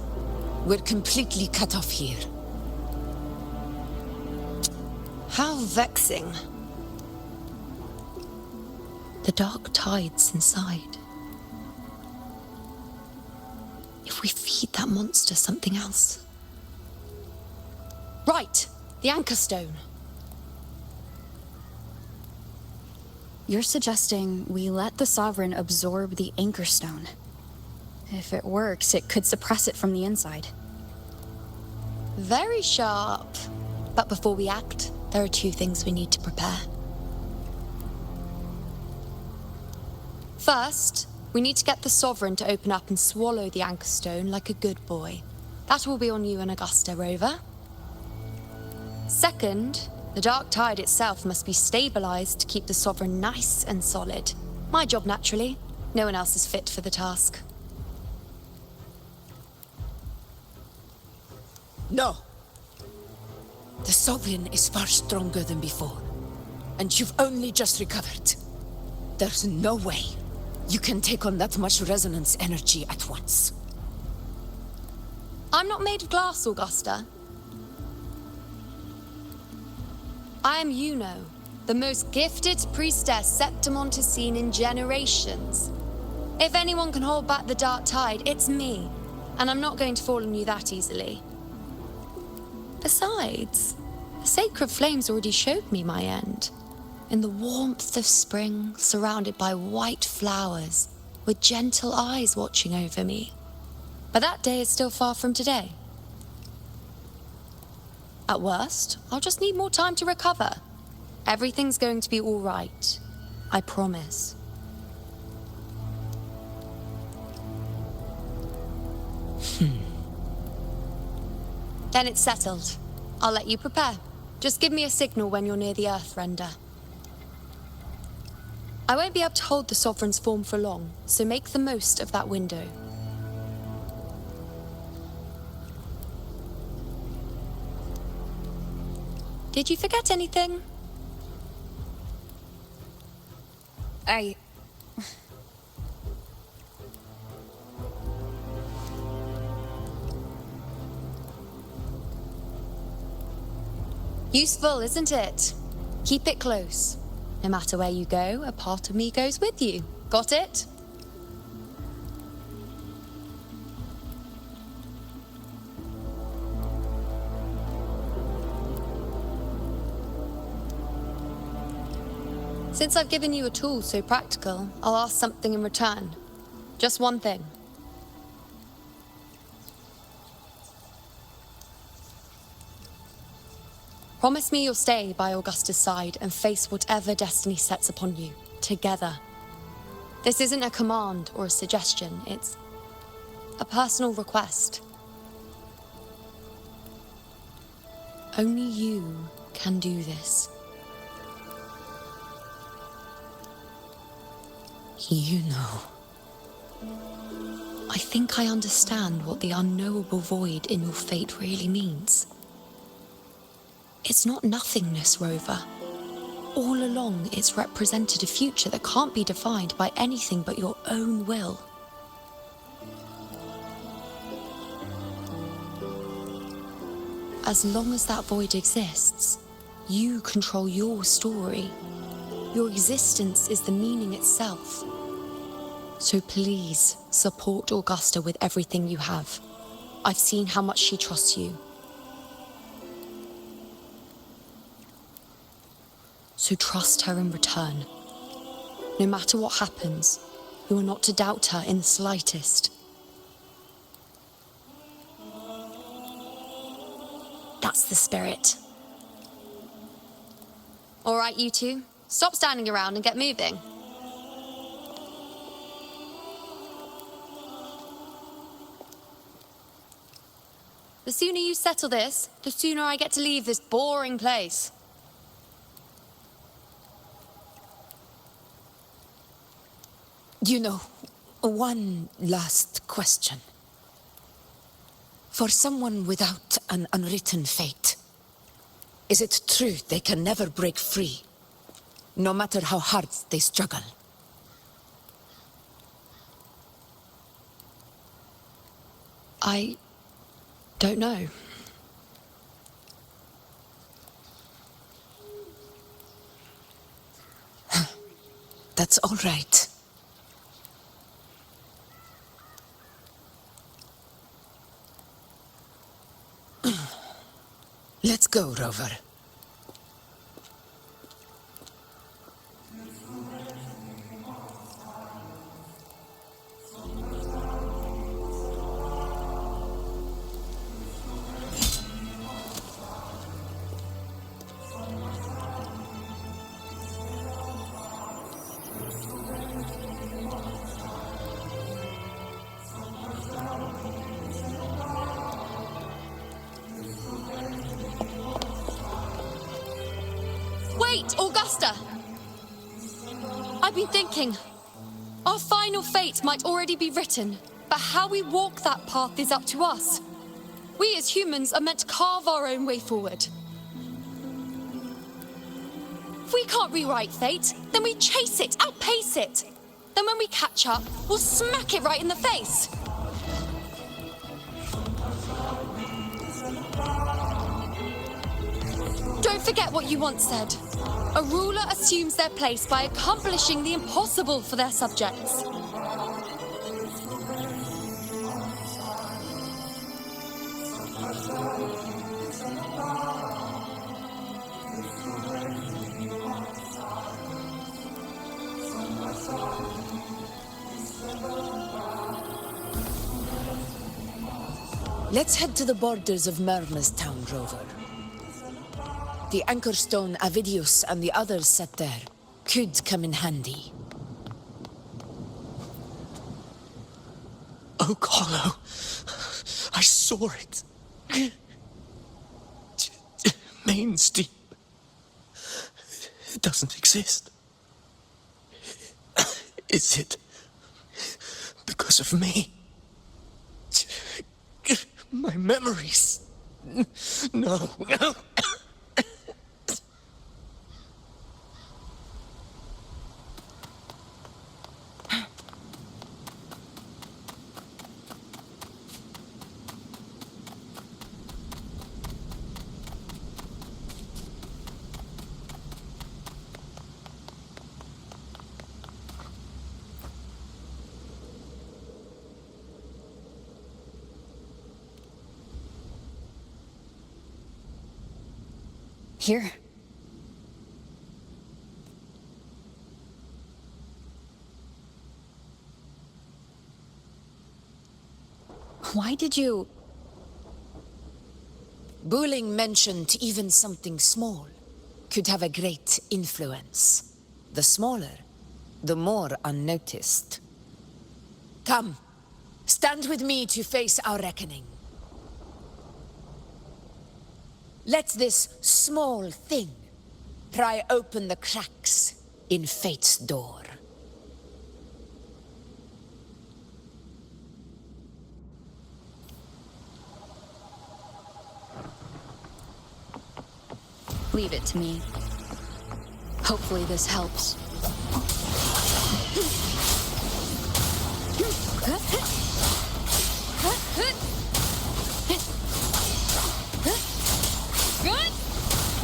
we're completely cut off here. How vexing. The dark tide's inside. If we feed that monster something else. Right! The anchor stone. You're suggesting we let the Sovereign absorb the anchor stone. If it works, it could suppress it from the inside. Very sharp. But before we act, there are two things we need to prepare. First, we need to get the Sovereign to open up and swallow the anchor stone like a good boy. That will be on you and Augusta, Rover. Second, the dark tide itself must be stabilized to keep the Sovereign nice and solid. My job, naturally. No one else is fit for the task. No. The Sovereign is far stronger than before. And you've only just recovered. There's no way. You can take on that much resonance energy at once. I'm not made of glass, Augusta. I am Juno, the most gifted priestess Septimont has seen in generations. If anyone can hold back the dark tide, it's me. And I'm not going to fall on you that easily. Besides, the sacred flames already showed me my end. In the warmth of spring, surrounded by white flowers, with gentle eyes watching over me. But that day is still far from today. At worst, I'll just need more time to recover. Everything's going to be all right. I promise. Then it's settled. I'll let you prepare. Just give me a signal when you're near the Earthrender. I won't be able to hold the Sovereign's form for long, so make the most of that window. Did you forget anything? Useful, isn't it? Keep it close. No matter where you go, a part of me goes with you. Got it? Since I've given you a tool so practical, I'll ask something in return. Just one thing. Promise me you'll stay by Augusta's side and face whatever destiny sets upon you, together. This isn't a command or a suggestion, it's a personal request. Only you can do this. You know. I think I understand what the unknowable void in your fate really means. It's not nothingness, Rover. All along, it's represented a future that can't be defined by anything but your own will. As long as that void exists, you control your story. Your existence is the meaning itself. So please, support Augusta with everything you have. I've seen how much she trusts you. So trust her in return. No matter what happens, you are not to doubt her in the slightest. That's the spirit. All right, you two. Stop standing around and get moving. The sooner you settle this, the sooner I get to leave this boring place. You know, one last question. For someone without an unwritten fate, is it true they can never break free, no matter how hard they struggle? I don't know. That's all right. Let's go, Rover. Wait, Augusta! I've been thinking. Our final fate might already be written, but how we walk that path is up to us. We as humans are meant to carve our own way forward. If we can't rewrite fate, then we chase it, outpace it. Then when we catch up, we'll smack it right in the face. Don't forget what you once said. A ruler assumes their place by accomplishing the impossible for their subjects. Let's head to the borders of Myrna's town, Rover. The anchor stone Avidius and the others set there could come in handy. Oak Hollow. I saw it. Main's deep. It doesn't exist. Is it because of me? My memories. No. Here. Why did you... Buling mentioned even something small could have a great influence. The smaller, the more unnoticed. Come, stand with me to face our reckoning. Let this small thing pry open the cracks in fate's door. Leave it to me. Hopefully this helps.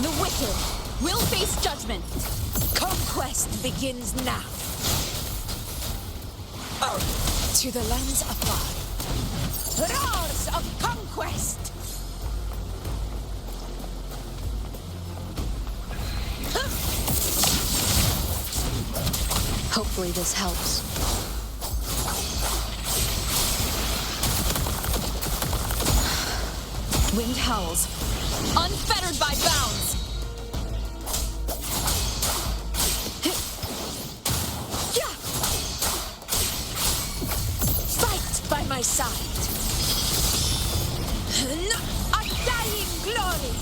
The wicked will face judgment. Conquest begins now. To the lands afar. Roars of conquest! Hopefully this helps. Wind howls, unfettered by bounds. Fight by my side. Undying glory.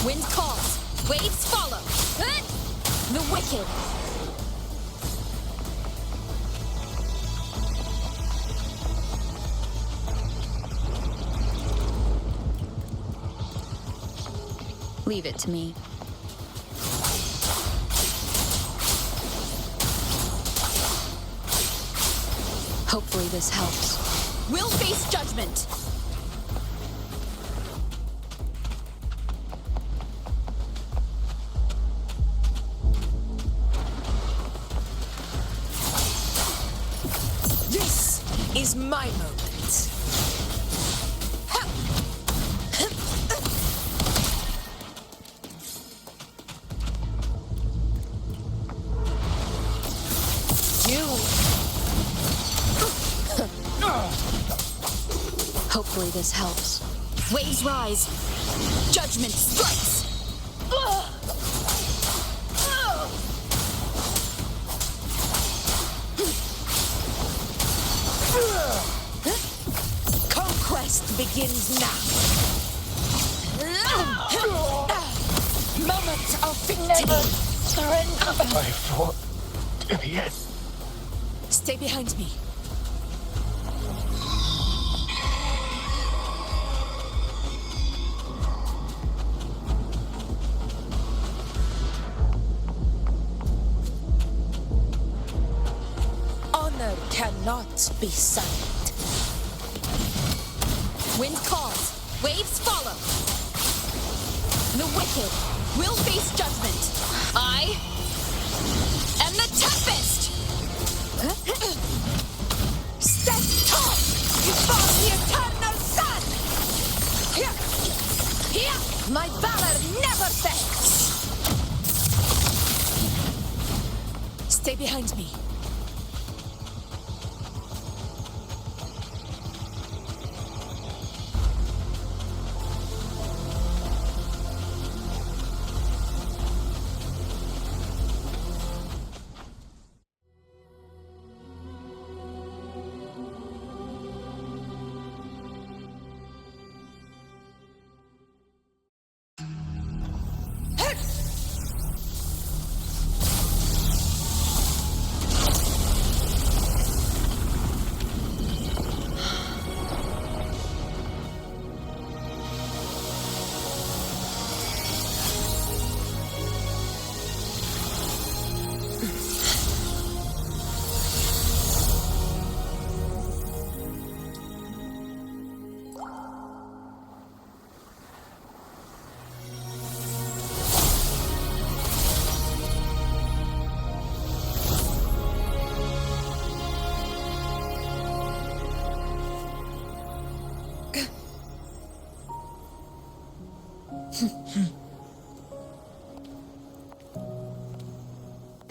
Wind calls, waves follow. The wicked. Leave it to me. Hopefully this helps. We'll face judgment. This is my moment. Hopefully this helps. Waves rise. Judgment strikes. Conquest begins now. Moment of victory. Never surrender. I fought to the end. Stay behind me. Honor cannot be silent. Wind calls, Waves follow. The wicked will face judgment. I am the Tempest! Stand tall! You fought the eternal sun! Here! My valor never fails! Stay behind me.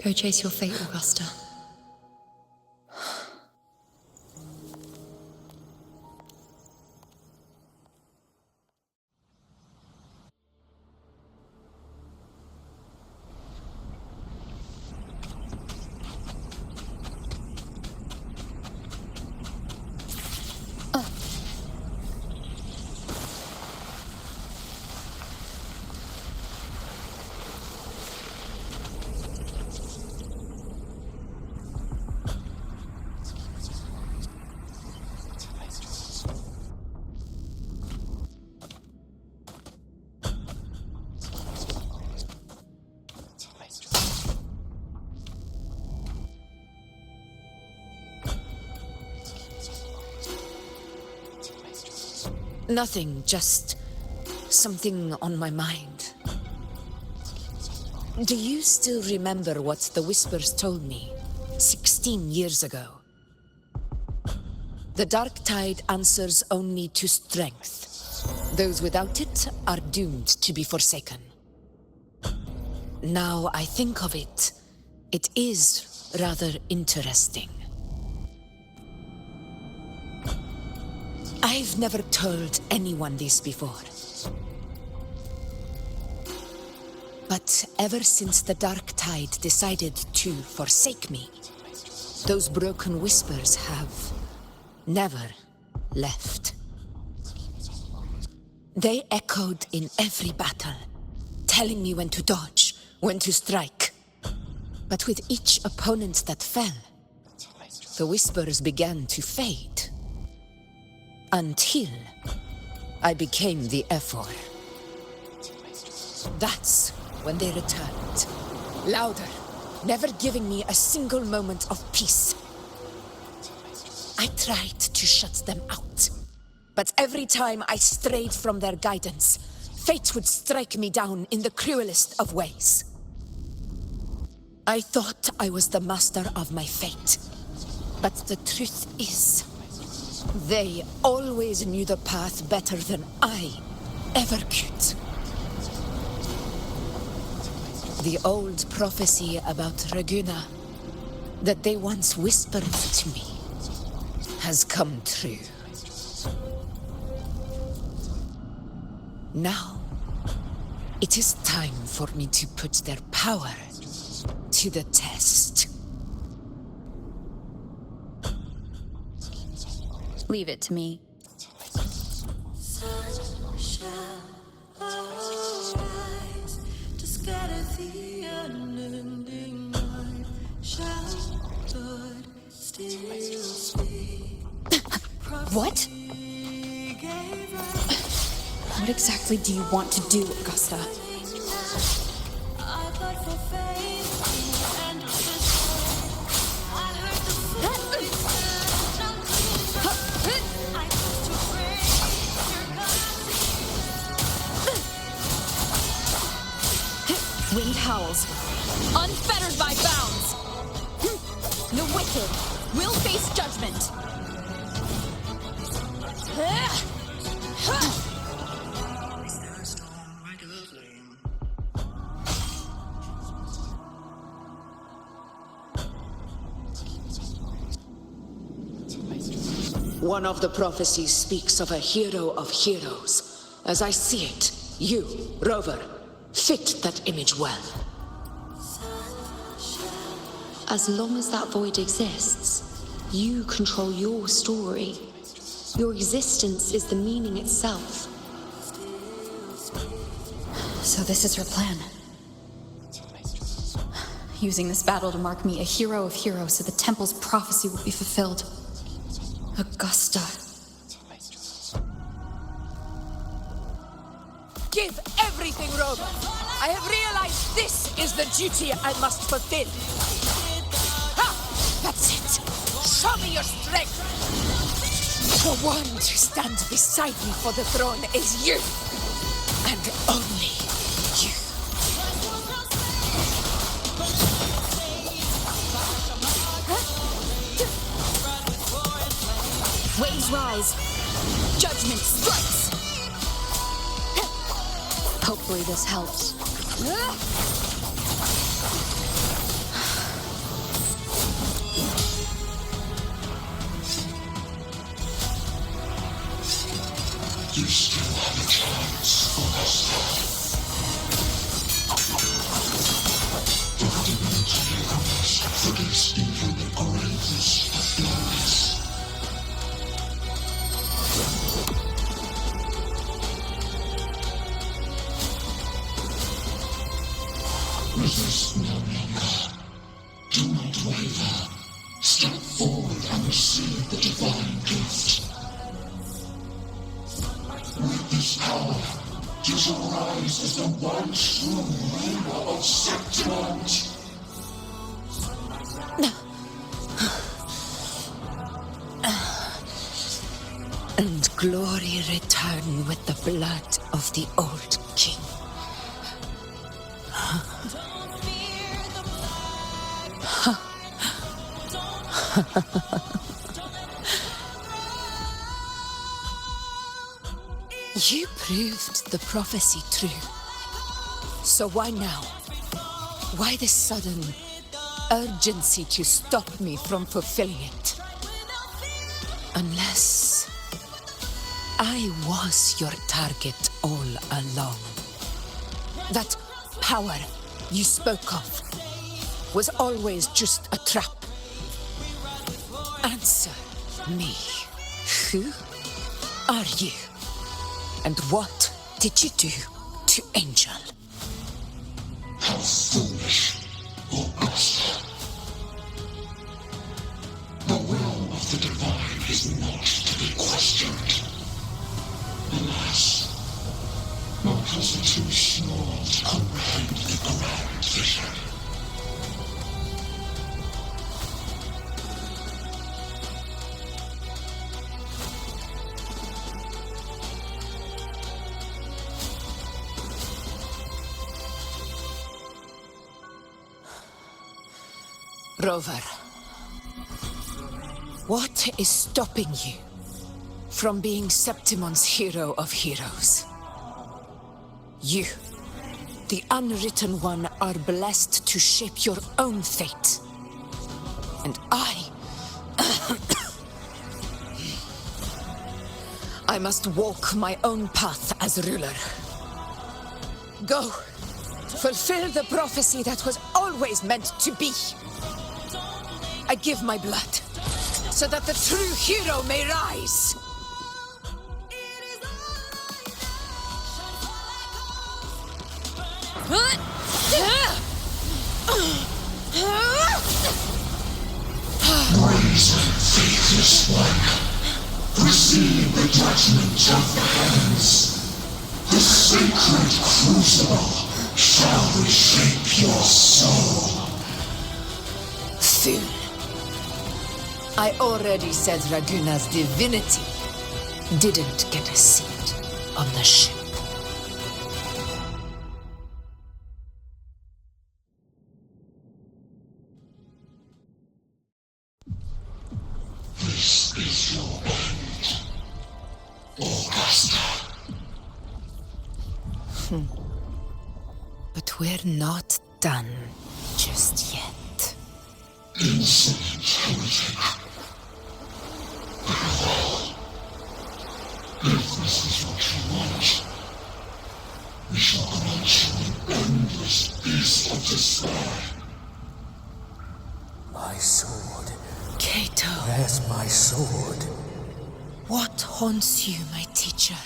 Go chase your fate, Augusta. Nothing, just something on my mind. Do you still remember what the Whispers told me 16 years ago? The dark tide answers only to strength. Those without it are doomed to be forsaken. Now I think of it, it is rather interesting. I've never told anyone this before. But ever since the dark tide decided to forsake me, those broken whispers have never left. They echoed in every battle, telling me when to dodge, when to strike. But with each opponent that fell, the whispers began to fade. Until I became the Ephor. That's when they returned. Louder, never giving me a single moment of peace. I tried to shut them out, but every time I strayed from their guidance, fate would strike me down in the cruelest of ways. I thought I was the master of my fate, but the truth is, they always knew the path better than I ever could. The old prophecy about Raguna, that they once whispered to me, has come true. Now, it is time for me to put their power to the test. Leave it to me. What? What exactly do you want to do, Augusta? rules, unfettered by bounds. The wicked will face judgment. One of the prophecies speaks of a hero of heroes. As I see it, you, Rover, fit that image well. As long as that void exists, you control your story. Your existence is the meaning itself. So this is her plan. Using this battle to mark me a hero of heroes so the temple's prophecy will be fulfilled. Augusta. Give everything, Rover. I have realized this is the duty I must fulfill. Ha! That's it. Show me your strength. The one to stand beside me for the throne is you. And only you. Waves rise. Judgment strikes. Hopefully this helps. You still have a chance, Augusta. The divinity of us forgets even the greatest of gods. Resist no longer. Do not waver. Step forward and receive the divine gift. With this power, you shall rise as the one true ruler of Septimont. And glory return with the blood of the old king. You proved the prophecy true. So why now? Why this sudden urgency to stop me from fulfilling it? Unless I was your target all along. That power you spoke of was always just a trap. Answer me. Who are you? And what did you do to Angel? How foolish, Augusta. The will of the divine is not to be questioned. Alas, my cousin too small to comprehend the grand vision. Rover, what is stopping you from being Septimon's hero of heroes? You, the unwritten one, are blessed to shape your own fate. And I must walk my own path as ruler. Go, fulfill the prophecy that was always meant to be. I give my blood, so that the true hero may rise. Brazen, faithless one, receive the judgment of the heavens. The sacred crucible shall reshape your soul. Fool. I already said Raguna's divinity didn't get a seat on the ship. But we're not done just yet. Insolent heretic. Very well. If this is what you want, we shall grant you an endless peace of despair. My sword. Cato. Where's my sword? What haunts you, my teacher?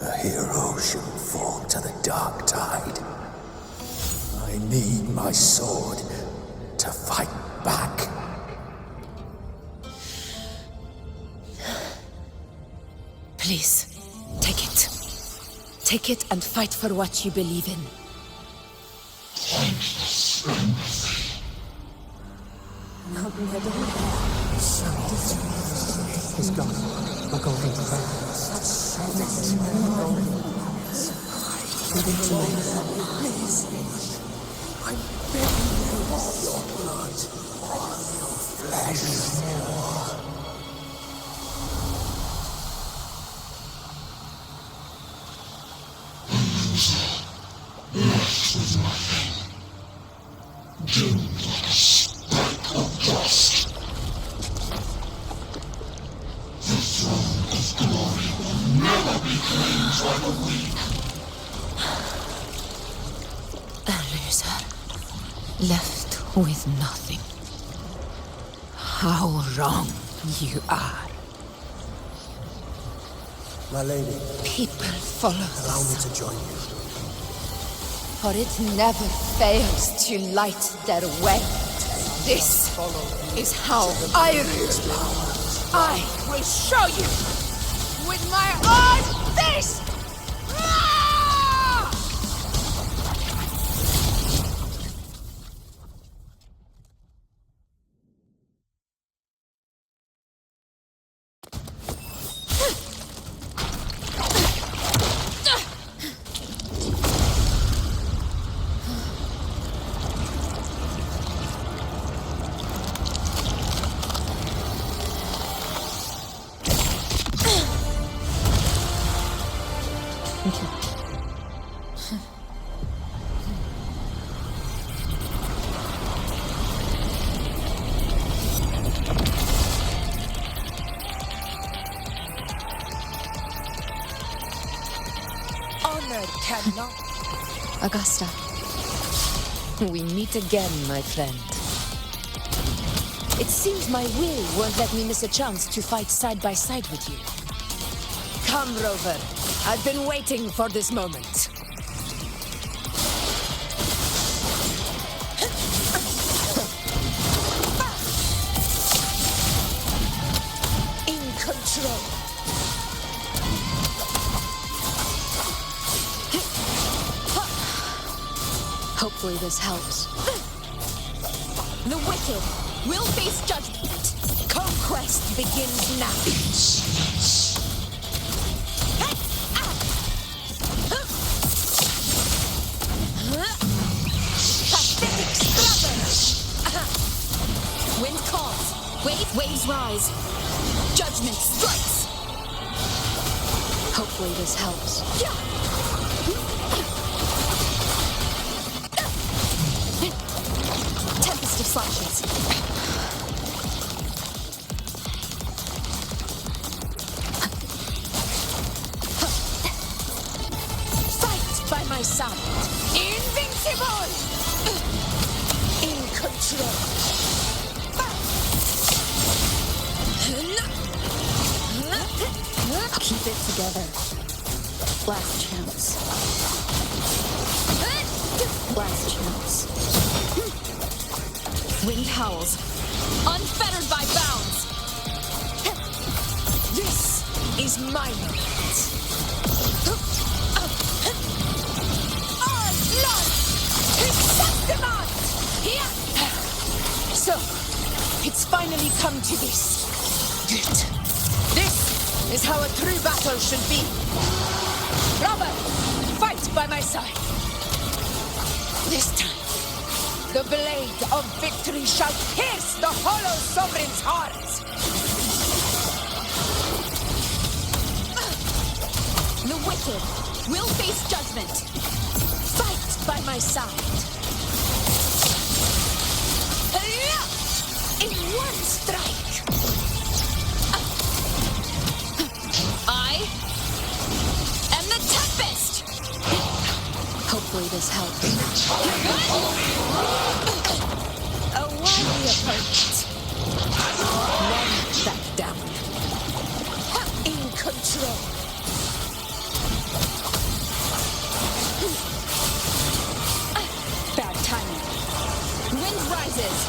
A hero shouldn't fall to the dark tide. I need my sword to fight back. Please, take it. Take it and fight for what you believe in. Pointless empathy. He's gone. My golden crown. Give it to me. Please. I'm begging you. Your blood. Your flesh. Left with nothing. Doomed like a speck of dust. The throne of glory will never be claimed by the weak. A loser. Left with nothing. How wrong you are. My lady. People follow Allow me to join you. For it never fails to light their way. This is how I rule. I will show you with my own fist! Honor cannot. Augusta. We meet again, my friend. It seems my will won't let me miss a chance to fight side by side with you. Come, Rover. I've been waiting for this moment. In control. Hopefully this helps. The wicked will face judgment. Conquest begins now. Pathetic struggle. Wind calls. Waves rise. Judgment strikes. Hopefully this helps. Tempest of slashes. Fight by my side. Invincible! In control. Keep it together. Last chance. Last chance. Wind howls, unfettered by bounds. This is my moment. Our blood is septimont! So, it's finally come to this. Good. This is how a true battle should be. Robert, fight by my side. This time, the blade of victory shall pierce the hollow sovereign's heart. wicked will face judgment. Fight by my side. In one strike. I am the Tempest. Hopefully this helps. A wily opponent. Never back down. In control. Bad timing. Wind rises.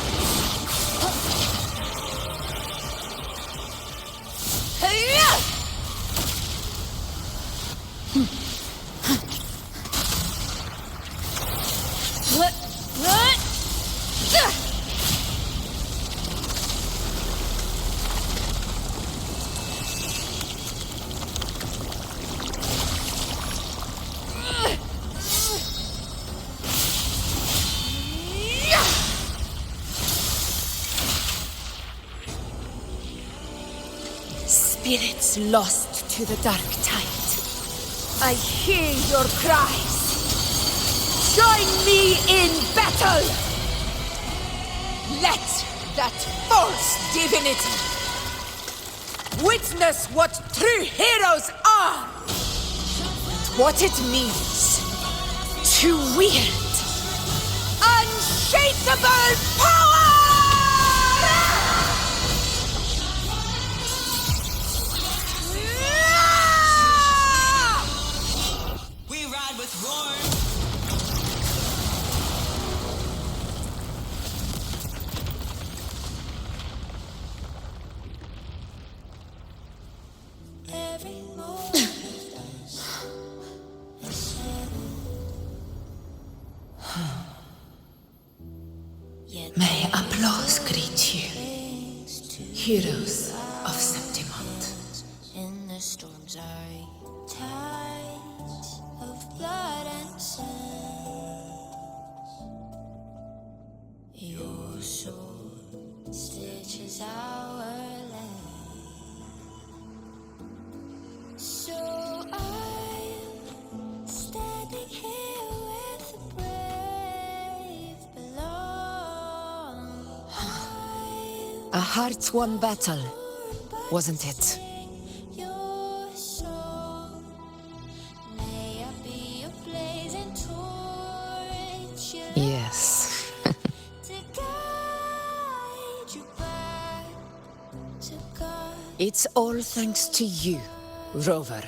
Spirits lost to the dark tide. I hear your cries. Join me in battle! Let that false divinity witness what true heroes are! And what it means to wield unshakable power! May applause greet you, heroes of Septimont. In the storms are tides of blood and sand. Your sword stitches our land. So I'm standing here with the brave below. A heart-won battle, wasn't it? Your song, may I be a blazing torch Yes. to guide you back to God. It's all thanks to you, Rover,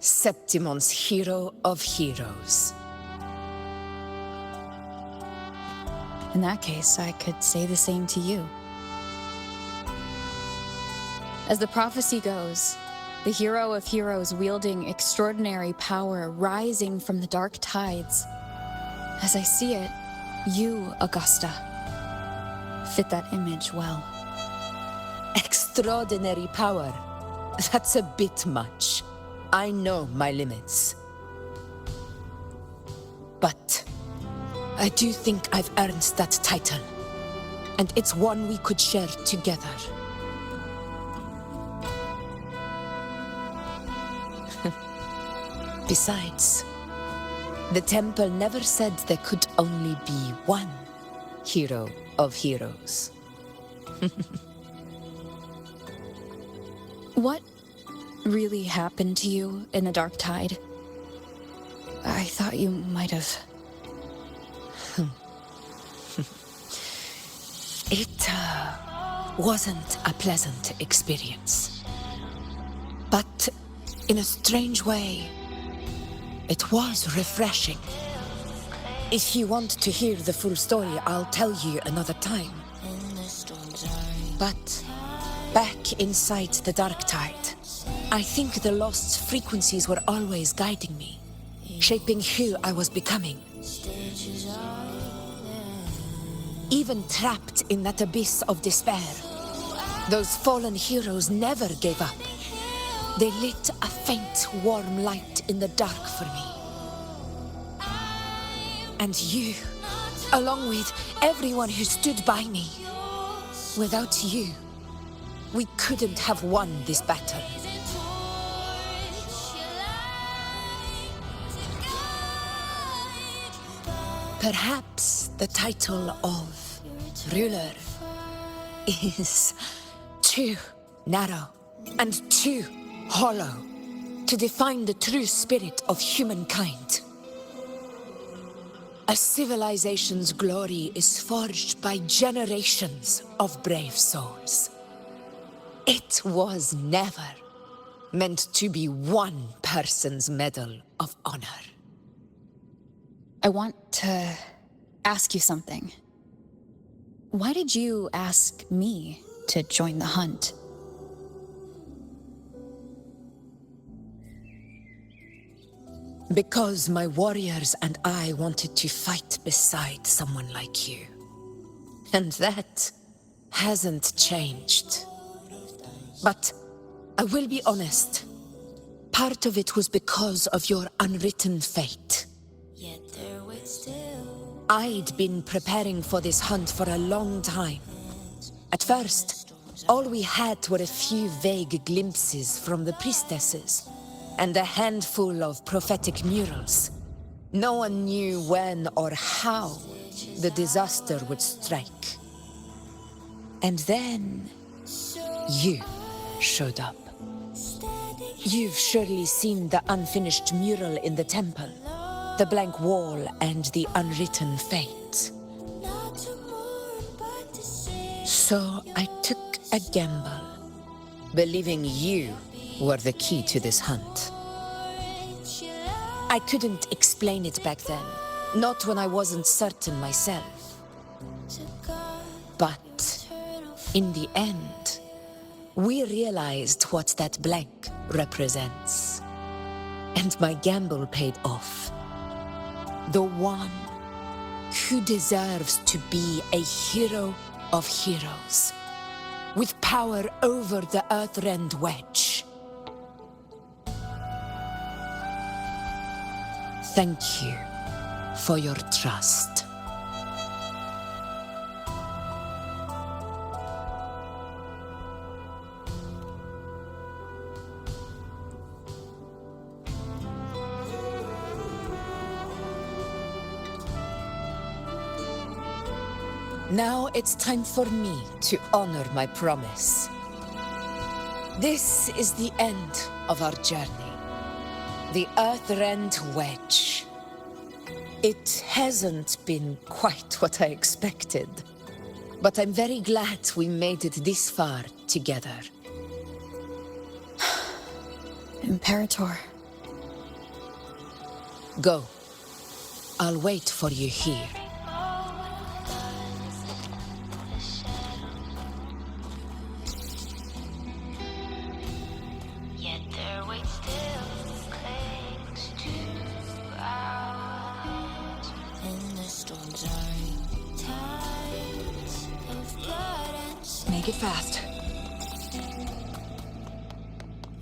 Septimont's hero of heroes. In that case, I could say the same to you. As the prophecy goes, the hero of heroes wielding extraordinary power rising from the dark tides. As I see it, you, Augusta, fit that image well. Extraordinary power. That's a bit much. I know my limits. But I do think I've earned that title. And it's one we could share together. Besides, the temple never said there could only be one hero of heroes. What really happened to you in the dark tide? I thought you might have... It wasn't a pleasant experience. But in a strange way, it was refreshing. If you want to hear the full story, I'll tell you another time. But back inside the dark tide, I think the lost frequencies were always guiding me, shaping who I was becoming. Even trapped in that abyss of despair, those fallen heroes never gave up. They lit a faint, warm light in the dark for me. And you, along with everyone who stood by me. Without you, we couldn't have won this battle. Perhaps the title of ruler is too narrow and too hollow to define the true spirit of humankind. A civilization's glory is forged by generations of brave souls. It was never meant to be one person's medal of honor. I want to ask you something. Why did you ask me to join the hunt? Because my warriors and I wanted to fight beside someone like you. And that hasn't changed. But I will be honest. Part of it was because of your unwritten fate. I'd been preparing for this hunt for a long time. At first, all we had were a few vague glimpses from the priestesses, and a handful of prophetic murals. No one knew when or how the disaster would strike. And then, you showed up. You've surely seen the unfinished mural in the temple, the blank wall and the unwritten fate. So I took a gamble, believing you were the key to this hunt. I couldn't explain it back then, not when I wasn't certain myself. But in the end, we realized what that blank represents. And my gamble paid off. The one who deserves to be a hero of heroes, with power over the Earthrend Wedge. Thank you for your trust. Now it's time for me to honor my promise. This is the end of our journey. The Earthrend Wedge. It hasn't been quite what I expected, but I'm very glad we made it this far together. Imperator. Go. I'll wait for you here. Make it fast.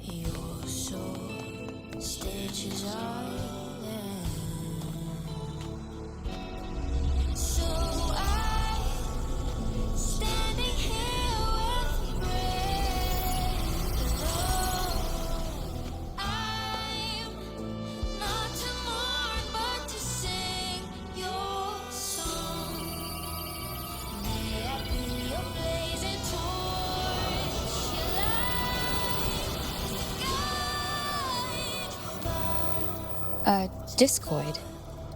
Your soul stitches so I'm standing here with breath. I'm not to mourn, but to sing your song. May I be your blazing torch, your light, Discoid.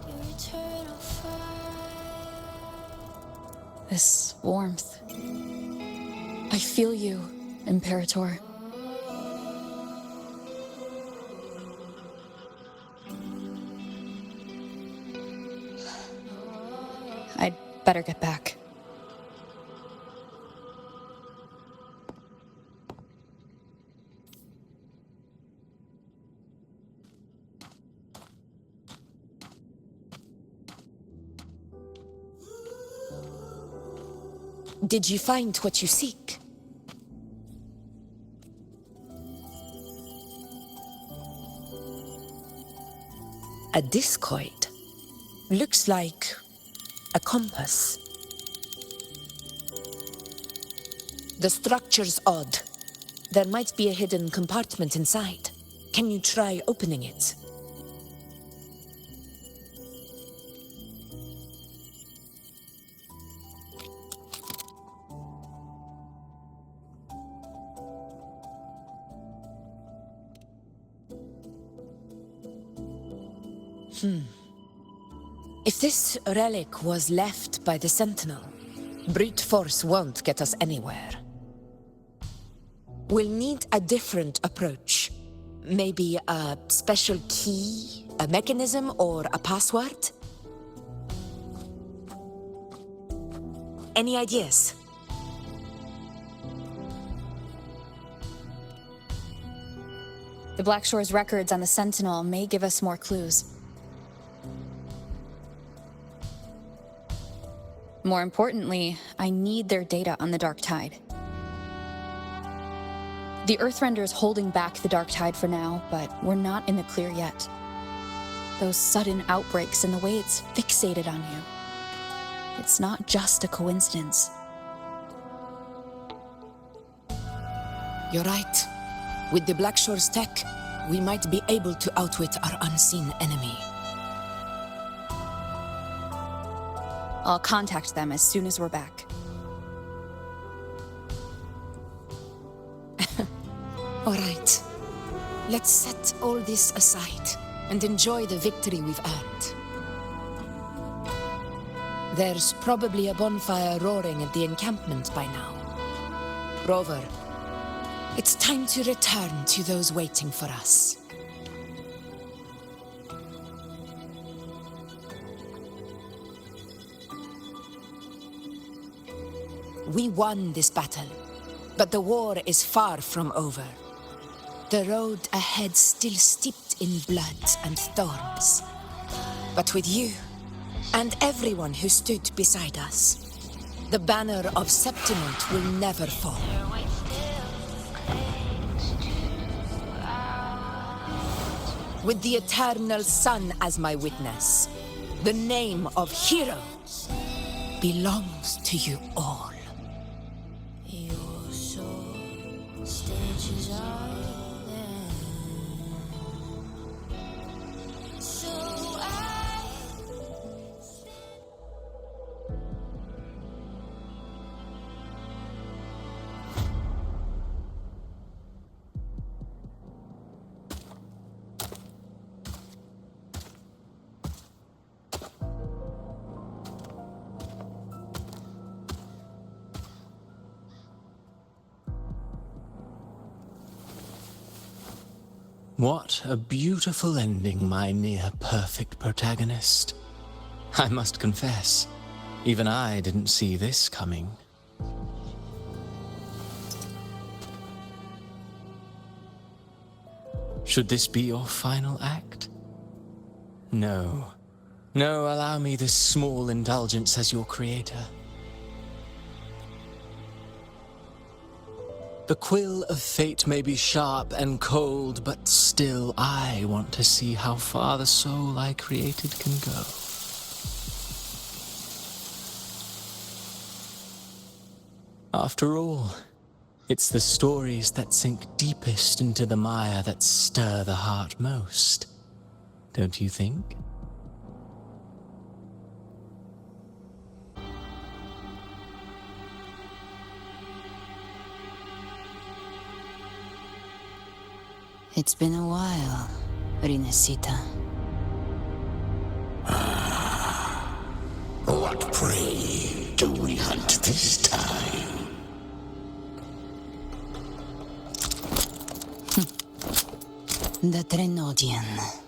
your eternal fire. This warmth. I feel you, Imperator. I'd better get back. Did you find what you seek? A discoid. Looks like a compass. The structure's odd. There might be a hidden compartment inside. Can you try opening it? If this relic was left by the Sentinel, brute force won't get us anywhere. We'll need a different approach. Maybe a special key, a mechanism, or a password? Any ideas? The Blackshore's records on the Sentinel may give us more clues. More importantly, I need their data on the Dark Tide. The Earthrender's holding back the Dark Tide for now, but we're not in the clear yet. Those sudden outbreaks and the way it's fixated on you. It's not just a coincidence. You're right. With the Blackshore's tech, we might be able to outwit our unseen enemy. I'll contact them as soon as we're back. All right. Let's set all this aside and enjoy the victory we've earned. There's probably a bonfire roaring at the encampment by now. Rover, it's time to return to those waiting for us. We won this battle, but the war is far from over. The road ahead still steeped in blood and thorns. But with you, and everyone who stood beside us, the banner of Septimont will never fall. With the eternal sun as my witness, the name of hero belongs to you all. Your soul stitches are there. So What a beautiful ending, my near-perfect protagonist. I must confess, even I didn't see this coming. Should this be your final act? No. No, allow me this small indulgence as your creator. The quill of fate may be sharp and cold, but still I want to see how far the soul I created can go. After all, it's the stories that sink deepest into the mire that stir the heart most, don't you think? It's been a while, Rinascita. What prey do we hunt this time? The Trenodian.